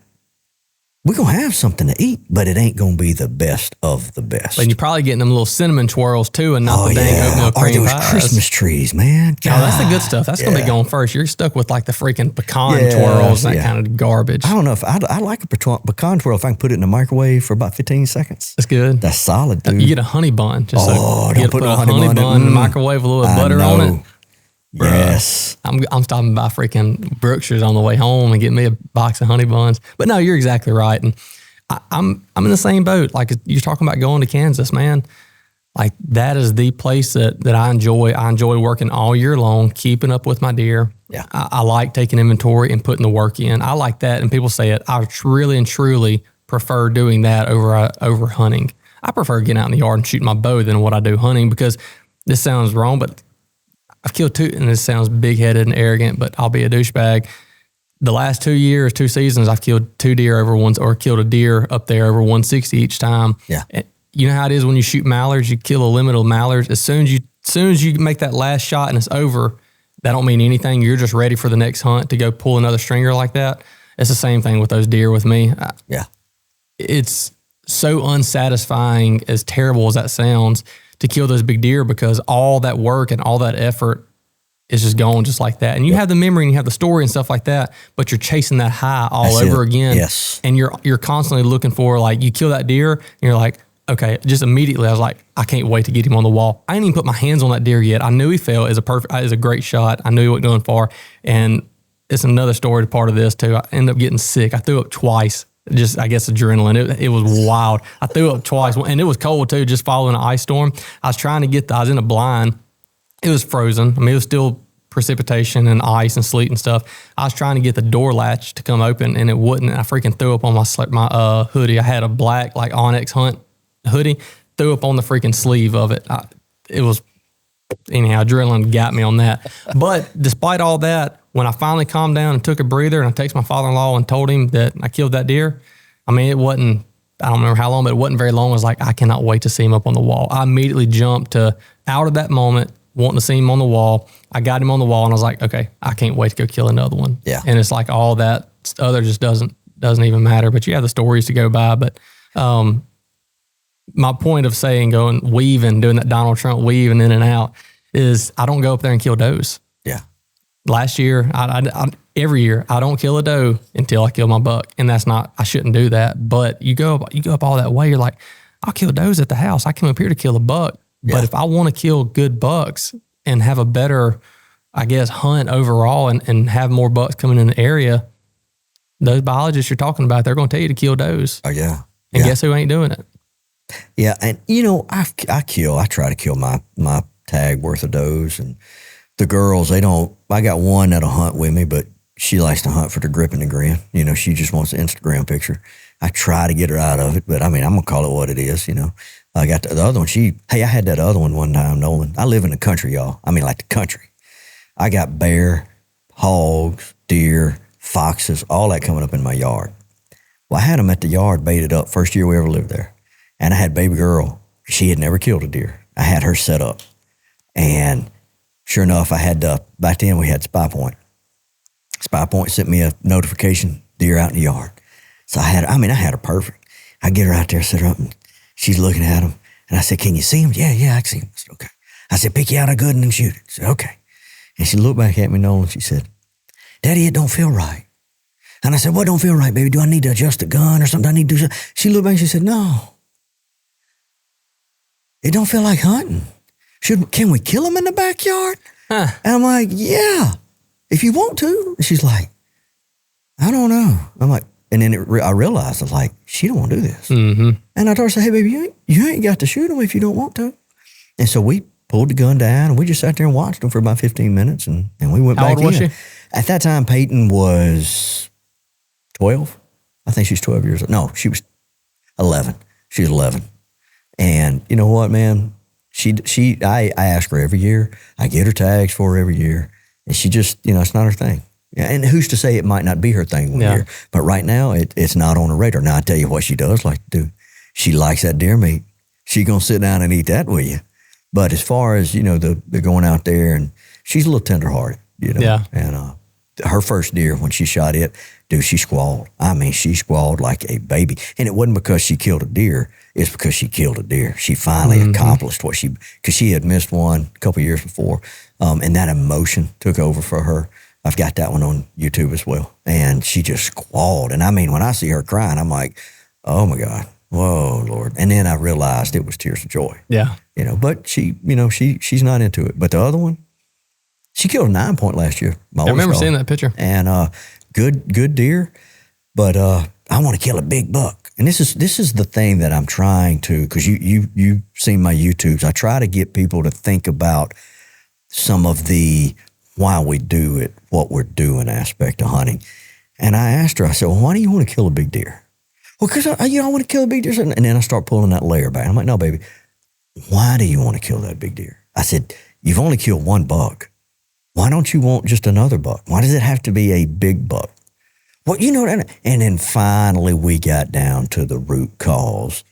We're going to have something to eat, but it ain't going to be the best of the best. And you're probably getting them little cinnamon twirls too, and not the dang oatmeal cream those pies. Christmas trees, man. God. No, that's the good stuff. That's going to be going first. You're stuck with like the freaking pecan twirls and that kind of garbage. I don't know if I like a pecan twirl if I can put it in the microwave for about 15 seconds. That's good. That's solid, dude. You get a honey bun. Just don't put a honey bun in the microwave with a little butter on it. Yes. I'm stopping by freaking Brookshire's on the way home and getting me a box of honey buns. But no, you're exactly right. And I'm in the same boat. Like you're talking about going to Kansas, man. Like that is the place that I enjoy. I enjoy working all year long, keeping up with my deer. Yeah. I like taking inventory and putting the work in. I like that. And people say it. I really and truly prefer doing that over hunting. I prefer getting out in the yard and shooting my bow than what I do hunting, because this sounds wrong, but I've killed two, and this sounds big-headed and arrogant, but I'll be a douchebag. The last 2 seasons, I've killed two deer killed a deer up there over 160 each time. Yeah. And you know how it is when you shoot mallards, you kill a limit of mallards. As soon as you make that last shot and it's over, that don't mean anything. You're just ready for the next hunt to go pull another stringer like that. It's the same thing with those deer with me. Yeah. It's so unsatisfying, as terrible as that sounds, to kill those big deer, because all that work and all that effort is just gone just like that. And you have the memory and you have the story and stuff like that, but you're chasing that high all over again. Yes. And you're constantly looking for, like, you kill that deer and you're like, okay, just immediately I was like, I can't wait to get him on the wall. I didn't even put my hands on that deer yet. I knew he fell. It was a great shot. I knew he wasn't going far. And it's another story part of this too. I ended up getting sick. I threw up twice. Just, I guess, adrenaline. It was wild. I threw up twice, and it was cold too, just following an ice storm. I was trying to I was in a blind. It was frozen. I mean, it was still precipitation and ice and sleet and stuff. I was trying to get the door latch to come open, and it wouldn't. I freaking threw up on my hoodie. I had a black, like, Onyx Hunt hoodie. Threw up on the freaking sleeve of it. Anyhow, adrenaline got me on that. But despite all that, when I finally calmed down and took a breather, and I texted my father-in-law and told him that I killed that deer, I mean, it wasn't, I don't remember how long, but it wasn't very long. I was like, I cannot wait to see him up on the wall. I immediately jumped out of that moment wanting to see him on the wall. I got him on the wall, and I was like, okay, I can't wait to go kill another one. Yeah. And it's like all that other just doesn't even matter. But you have the stories to go by. But my point of saying weaving, doing that Donald Trump weaving in and out is I don't go up there and kill does. Yeah. Last year, every year, I don't kill a doe until I kill my buck. And that's not, I shouldn't do that. But you go up all that way, you're like, I'll kill does at the house. I come up here to kill a buck. Yeah. But if I want to kill good bucks and have a better, I guess, hunt overall and have more bucks coming in the area, those biologists you're talking about, they're going to tell you to kill does. Oh, yeah. And guess who ain't doing it? Yeah. And, I try to kill my tag worth of does. And the girls, I got one that'll hunt with me, but she likes to hunt for the grip and the grin. She just wants an Instagram picture. I try to get her out of it, but I'm going to call it what it is, I got the other one. I had that other one time, Nolan. I live in the country, y'all. Like the country. I got bear, hogs, deer, foxes, all that coming up in my yard. Well, I had them at the yard baited up first year we ever lived there. And I had baby girl. She had never killed a deer. I had her set up. And sure enough, back then we had Spy Point. Spy Point sent me a notification, deer out in the yard. So I had her perfect. I get her out there, set her up, and she's looking at him. And I said, can you see him? Yeah, I can see him. I said, okay. I said, pick you out a good one and shoot it. I said, okay. And she looked back at me, Nolan, and she said, Daddy, it don't feel right. And I said, what don't feel right, baby? Do I need to adjust the gun or something? I need to do something? She looked back and she said, no. It don't feel like hunting. Can we kill him in the backyard? Huh. And I'm like, yeah, if you want to. And she's like, I don't know. I'm like, and then I realized, I was like, she don't want to do this. Mm-hmm. And I told her, hey, baby, you ain't got to shoot him if you don't want to. And so we pulled the gun down, and we just sat there and watched them for about 15 minutes, and we went back in. How old was she? At that time, Peyton was 12. I think she's 12 years old. No, she was 11. She was 11. And you know what, man? I ask her every year. I get her tags for her every year. And she just, it's not her thing. Yeah, and who's to say it might not be her thing one year? But right now, it's not on her radar. Now, I tell you what she does like to do. She likes that deer meat. She going to sit down and eat that with you. But as far as, the going out there, and she's a little tenderhearted, Yeah. And her first deer, when she shot it, dude, she squalled. She squalled like a baby. And it wasn't because she killed a deer. It's because she killed a deer. She finally accomplished because she had missed one a couple of years before. And that emotion took over for her. I've got that one on YouTube as well. And she just squalled. And when I see her crying, I'm like, oh my God, whoa, Lord. And then I realized it was tears of joy. Yeah. But she, she's not into it. But the other one, she killed a 9-point last year. I remember seeing that picture. And good deer. But I want to kill a big buck. And this is the thing that I'm trying to, because you've seen my YouTubes. I try to get people to think about some of the why we do it, what we're doing aspect of hunting. And I asked her, I said, well, why do you want to kill a big deer? Well, because I want to kill a big deer. And then I start pulling that layer back. I'm like, no, baby, why do you want to kill that big deer? I said, you've only killed one buck. Why don't you want just another buck? Why does it have to be a big buck? Well, and then finally we got down to the root cause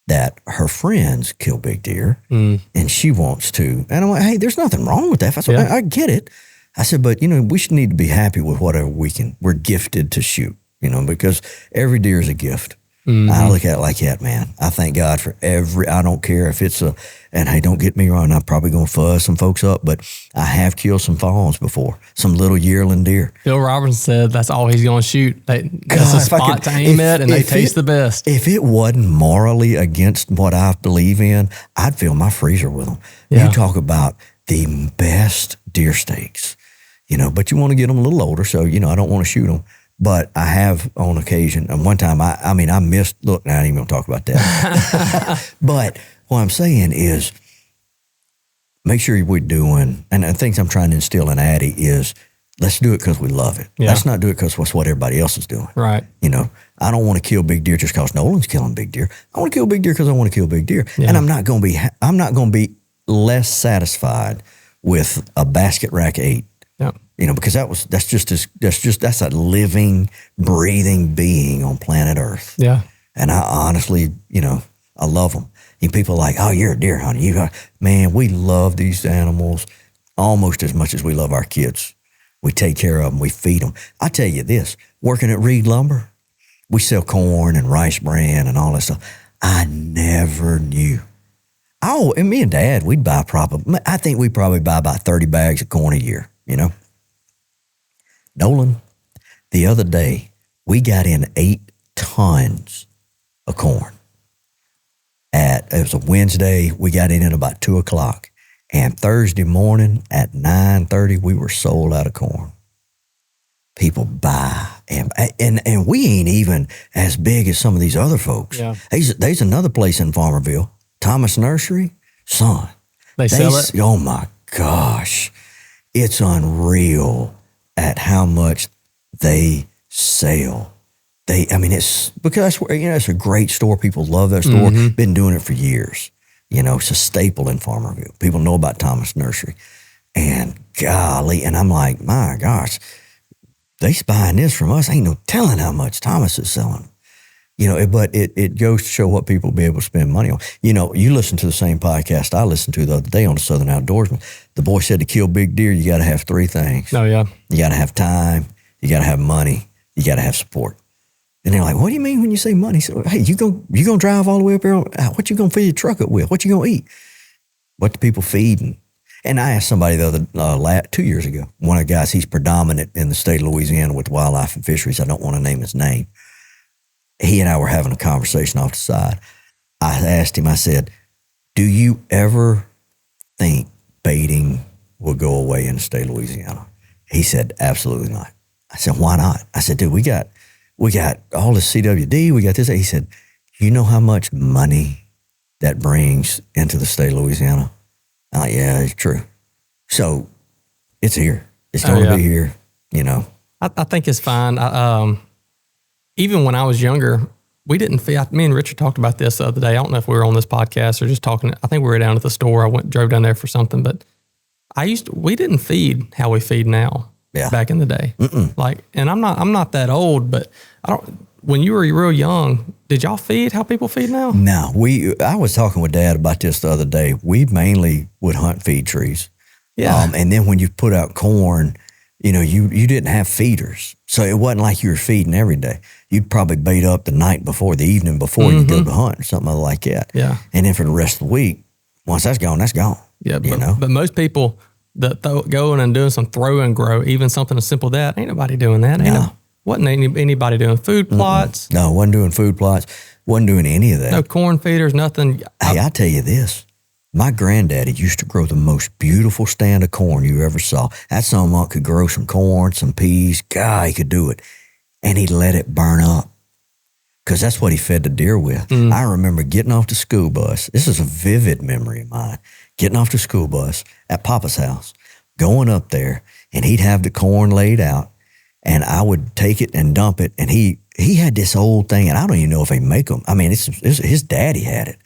that her friends kill big deer and she wants to. And I'm like, hey, there's nothing wrong with that. I said, I get it. I said, but we should need to be happy with whatever we're gifted to shoot, because every deer is a gift. Mm-hmm. I look at it like that, man. I thank God for I don't care if it's and hey, don't get me wrong, I'm probably going to fuzz some folks up, but I have killed some fawns before, some little yearling deer. Bill Robertson said that's all he's going to shoot. That's a spot to aim at, and they taste the best. If it wasn't morally against what I believe in, I'd fill my freezer with them. Yeah. You talk about the best deer steaks, but you want to get them a little older, so, I don't want to shoot them. But I have on occasion, and one time I missed, look, now I ain't even going to talk about that. But what I'm saying is make sure we're doing, and the things I'm trying to instill in Addie is let's do it because we love it. Yeah. Let's not do it because that's what everybody else is doing. Right. I don't want to kill big deer just because Nolan's killing big deer. I want to kill big deer because I want to kill big deer. Yeah. And I'm not going to be less satisfied with a basket rack 8. Yeah. Because that's a living, breathing being on planet Earth. Yeah. And I honestly, I love them. And people are like, oh, you're a deer hunter. Man, we love these animals almost as much as we love our kids. We take care of them. We feed them. I tell you this, working at Reed Lumber, we sell corn and rice bran and all that stuff. I never knew. Oh, and me and Dad, I think we probably buy about 30 bags of corn a year, Nolan, the other day, we got in 8 tons of corn. It was a Wednesday, we got in at about 2 o'clock. And Thursday morning at 9:30, we were sold out of corn. People buy, and we ain't even as big as some of these other folks. Yeah. There's another place in Farmerville, Thomas Nursery, son. They sell it? Oh my gosh. It's unreal at how much they sell. It's because it's a great store. People love that store. Mm-hmm. Been doing it for years. It's a staple in Farmerville. People know about Thomas Nursery. And golly, and I'm like, my gosh, they buying this from us. Ain't no telling how much Thomas is selling. But it goes to show what people be able to spend money on. You listen to the same podcast I listened to the other day on the Southern Outdoorsman. The boy said to kill big deer, you got to have 3 things. Oh, yeah. You got to have time, you got to have money, you got to have support. And they're like, what do you mean when you say money? So, hey, you gonna drive all the way up here? What you gonna fill your truck up with? What you gonna eat? What the people feeding? And I asked somebody the other 2 years ago, one of the guys, he's predominant in the state of Louisiana with wildlife and fisheries. I don't want to name his name. He and I were having a conversation off the side. I asked him, I said, do you ever think baiting will go away in the state of Louisiana? He said, absolutely not. I said, why not? I said, dude, we got all this CWD, we got this. He said, you know how much money that brings into the state of Louisiana? I'm like, yeah, it's true. So it's here. It's going to be here, I think it's fine. Even when I was younger, we didn't feed. Me and Richard talked about this the other day. I don't know if we were on this podcast or just talking. I think we were down at the store. I drove down there for something, but we didn't feed how we feed now. Yeah. Back in the day. And I'm not that old, but when you were real young, did y'all feed how people feed now? No, I was talking with Dad about this the other day. We mainly would hunt feed trees. Yeah. And then when you put out corn, you didn't have feeders. So it wasn't like you were feeding every day. You'd probably bait up the night before, the evening before you go to hunt or something like that. Yeah. And then for the rest of the week, once that's gone, that's gone. Yeah. But most people that going and doing some throw and grow, even something as simple as that, ain't nobody doing that. Wasn't anybody doing food plots. No, wasn't doing food plots. Wasn't doing any of that. No corn feeders, nothing. Hey, I tell you this. My granddaddy used to grow the most beautiful stand of corn you ever saw. That son could grow some corn, some peas. God, he could do it. And he let it burn up because that's what he fed the deer with. I remember getting off the school bus. This is a vivid memory of mine. Getting off the school bus at Papa's house, going up there, and he'd have the corn laid out, and I would take it and dump it. And he had this old thing, and I don't even know if they make them. I mean, it's his daddy had it.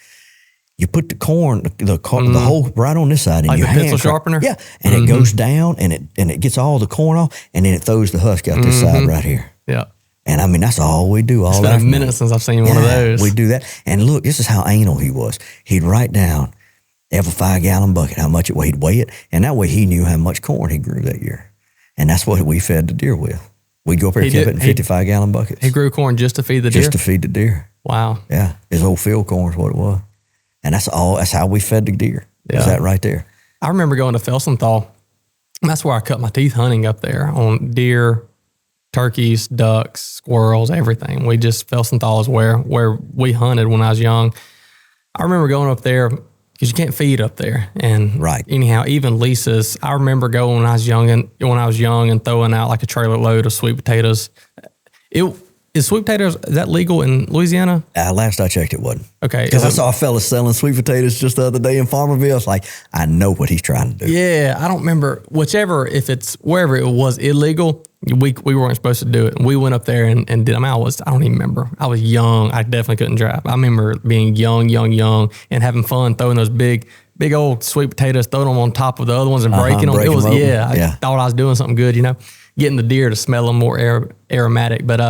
You put the corn, the hole right on this side, like in your the pencil sharpener. Yeah, and it goes down, and it gets all the corn off, and then it throws the husk out this side right here. Yeah. And I mean, that's all we do. It's been a minute since I've seen one of those. We do that. And look, this is how anal he was. He'd write down every 5-gallon bucket, how much he'd weigh it. And that way he knew how much corn he grew that year. And that's what we fed the deer with. We'd go up there and keep it in 55-gallon buckets. He grew corn just to feed the deer? Just to feed the deer. Wow. Yeah. His old field corn is what it was. And that's how we fed the deer. Yeah. Is that right there? I remember going to Felsenthal. That's where I cut my teeth hunting up there on deer, turkeys, ducks, squirrels, everything. Felsenthal is where we hunted when I was young. I remember going up there because you can't feed up there. And right. Anyhow, even Lisa's, I remember going when I was young and throwing out like a trailer load of sweet potatoes. Is sweet potatoes, is that legal in Louisiana? Last I checked, it wasn't. Okay. Because I saw a fella selling sweet potatoes just the other day in Farmerville. It's like, I know what he's trying to do. Yeah, I don't remember. Wherever it was illegal, we weren't supposed to do it. And we went up there and did them. I don't even remember. I was young. I definitely couldn't drive. I remember being young, and having fun throwing those big old sweet potatoes, throwing them on top of the other ones and breaking them. It was, I thought I was doing something good, getting the deer to smell them more aromatic. But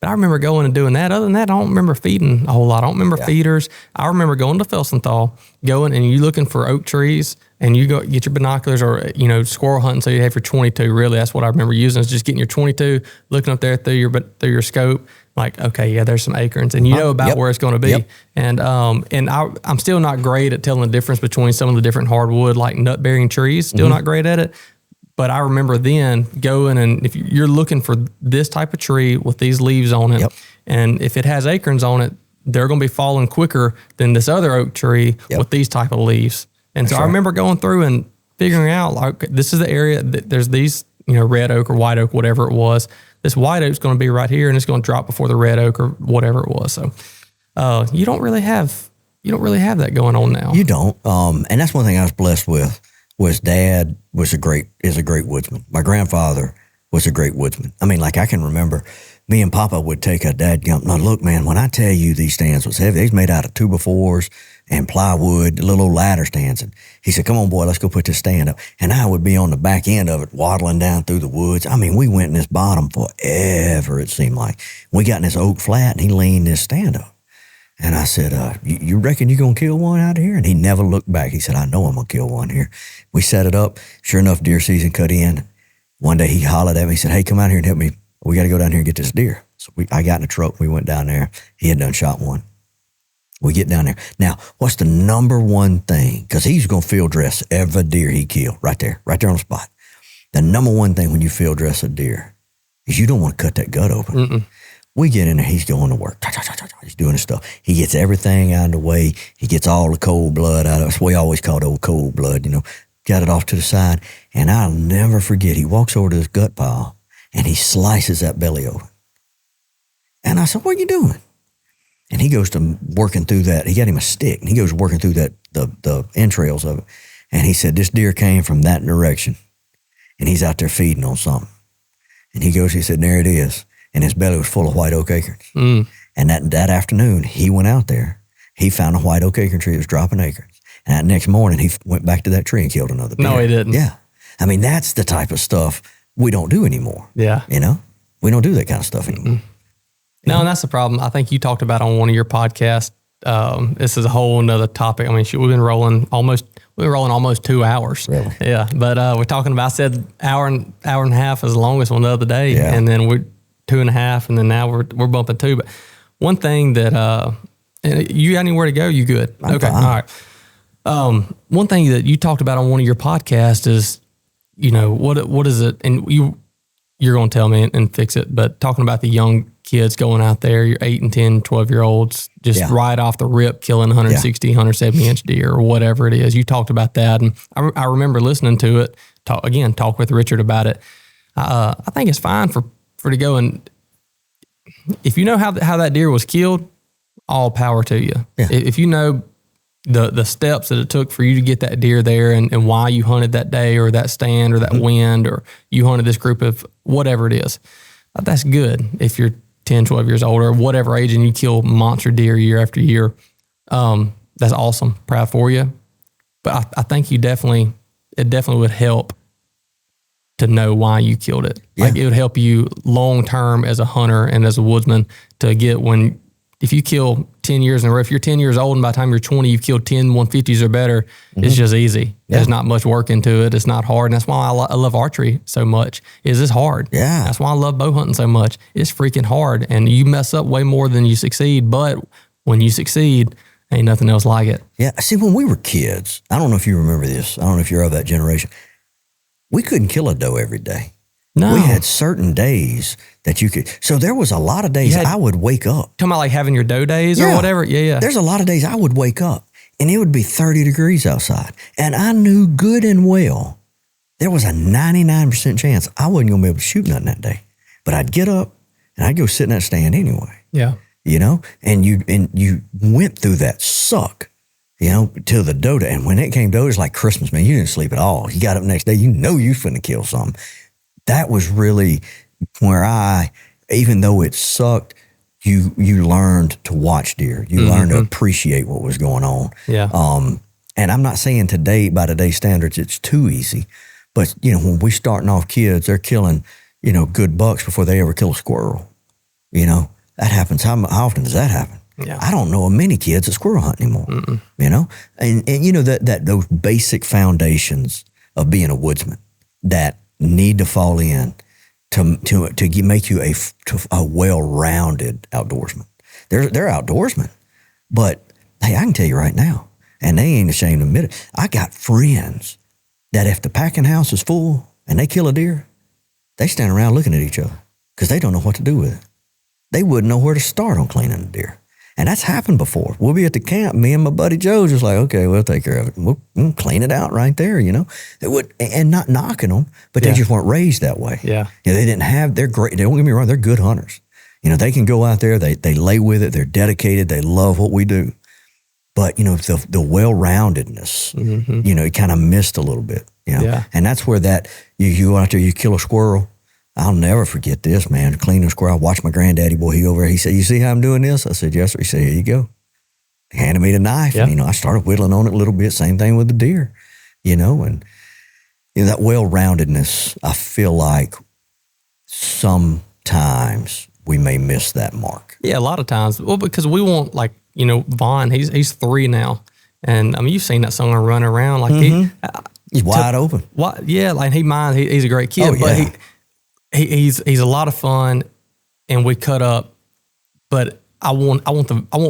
But I remember going and doing that. Other than that, I don't remember feeding a whole lot. I don't remember feeders. I remember going to Felsenthal, going and you looking for oak trees, and you go get your binoculars or, squirrel hunting. So you have your 22. Really, that's what I remember using, is just getting your 22, looking up there through your scope. Like, okay, yeah, there's some acorns, and you know about where it's going to be. Yep. And I'm still not great at telling the difference between some of the different hardwood, like nut-bearing trees. Still not great at it. But I remember then going, and if you're looking for this type of tree with these leaves on it, and if it has acorns on it, they're going to be falling quicker than this other oak tree with these type of leaves. And so I remember going through and figuring out, like, this is the area that there's these, red oak or white oak, whatever it was. This white oak's going to be right here, and it's going to drop before the red oak or whatever it was. So you don't really have that going on now. You don't. And that's one thing I was blessed with. Was Dad is a great woodsman. My grandfather was a great woodsman. I mean, like, I can remember me and Papa would take a dadgum. Now, look, man, when I tell you these stands was heavy, they's made out of 2x4s and plywood, little ladder stands. And he said, come on, boy, let's go put this stand up. And I would be on the back end of it, waddling down through the woods. I mean, we went in this bottom forever, it seemed like. We got in this oak flat, and he leaned this stand up. And I said, you reckon you're going to kill one out of here? And he never looked back. He said, I know I'm going to kill one here. We set it up. Sure enough, deer season cut in. One day he hollered at me. He said, hey, come out here and help me. We got to go down here and get this deer. So I got in the truck. We went down there. He had done shot one. We get down there. Now, what's the number one thing? Because he's going to field dress every deer he killed right there on the spot. The number one thing when you field dress a deer is you don't want to cut that gut open. Mm-mm. We get in there, he's going to work. He's doing his stuff. He gets everything out of the way. He gets all the cold blood out of it. We always call it old cold blood, got it off to the side. And I'll never forget, he walks over to his gut pile and he slices that belly open. And I said, what are you doing? And he goes to working through that. He got him a stick and he goes working through that, the entrails of it. And he said, this deer came from that direction and he's out there feeding on something. And he said, there it is. And his belly was full of white oak acorns. Mm. And that afternoon, he went out there. He found a white oak acorn tree that was dropping acorns. And that next morning, he went back to that tree and killed another deer. No, he didn't. Yeah. I mean, that's the type of stuff we don't do anymore. Yeah. We don't do that kind of stuff anymore. No, and that's the problem. I think you talked about on one of your podcasts. This is a whole nother topic. I mean, we've been rolling almost 2 hours. Really? Yeah. But we're talking about, I said hour and a half is the longest one the other day. Yeah. And then we're 2.5, and then now we're bumping 2. But one thing that you got anywhere to go? You good? I'm okay, fine. All right. One thing that you talked about on one of your podcasts is, what is it? And you're going to tell me and fix it. But talking about the young kids going out there, your 8 and 10, 12-year-olds, just right off the rip, killing 160, 170-inch deer or whatever it is. You talked about that, and I remember listening to it. Talk with Richard about it. I think it's fine for to go, and if you know how that deer was killed, all power to you. Yeah. If you know the steps that it took for you to get that deer there and why you hunted that day or that stand or that wind or you hunted this group of whatever it is, that's good. If you're 10, 12 years old or whatever age and you kill monster deer year after year, that's awesome. Proud for you. But I think it definitely would help to know why you killed it. Yeah. Like, it would help you long-term as a hunter and as a woodsman to get if you kill 10 years in a row, if you're 10 years old and by the time you're 20, you've killed 10 150s or better, it's just easy. Yeah. There's not much work into it. It's not hard. And that's why I love archery so much, is it's hard. Yeah. That's why I love bow hunting so much. It's freaking hard. And you mess up way more than you succeed. But when you succeed, ain't nothing else like it. Yeah. See, when we were kids, I don't know if you remember this. I don't know if you're of that generation. We couldn't kill a doe every day. No. We had certain days that you could. So there was a lot of days I would wake up. Talking about like having your doe days or whatever? Yeah. There's a lot of days I would wake up and it would be 30 degrees outside. And I knew good and well there was a 99% chance I wasn't going to be able to shoot nothing that day. But I'd get up and I'd go sit in that stand anyway. Yeah. And you went through that suck. Till the doe day. And when it came doe, it was like Christmas, man. You didn't sleep at all. You got up next day, you finna kill something. That was really where even though it sucked, you learned to watch deer. You learned to appreciate what was going on. Yeah. And I'm not saying today, by today's standards, it's too easy. But, when we starting off kids, they're killing, good bucks before they ever kill a squirrel. That happens. How often does that happen? Yeah. I don't know of many kids that squirrel hunt anymore. You know, and you know that those basic foundations of being a woodsman that need to fall in to make you a well-rounded outdoorsman. They're outdoorsmen, but hey, I can tell you right now, and they ain't ashamed to admit it. I got friends that if the packing house is full and they kill a deer, they stand around looking at each other because they don't know what to do with it. They wouldn't know where to start on cleaning a deer. And that's happened before. We'll be at the camp. Me and my buddy Joe just like, okay, we'll take care of it. We'll clean it out right there, you know. It would, and not knocking them, but they just weren't raised that way. Yeah. You know, they didn't have, they're great. Don't get me wrong, they're good hunters. You know, they can go out there, they lay with it, they're dedicated, they love what we do. But, you know, the well-roundedness, you know, it kind of missed a little bit. You know? Yeah. And that's where that, you go out there, you kill a squirrel. I'll never forget this, man. Cleaning a squirrel. I watched my granddaddy, boy, he over there, he said, you see how I'm doing this? I said, yes, sir. He said, here you go. He handed me the knife. Yeah. And, you know, I started whittling on it a little bit. Same thing with the deer, you know, and you know, that well-roundedness, I feel like sometimes we may miss that mark. Yeah, a lot of times. Well, because we want, like, you know, Vaughn, he's 3 now. And I mean, you've seen that son run around. Like He's wide open. Yeah, like he's a great kid. Oh, yeah. But he's a lot of fun, and we cut up. But I want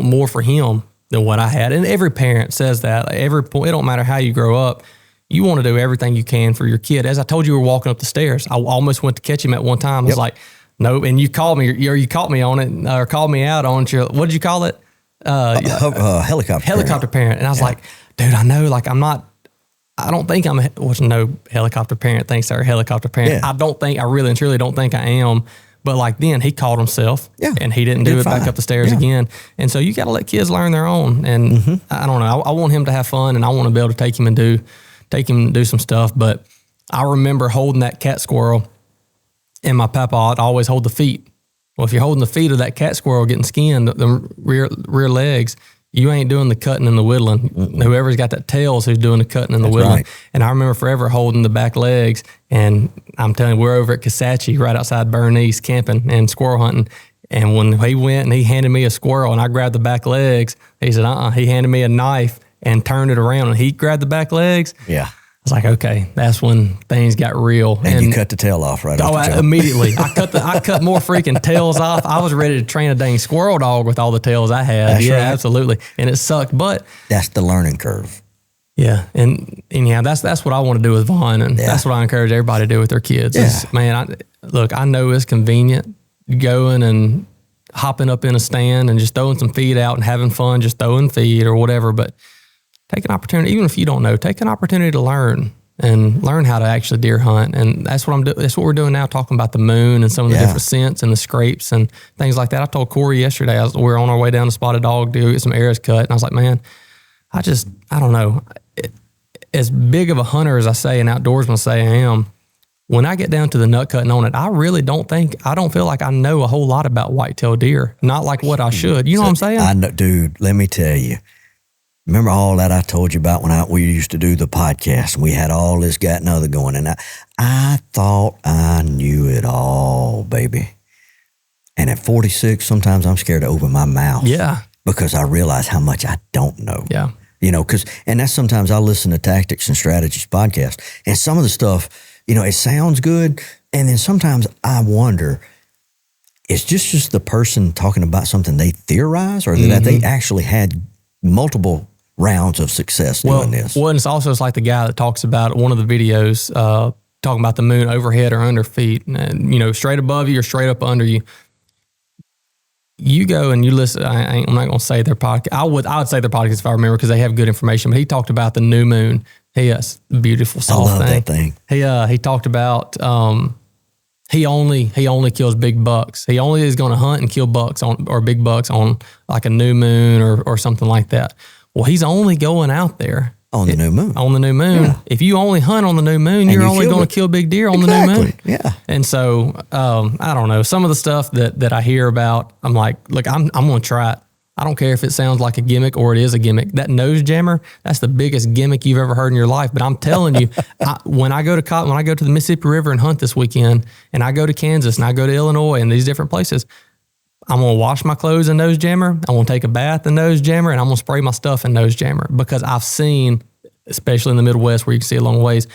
more for him than what I had. And every parent says that. It don't matter how you grow up, you want to do everything you can for your kid. As I told you, we were walking up the stairs. I almost went to catch him at one time. I was like, nope. And you called me, or you caught me on it, or called me out on it. What did you call it? Helicopter parent. And I was like, dude, I know, like I don't think I'm no helicopter parent thinks they're a helicopter parent. Yeah. I really and truly don't think I am. But like then he caught himself and he didn't do it back up the stairs again. And so you got to let kids learn their own. And I don't know, I want him to have fun, and I want to be able to take him and do some stuff. But I remember holding that cat squirrel, and my papa I'd always hold the feet. Well, if you're holding the feet of that cat squirrel getting skinned, the rear legs, you ain't doing the cutting and the whittling. Whoever's got that tail is who's doing the cutting and the whittling. Right. And I remember forever holding the back legs, and I'm telling you, we're over at Kisatchie, right outside Bernice, camping and squirrel hunting. And when he went and he handed me a squirrel and I grabbed the back legs, he said, he handed me a knife and turned it around and he grabbed the back legs. Yeah. I was like, okay, that's when things got real. And you cut the tail off right off the jump. Immediately. I cut more freaking tails off. I was ready to train a dang squirrel dog with all the tails I had. That's right. Absolutely. And it sucked, but that's the learning curve. Yeah. And yeah, that's what I want to do with Vaughn, and that's what I encourage everybody to do with their kids. Yeah. I know it's convenient going and hopping up in a stand and just throwing some feed out and having fun, just throwing feed or whatever, but take an opportunity, even if you don't know, take an opportunity to learn how to actually deer hunt. And that's what I'm doing. That's what we're doing now, talking about the moon and some of the different scents and the scrapes and things like that. I told Corey yesterday, we were on our way down to Spotted Dog to get some arrows cut. And I was like, man, I don't know. As big of a hunter as I say, an outdoorsman say I am, when I get down to the nut cutting on it, I really don't feel like I know a whole lot about whitetail deer. Not like what I should. You know what I'm saying? I know, dude, let me tell you. Remember all that I told you about when we used to do the podcast and we had all this, got and other going, and I thought I knew it all, baby. And at 46, sometimes I'm scared to open my mouth. Yeah. Because I realize how much I don't know. Yeah. You know, and that's sometimes I listen to Tactics and Strategies podcast, and some of the stuff, you know, it sounds good. And then sometimes I wonder, is just the person talking about something they theorize, or that they actually had multiple rounds of success doing this? Well, and it's like the guy that talks about one of the videos, talking about the moon overhead or under feet, and, you know, straight above you or straight up under you. You go and you listen. I'm not going to say their podcast. I would say their podcast if I remember, because they have good information. But he talked about the new moon. Yes, beautiful soft I love that thing. He talked about he only kills big bucks. He only is going to hunt and kill bucks or big bucks on like a new moon or something like that. Well, he's only going out there on the new moon. On the new moon. Yeah. If you only hunt on the new moon, you're only going to kill big deer on the new moon. Yeah. And so I don't know, some of the stuff that I hear about, I'm like, look, I'm going to try it. I don't care if it sounds like a gimmick or it is a gimmick. That nose jammer, that's the biggest gimmick you've ever heard in your life. But I'm telling you, when I go to the Mississippi River and hunt this weekend, and I go to Kansas and I go to Illinois and these different places, I'm going to wash my clothes in nose jammer. I'm going to take a bath in nose jammer, and I'm going to spray my stuff in nose jammer, because I've seen, especially in the Midwest where you can see a long ways,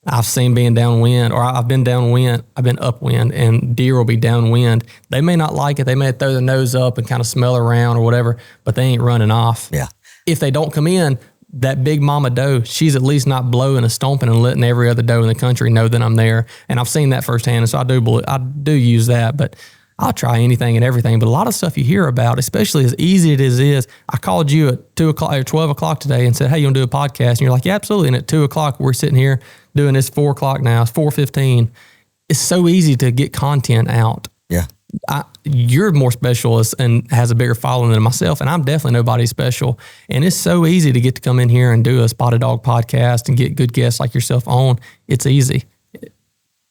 I've seen being downwind, or I've been downwind, I've been upwind, and deer will be downwind. They may not like it. They may throw their nose up and kind of smell around or whatever, but they ain't running off. Yeah. If they don't come in, that big mama doe, she's at least not blowing and stomping and letting every other doe in the country know that I'm there. And I've seen that firsthand, and so I do use that, but I'll try anything and everything. But a lot of stuff you hear about, especially as easy as it is, I called you at 2 o'clock or 12 o'clock today and said, hey, you want to do a podcast? And you're like, yeah, absolutely. And at 2 o'clock, we're sitting here doing this 4 o'clock now. It's 4:15. It's so easy to get content out. Yeah. You're more special and has a bigger following than myself, and I'm definitely nobody special. And it's so easy to get to come in here and do a Spotted Dog podcast and get good guests like yourself on. It's easy.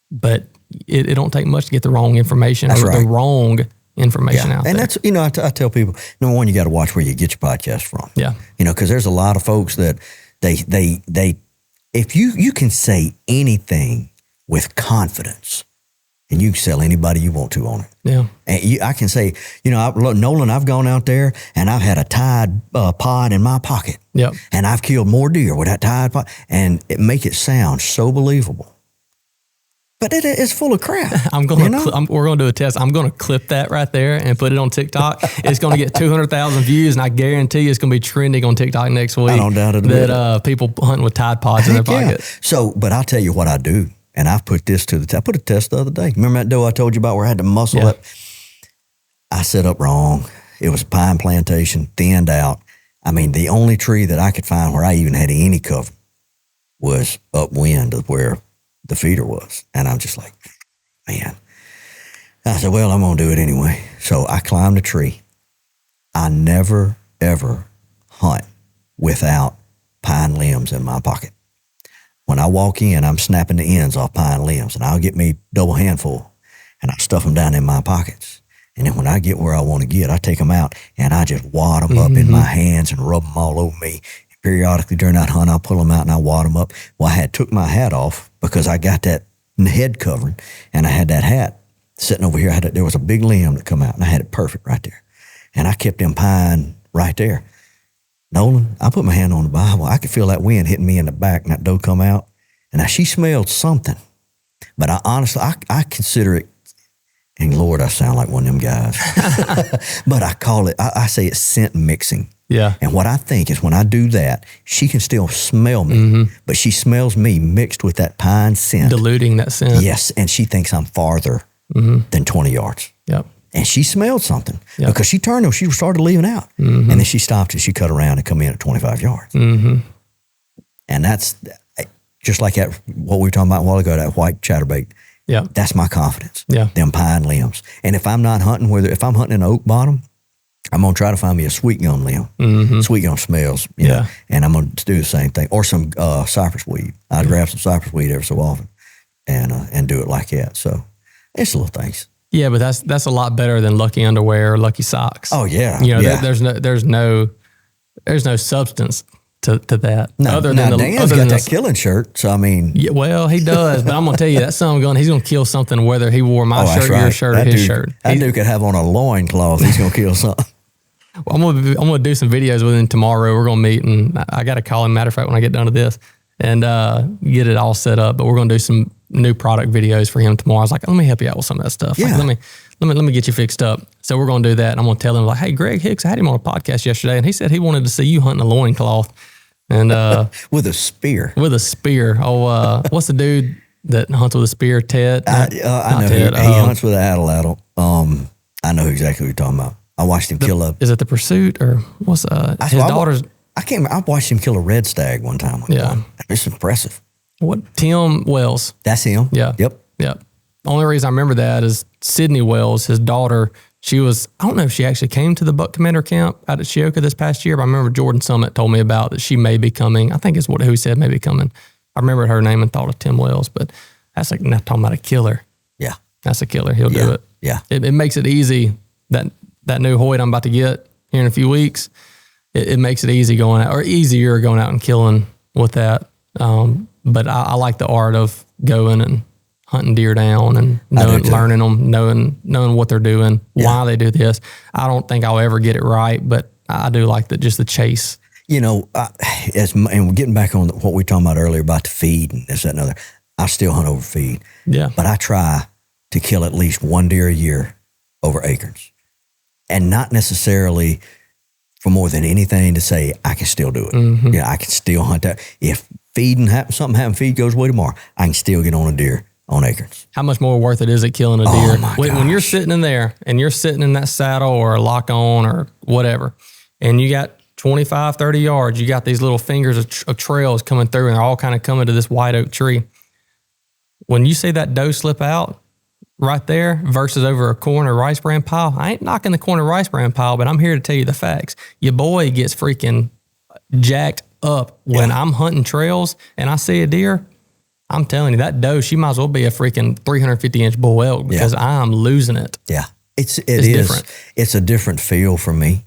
But it don't take much to get the wrong information the wrong information out there. And that's, I tell people, number one, you got to watch where you get your podcast from. Yeah. Because there's a lot of folks that they if you can say anything with confidence, and you can sell anybody you want to on it. Yeah. And I can say, Nolan, I've gone out there and I've had a tied pod in my pocket. Yep. And I've killed more deer with that tied pod, and it make it sound so believable. But it is full of crap. We're going to do a test. I'm going to clip that right there and put it on TikTok. It's going to get 200,000 views, and I guarantee you it's going to be trending on TikTok next week. I don't doubt it. That people hunting with Tide Pods in their pocket. So, but I'll tell you what I do, and I've put this to the test. I put a test the other day. Remember that doe I told you about where I had to muscle up? I set up wrong. It was a pine plantation, thinned out. I mean, the only tree that I could find where I even had any cover was upwind of where the feeder was. And I'm just like, man. I said, well, I'm going to do it anyway. So I climbed a tree. I never, ever hunt without pine limbs in my pocket. When I walk in, I'm snapping the ends off pine limbs, and I'll get me double handful, and I stuff them down in my pockets. And then when I get where I want to get, I take them out, and I just wad them up in my hands and rub them all over me. Periodically during that hunt, I'll pull them out and I'll wad them up. Well, I took my hat off because I got that head covering, and I had that hat sitting over here. There was a big limb that come out, and I had it perfect right there. And I kept them pine right there. Nolan, I put my hand on the Bible. I could feel that wind hitting me in the back, and that doe come out. And now she smelled something. But I honestly consider it, and Lord, I sound like one of them guys. But I call it, I say it's scent mixing. Yeah. And what I think is when I do that, she can still smell me, but she smells me mixed with that pine scent. Diluting that scent. Yes, and she thinks I'm farther than 20 yards. Yep. And she smelled something because she turned and she started leaving out. And then she stopped and she cut around and come in at 25 yards. And that's just like that, what we were talking about a while ago, that white chatterbait. Yeah. That's my confidence. Yeah. Them pine limbs. And if I'm not hunting, if I'm hunting in an oak bottom, I'm going to try to find me a sweet gum limb. Sweet gum smells, you know, and I'm going to do the same thing. Or some cypress weed. I grab some cypress weed every so often and do it like that. So it's little things. Yeah, but that's a lot better than lucky underwear or lucky socks. Oh yeah. You know, there's no substance to that. No, Dan's got that killing shirt, so I mean. Yeah, well, he does, but I'm gonna tell you that son of a gun, he's gonna kill something whether he wore my shirt, your shirt, or his shirt. That dude could have on a loincloth. He's gonna kill something. Well, I'm gonna do some videos with him tomorrow. We're gonna meet, and I got to call him. Matter of fact, when I get done with this, and get it all set up. But we're gonna do some new product videos for him tomorrow. I was like, let me help you out with some of that stuff. Yeah. Like, let me get you fixed up. So we're gonna do that, and I'm gonna tell him like, hey, Greg Hicks, I had him on a podcast yesterday, and he said he wanted to see you hunting a loincloth. And with a spear. With a spear. Oh, what's the dude that hunts with a spear? Ted? I know Ted. He hunts with an atlatl. I know exactly what you're talking about. I watched him kill a. Is it the Pursuit or what's his daughter's? I watched him kill a red stag one time. It's impressive. What? Tim Wells. That's him. Yeah. Yep. The only reason I remember that is Sydney Wells, his daughter. She was, I don't know if she actually came to the Buck Commander camp out at Shioka this past year, but I remember Jordan Summit told me about that she may be coming. I think it's who he said may be coming. I remembered her name and thought of Tim Wells, but that's like not talking about a killer. Yeah. That's a killer. He'll do it. Yeah. It makes it easy. That new Hoyt I'm about to get here in a few weeks, it makes it easier going out and killing with that. But I like the art of going and hunting deer down and learning them, knowing what they're doing, why they do this. I don't think I'll ever get it right, but I do like just the chase. You know, and getting back on what we were talking about earlier about the feed and this, that, and other, I still hunt over feed. Yeah. But I try to kill at least one deer a year over acorns. And not necessarily for more than anything to say I can still do it. Mm-hmm. Yeah, I can still hunt that. If something happens, feed goes away tomorrow, I can still get on a deer on acorns. How much more worth it is it killing a deer? When you're sitting in there and you're sitting in that saddle or a lock on or whatever, and you got 25, 30 yards, you got these little fingers of trails coming through and they're all kind of coming to this white oak tree. When you see that doe slip out right there versus over a corn or rice bran pile, I ain't knocking the corn or rice bran pile, but I'm here to tell you the facts. Your boy gets freaking jacked up when I'm hunting trails and I see a deer. I'm telling you, that doe, she might as well be a freaking 350-inch bull elk because I'm losing it. Yeah, it is different. It's a different feel for me.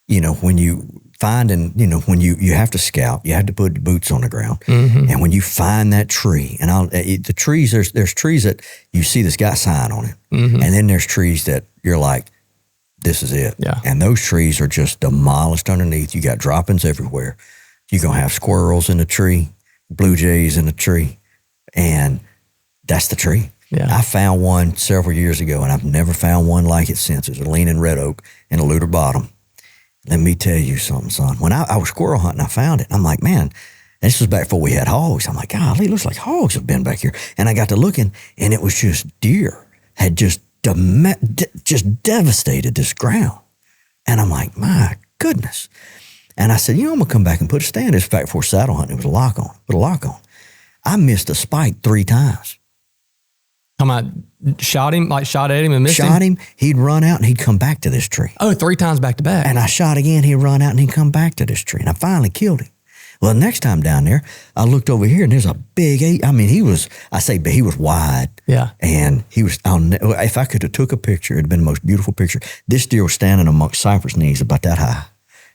You know, when you find when you have to scout, you have to put boots on the ground. Mm-hmm. And when you find that tree, and the trees, there's trees that you see that's got sign on it. Mm-hmm. And then there's trees that you're like, this is it. Yeah. And those trees are just demolished underneath. You got droppings everywhere. You're going to have squirrels in the tree, blue jays in the tree, and that's the tree. Yeah. I found one several years ago, and I've never found one like it since. It's a leaning red oak in a Luter bottom. Let me tell you something, son. When I was squirrel hunting, I found it. I'm like, man, this was back before we had hogs. I'm like, golly, it looks like hogs have been back here. And I got to looking, and it was just deer had just devastated this ground. And I'm like, my goodness. And I said, I'm going to come back and put a stand. This was back before saddle hunting. It was a lock on. Put a lock on. I missed a spike 3 times. Shot at him and missed him? Shot him, he'd run out and he'd come back to this tree. Oh, 3 times back to back. And I shot again, he'd run out and he'd come back to this tree. And I finally killed him. Well, the next time down there, I looked over here and there's a big, he was wide. Yeah. And he was, if I could have took a picture, it'd have been the most beautiful picture. This deer was standing amongst cypress knees about that high.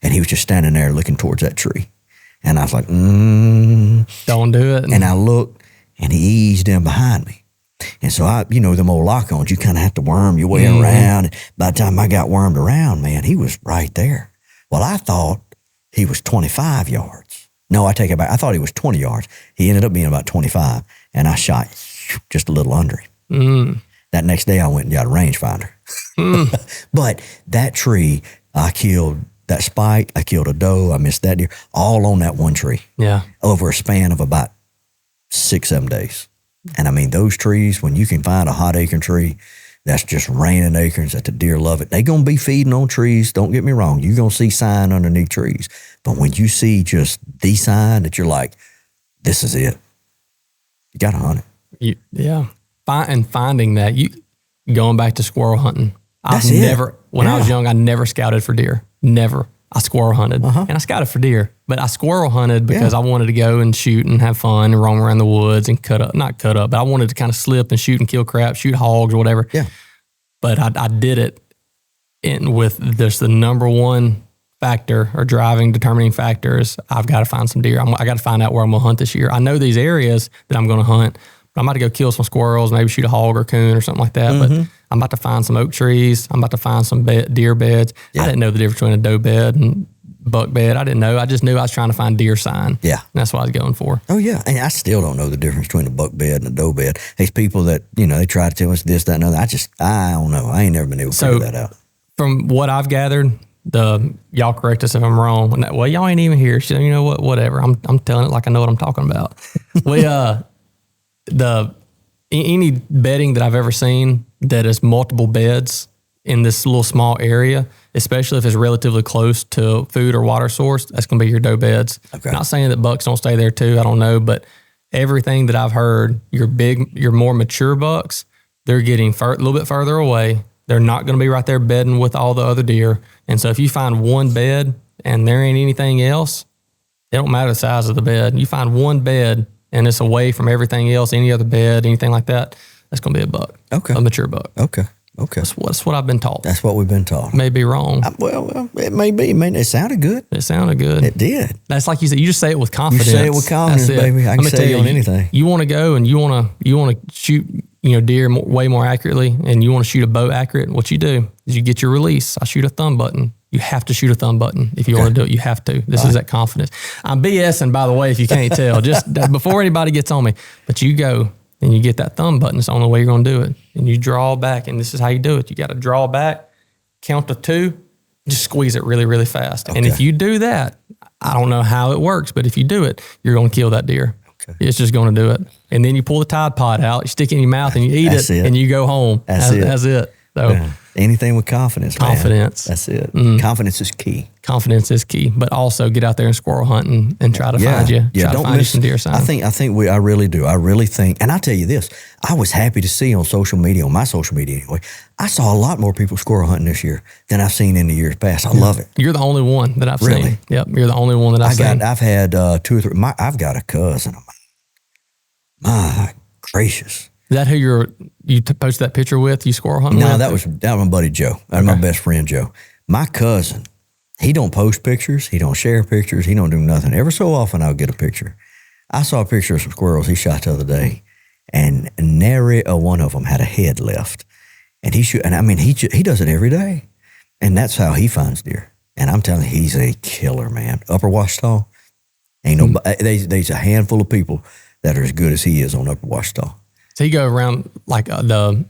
And he was just standing there looking towards that tree. And I was like, don't do it. And I looked and he eased in behind me. And so them old lock-ons, you kind of have to worm your way around. And by the time I got wormed around, man, he was right there. Well, I thought he was 25 yards. No, I take it back. I thought he was 20 yards. He ended up being about 25, and I shot just a little under him. Mm. That next day, I went and got a rangefinder. But that tree, I killed that spike. I killed a doe. I missed that deer, all on that one tree. Yeah, over a span of about 6-7 days. And those trees, when you can find a hot acorn tree that's just raining acorns, that the deer love it. They're going to be feeding on trees. Don't get me wrong. You're going to see sign underneath trees. But when you see just the sign that you're like, this is it, you got to hunt it. Finding that, going back to squirrel hunting. I was young, I never scouted for deer. Never. I squirrel hunted. And I scouted for deer. But I squirrel hunted because I wanted to go and shoot and have fun and roam around the woods and not cut up, but I wanted to kind of slip and shoot and kill crap, shoot hogs or whatever. Yeah. But I did it with just the number one factor or determining factor is I've got to find some deer. I got to find out where I'm going to hunt this year. I know these areas that I'm going to hunt, but I'm about to go kill some squirrels, maybe shoot a hog or coon or something like that. Mm-hmm. But I'm about to find some oak trees. I'm about to find some deer beds. Yeah. I didn't know the difference between a doe bed and buck bed. I didn't know. I just knew I was trying to find deer sign. Yeah. And that's what I was going for. Oh, yeah. And I still don't know the difference between a buck bed and a doe bed. These people that, they try to tell us this, that, and other. I don't know. I ain't never been able to figure that out. From what I've gathered, y'all correct us if I'm wrong. Well, y'all ain't even here. So, you know what? Whatever. I'm telling it like I know what I'm talking about. Any bedding that I've ever seen that is multiple beds in this little small area, especially if it's relatively close to food or water source, that's going to be your doe beds. Okay. Not saying that bucks don't stay there too. I don't know, but everything that I've heard, your more mature bucks, they're getting a little bit further away. They're not going to be right there bedding with all the other deer. And so if you find one bed and there ain't anything else, it don't matter the size of the bed. You find one bed and it's away from everything else, any other bed, anything like that, that's going to be a buck. Okay. A mature buck. Okay. Okay. That's what I've been taught. That's what we've been taught. May be wrong. Well, it may be. It sounded good. It sounded good. It did. That's like you said. You just say it with confidence. You say it with confidence, baby. I can say it on anything. You want to go and you want to shoot, deer way more accurately, and you want to shoot a bow accurate. What you do is you get your release. I shoot a thumb button. You have to shoot a thumb button if you want to do it. You have to. This is that confidence. I'm BSing, by the way, if you can't tell. Just before anybody gets on me, but you go. And you get that thumb button. It's the only way you're going to do it. And you draw back, and this is how you do it. You got to draw back, count to 2, just squeeze it really, really fast. Okay. And if you do that, I don't know how it works, but if you do it, you're going to kill that deer. Okay. It's just going to do it. And then you pull the Tide Pod out, you stick it in your mouth, and you eat it, and you go home. That's it. So, yeah. Anything with confidence, confidence. Man. That's it. Mm. Confidence is key. Confidence is key, but also get out there and squirrel hunt and try to find you. Yeah, don't miss some deer sign. I really do. I really think, and I tell you this, I was happy to see on social media, on my social media anyway, I saw a lot more people squirrel hunting this year than I've seen in the years past. I love it. You're the only one that I've seen. Yep, you're the only one that I've seen. I've had 2 or 3. I've got a cousin of mine. My gracious. Is that who you posted that picture with? You squirrel hunting? No, with? that was my buddy Joe. That was my best friend Joe. My cousin, he don't post pictures. He don't share pictures. He don't do nothing. Every so often I'll get a picture. I saw a picture of some squirrels he shot the other day, and nary a one of them had a head left. And he does it every day, and that's how he finds deer. And I'm telling you, he's a killer, man. Upper Ouachita, ain't nobody. There's a handful of people that are as good as he is on Upper Ouachita. So you go around like the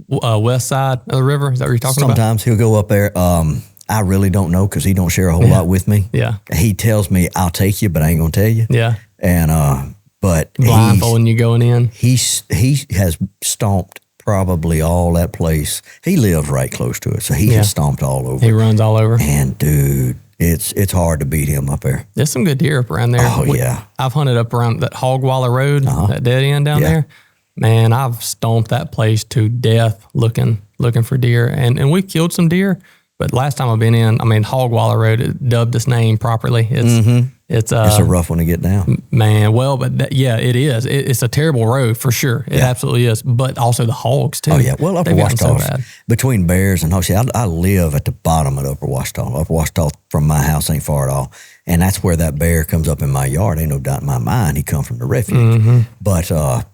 west side of the river? Is that what you're talking about? Sometimes he'll go up there. I really don't know because he don't share a whole lot with me. Yeah. He tells me, I'll take you, but I ain't going to tell you. Yeah. And, but blindfolding you going in. He has stomped probably all that place. He lives right close to it. So he has stomped all over. He runs all over. And dude, it's hard to beat him up there. There's some good deer up around there. Oh, yeah. I've hunted up around that Hogwaller Road, that dead end down there. Man, I've stomped that place to death looking for deer. And we've killed some deer, but last time I've been in, Hogwaller Road, it dubbed its name properly. It's a rough one to get down. Man, well, but it is. It's a terrible road for sure. It absolutely is. But also the hogs too. Oh, yeah. Well, Upper Ouachita, between Bears and hogs, I live at the bottom of Upper Ouachita. Upper Ouachita from my house ain't far at all. And that's where that bear comes up in my yard. Ain't no doubt in my mind he come from the refuge. Mm-hmm. But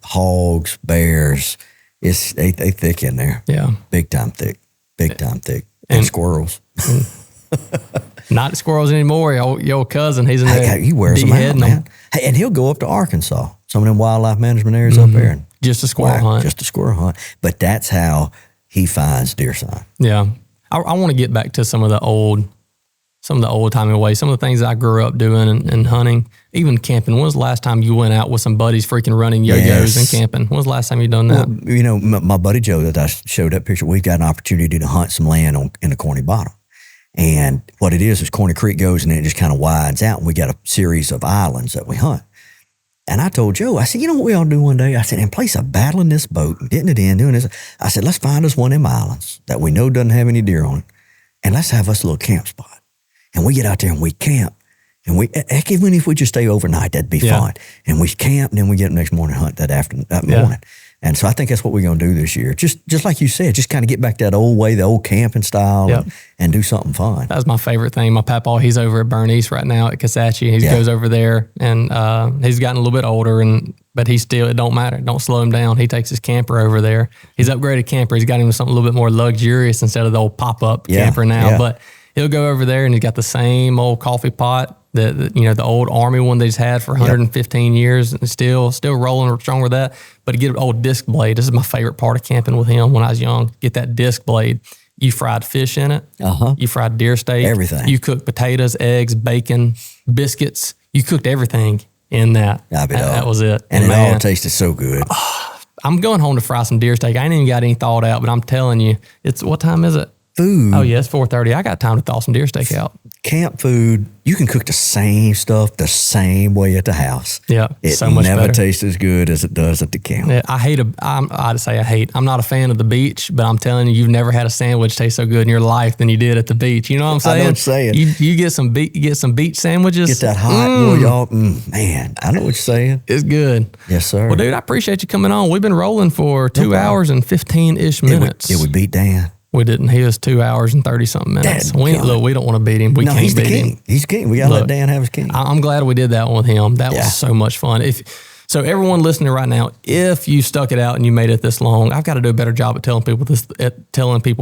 hogs, bears, they thick in there. Yeah. Big time thick. And squirrels. Not squirrels anymore. Your cousin, he's in there. He wears them out, man. Hey, and he'll go up to Arkansas, some of them wildlife management areas up there. And just a squirrel hunt. Just a squirrel hunt. But that's how he finds deer sign. Yeah. I want to get back to some of the old timey ways, some of the things that I grew up doing and hunting, even camping. When was the last time you went out with some buddies freaking running yo-yos and camping? When was the last time you done that? Well, my buddy Joe that I showed that picture, we've got an opportunity to hunt some land in the Corny Bottom. And what it is Corny Creek goes and then it just kind of widens out, and we got a series of islands that we hunt. And I told Joe, I said, you know what we ought to do one day? I said, in place of battling this boat and getting it in, doing this, I said, let's find us one of them islands that we know doesn't have any deer on it, and let's have us a little camp spot. And we get out there and we camp. And even if we just stay overnight, that'd be fine. And we camp, and then we get up next morning and hunt that morning. And so I think that's what we're going to do this year. Just like you said, just kind of get back that old way, the old camping style, and do something fun. That's my favorite thing. My papa, he's over at Bernice right now at Kisatchie. He goes over there, and he's gotten a little bit older, but he still, it don't matter. Don't slow him down. He takes his camper over there. He's upgraded camper. He's got him something a little bit more luxurious instead of the old pop-up camper now. But he'll go over there, and he's got the same old coffee pot, the old Army one that he's had for 115 years, and still rolling strong with that. But to get an old disc blade, this is my favorite part of camping with him when I was young. Get that disc blade. You fried fish in it. You fried deer steak. Everything. You cooked potatoes, eggs, bacon, biscuits. You cooked everything in that. That was it. And it all tasted so good. I'm going home to fry some deer steak. I ain't even got any thawed out, but I'm telling you, what time is it? Food. Oh, yeah, it's 4:30. I got time to thaw some deer steak out. camp food, you can cook the same stuff the same way at the house. Yeah, it so much never better. tastes as good as it does at the camp. Yeah, I'm not a fan of the beach, but I'm telling you, you've never had a sandwich taste so good in your life than you did at the beach. You know what I'm saying? I know what you're saying. You get some beach sandwiches. Get that hot, boy, y'all. Man, I know what you're saying. It's good. Yes, sir. Well, dude, I appreciate you coming on. We've been rolling for 2 hours and 15-ish minutes. It would beat Dan. We didn't. He was 2 hours and 30-something minutes. We don't want to beat him. We can't he's the beat king. him. He's king. We got to let Dan have his king. I'm glad we did that one with him. That was so much fun. So everyone listening right now, if you stuck it out and you made it this long, I've got to do a better job at telling people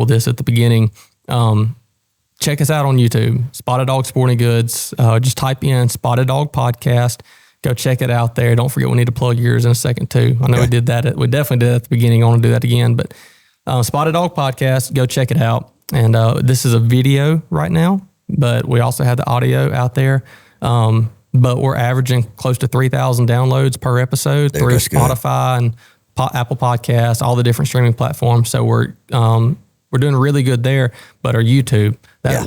this at the beginning. Check us out on YouTube, Spotted Dog Sporting Goods. Just type in Spotted Dog Podcast. Go check it out there. Don't forget, we need to plug yours in a second too. I know we did that. We definitely did that at the beginning. I want to do that again, but Spotted Dog Podcast, go check it out. And this is a video right now, but we also have the audio out there. But we're averaging close to 3,000 downloads per episode through Spotify and Apple Podcasts, all the different streaming platforms. So we're doing really good there. But our YouTube,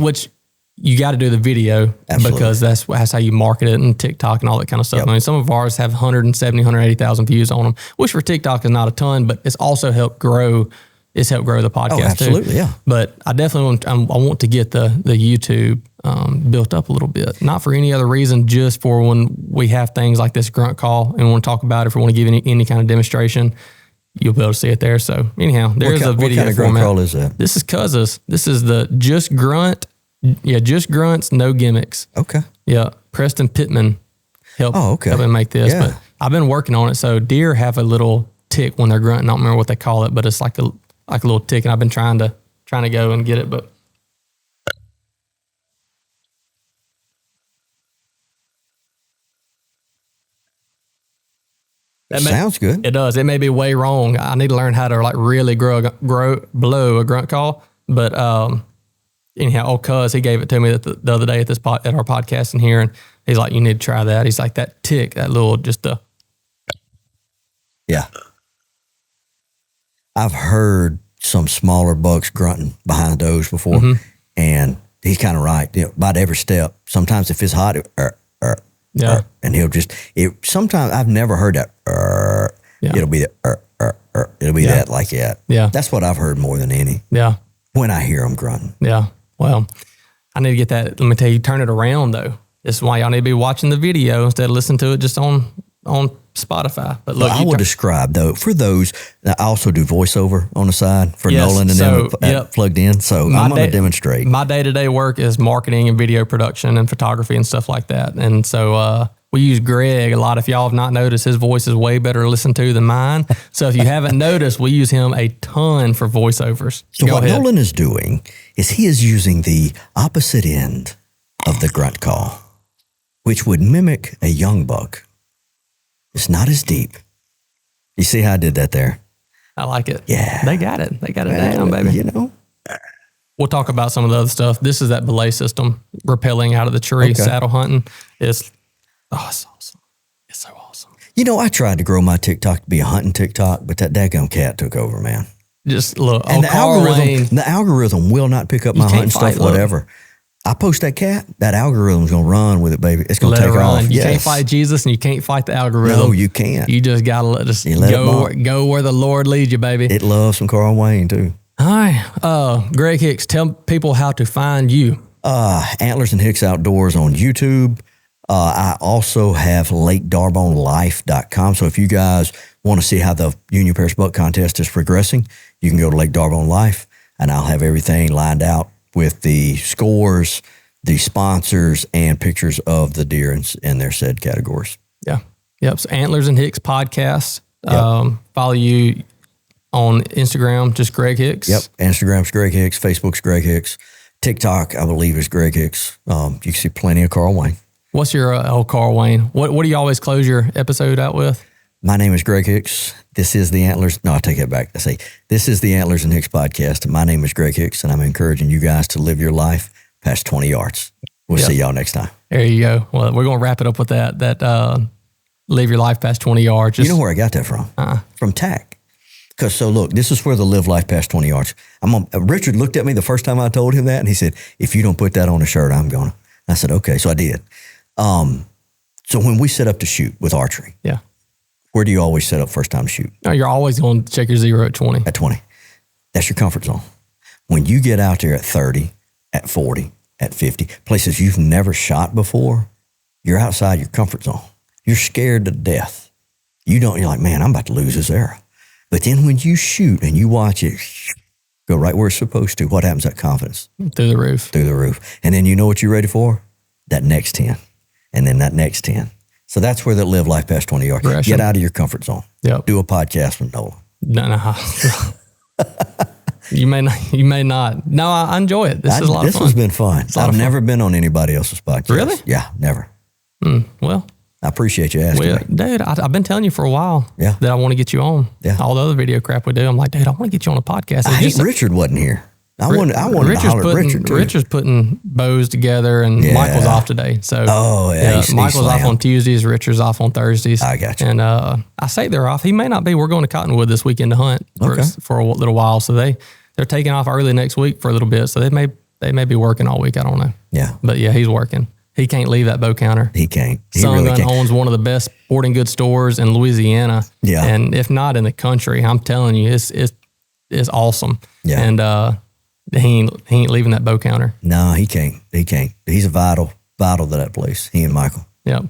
which you got to do the video because that's how you market it, and TikTok and all that kind of stuff. Yep. I mean, some of ours have 170, 180,000 views on them, which for TikTok is not a ton, but it's also helped grow. It's helped grow the podcast absolutely, too. Yeah. But I definitely want to get the YouTube built up a little bit. Not for any other reason, just for when we have things like this grunt call and want to talk about it, if we want to give any kind of demonstration, you'll be able to see it there. So anyhow, there's a video What kind of grunt call is that? This is Cuzza's. This is the Just Grunt. Yeah, Just Grunts, no gimmicks. Okay. Yeah, Preston Pittman helped me make this. Yeah. But I've been working on it. So deer have a little tick when they're grunting. I don't remember what they call it, but it's like a little tick, and I've been trying to go and get it, but sounds good. It does. It may be way wrong. I need to learn how to really blow a grunt call. But anyhow, old Cuz, he gave it to me the other day at our podcast in here, and he's like, "You need to try that." He's like, "That tick, that little Yeah. I've heard some smaller bucks grunting behind those before, and he's kind of right. About every step. Sometimes if it's hot, and he'll just. Sometimes I've never heard that. It'll be that. It'll be that like that. Yeah, that's what I've heard more than any. Yeah, when I hear them grunting. Yeah. Well, I need to get that. Let me tell you, turn it around though. This is why y'all need to be watching the video instead of listening to it just on Spotify. But look, I will describe though for those. I also do voiceover on the side for Nolan and them plugged in. So I'm going to demonstrate. My day-to-day work is marketing and video production and photography and stuff like that. And so we use Greg a lot. If y'all have not noticed, his voice is way better to listen to than mine. So if you haven't noticed, we use him a ton for voiceovers. So what Nolan is doing is he is using the opposite end of the grunt call, which would mimic a young buck. It's not as deep. You see how I did that there? I like it. Yeah. They got it. They got it down, baby. You know? We'll talk about some of the other stuff. This is that belay system, rappelling out of the tree, saddle hunting. It's awesome. It's so awesome. You know, I tried to grow my TikTok to be a hunting TikTok, but that daggone cat took over, man. Just look. And the algorithm will not pick up my hunting stuff, whatever. I post that cat, that algorithm's going to run with it, baby. It's going to take off. You can't fight Jesus and you can't fight the algorithm. No, you can't. You just got to go where the Lord leads you, baby. It loves some Carl Wayne, too. All right. Greg Hicks, tell people how to find you. Antlers and Hicks Outdoors on YouTube. I also have LakeDarbonLife.com. So if you guys want to see how the Union Parish Buck Contest is progressing, you can go to Lake Darbone Life, and I'll have everything lined out with the scores, the sponsors, and pictures of the deer in their said categories. Yeah. Yep. So Antlers and Hicks Podcast. Follow you on Instagram, just Greg Hicks. Yep. Instagram's Greg Hicks. Facebook's Greg Hicks. TikTok, I believe, is Greg Hicks. You can see plenty of Carl Wayne. What's your Carl Wayne? What do you always close your episode out with? My name is Greg Hicks. This is the Antlers. No, I take that back. I say, this is the Antlers and Hicks Podcast. My name is Greg Hicks, and I'm encouraging you guys to live your life past 20 yards. We'll see y'all next time. There you go. Well, we're going to wrap it up with that live your life past 20 yards. You know where I got that from? From TAC. Because look, this is where the live life past 20 yards. Richard looked at me the first time I told him that, and he said, if you don't put that on a shirt, I'm going to. I said, okay. So I did. So when we set up to shoot with archery, yeah, where do you always set up first time to shoot? No, you're always going to check your zero at 20. At 20. That's your comfort zone. When you get out there at 30, at 40, at 50, places you've never shot before, you're outside your comfort zone. You're scared to death. You're like, man, I'm about to lose this arrow. But then when you shoot and you watch it go right where it's supposed to, what happens to that confidence? Through the roof. Through the roof. And then you know what you're ready for? That next 10. And then that next 10. So that's where they live life past 20 yards. Progression. Get out of your comfort zone. Yep. Do a podcast with Nolan. No. You may not. No, I enjoy it. This is a lot of fun. This has been fun. I've never been on anybody else's podcast. Really? Yeah, never. Well, I appreciate you asking me. Dude, I've been telling you for a while that I want to get you on. Yeah. All the other video crap we do, I'm like, dude, I want to get you on a podcast. I hate Richard wasn't here. I wanted to holler at Richard too. Richard's putting bows together, and Michael's off today. So Michael's off on Tuesdays, Richard's off on Thursdays. I got you. And I say they're off. He may not be. We're going to Cottonwood this weekend to hunt for a little while. So they're taking off early next week for a little bit. So they may be working all week. I don't know. Yeah. But yeah, he's working. He can't leave that bow counter. He can't. Sun Gun owns one of the best sporting goods stores in Louisiana. Yeah. And if not in the country, I'm telling you, it's awesome. Yeah. And he ain't leaving that bow counter. No, he can't. He's a vital to that place. He and Michael. Yep.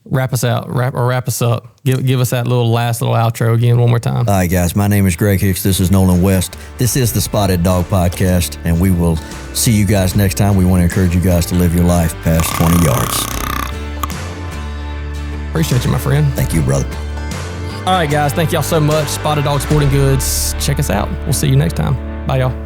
Wrap us out. Wrap us up. Give us that last little outro again one more time. All right, guys. My name is Greg Hicks. This is Nolan West. This is the Spotted Dog Podcast, and we will see you guys next time. We want to encourage you guys to live your life past 20 yards. Appreciate you, my friend. Thank you, brother. All right, guys. Thank y'all so much. Spotted Dog Sporting Goods. Check us out. We'll see you next time. Bye, y'all.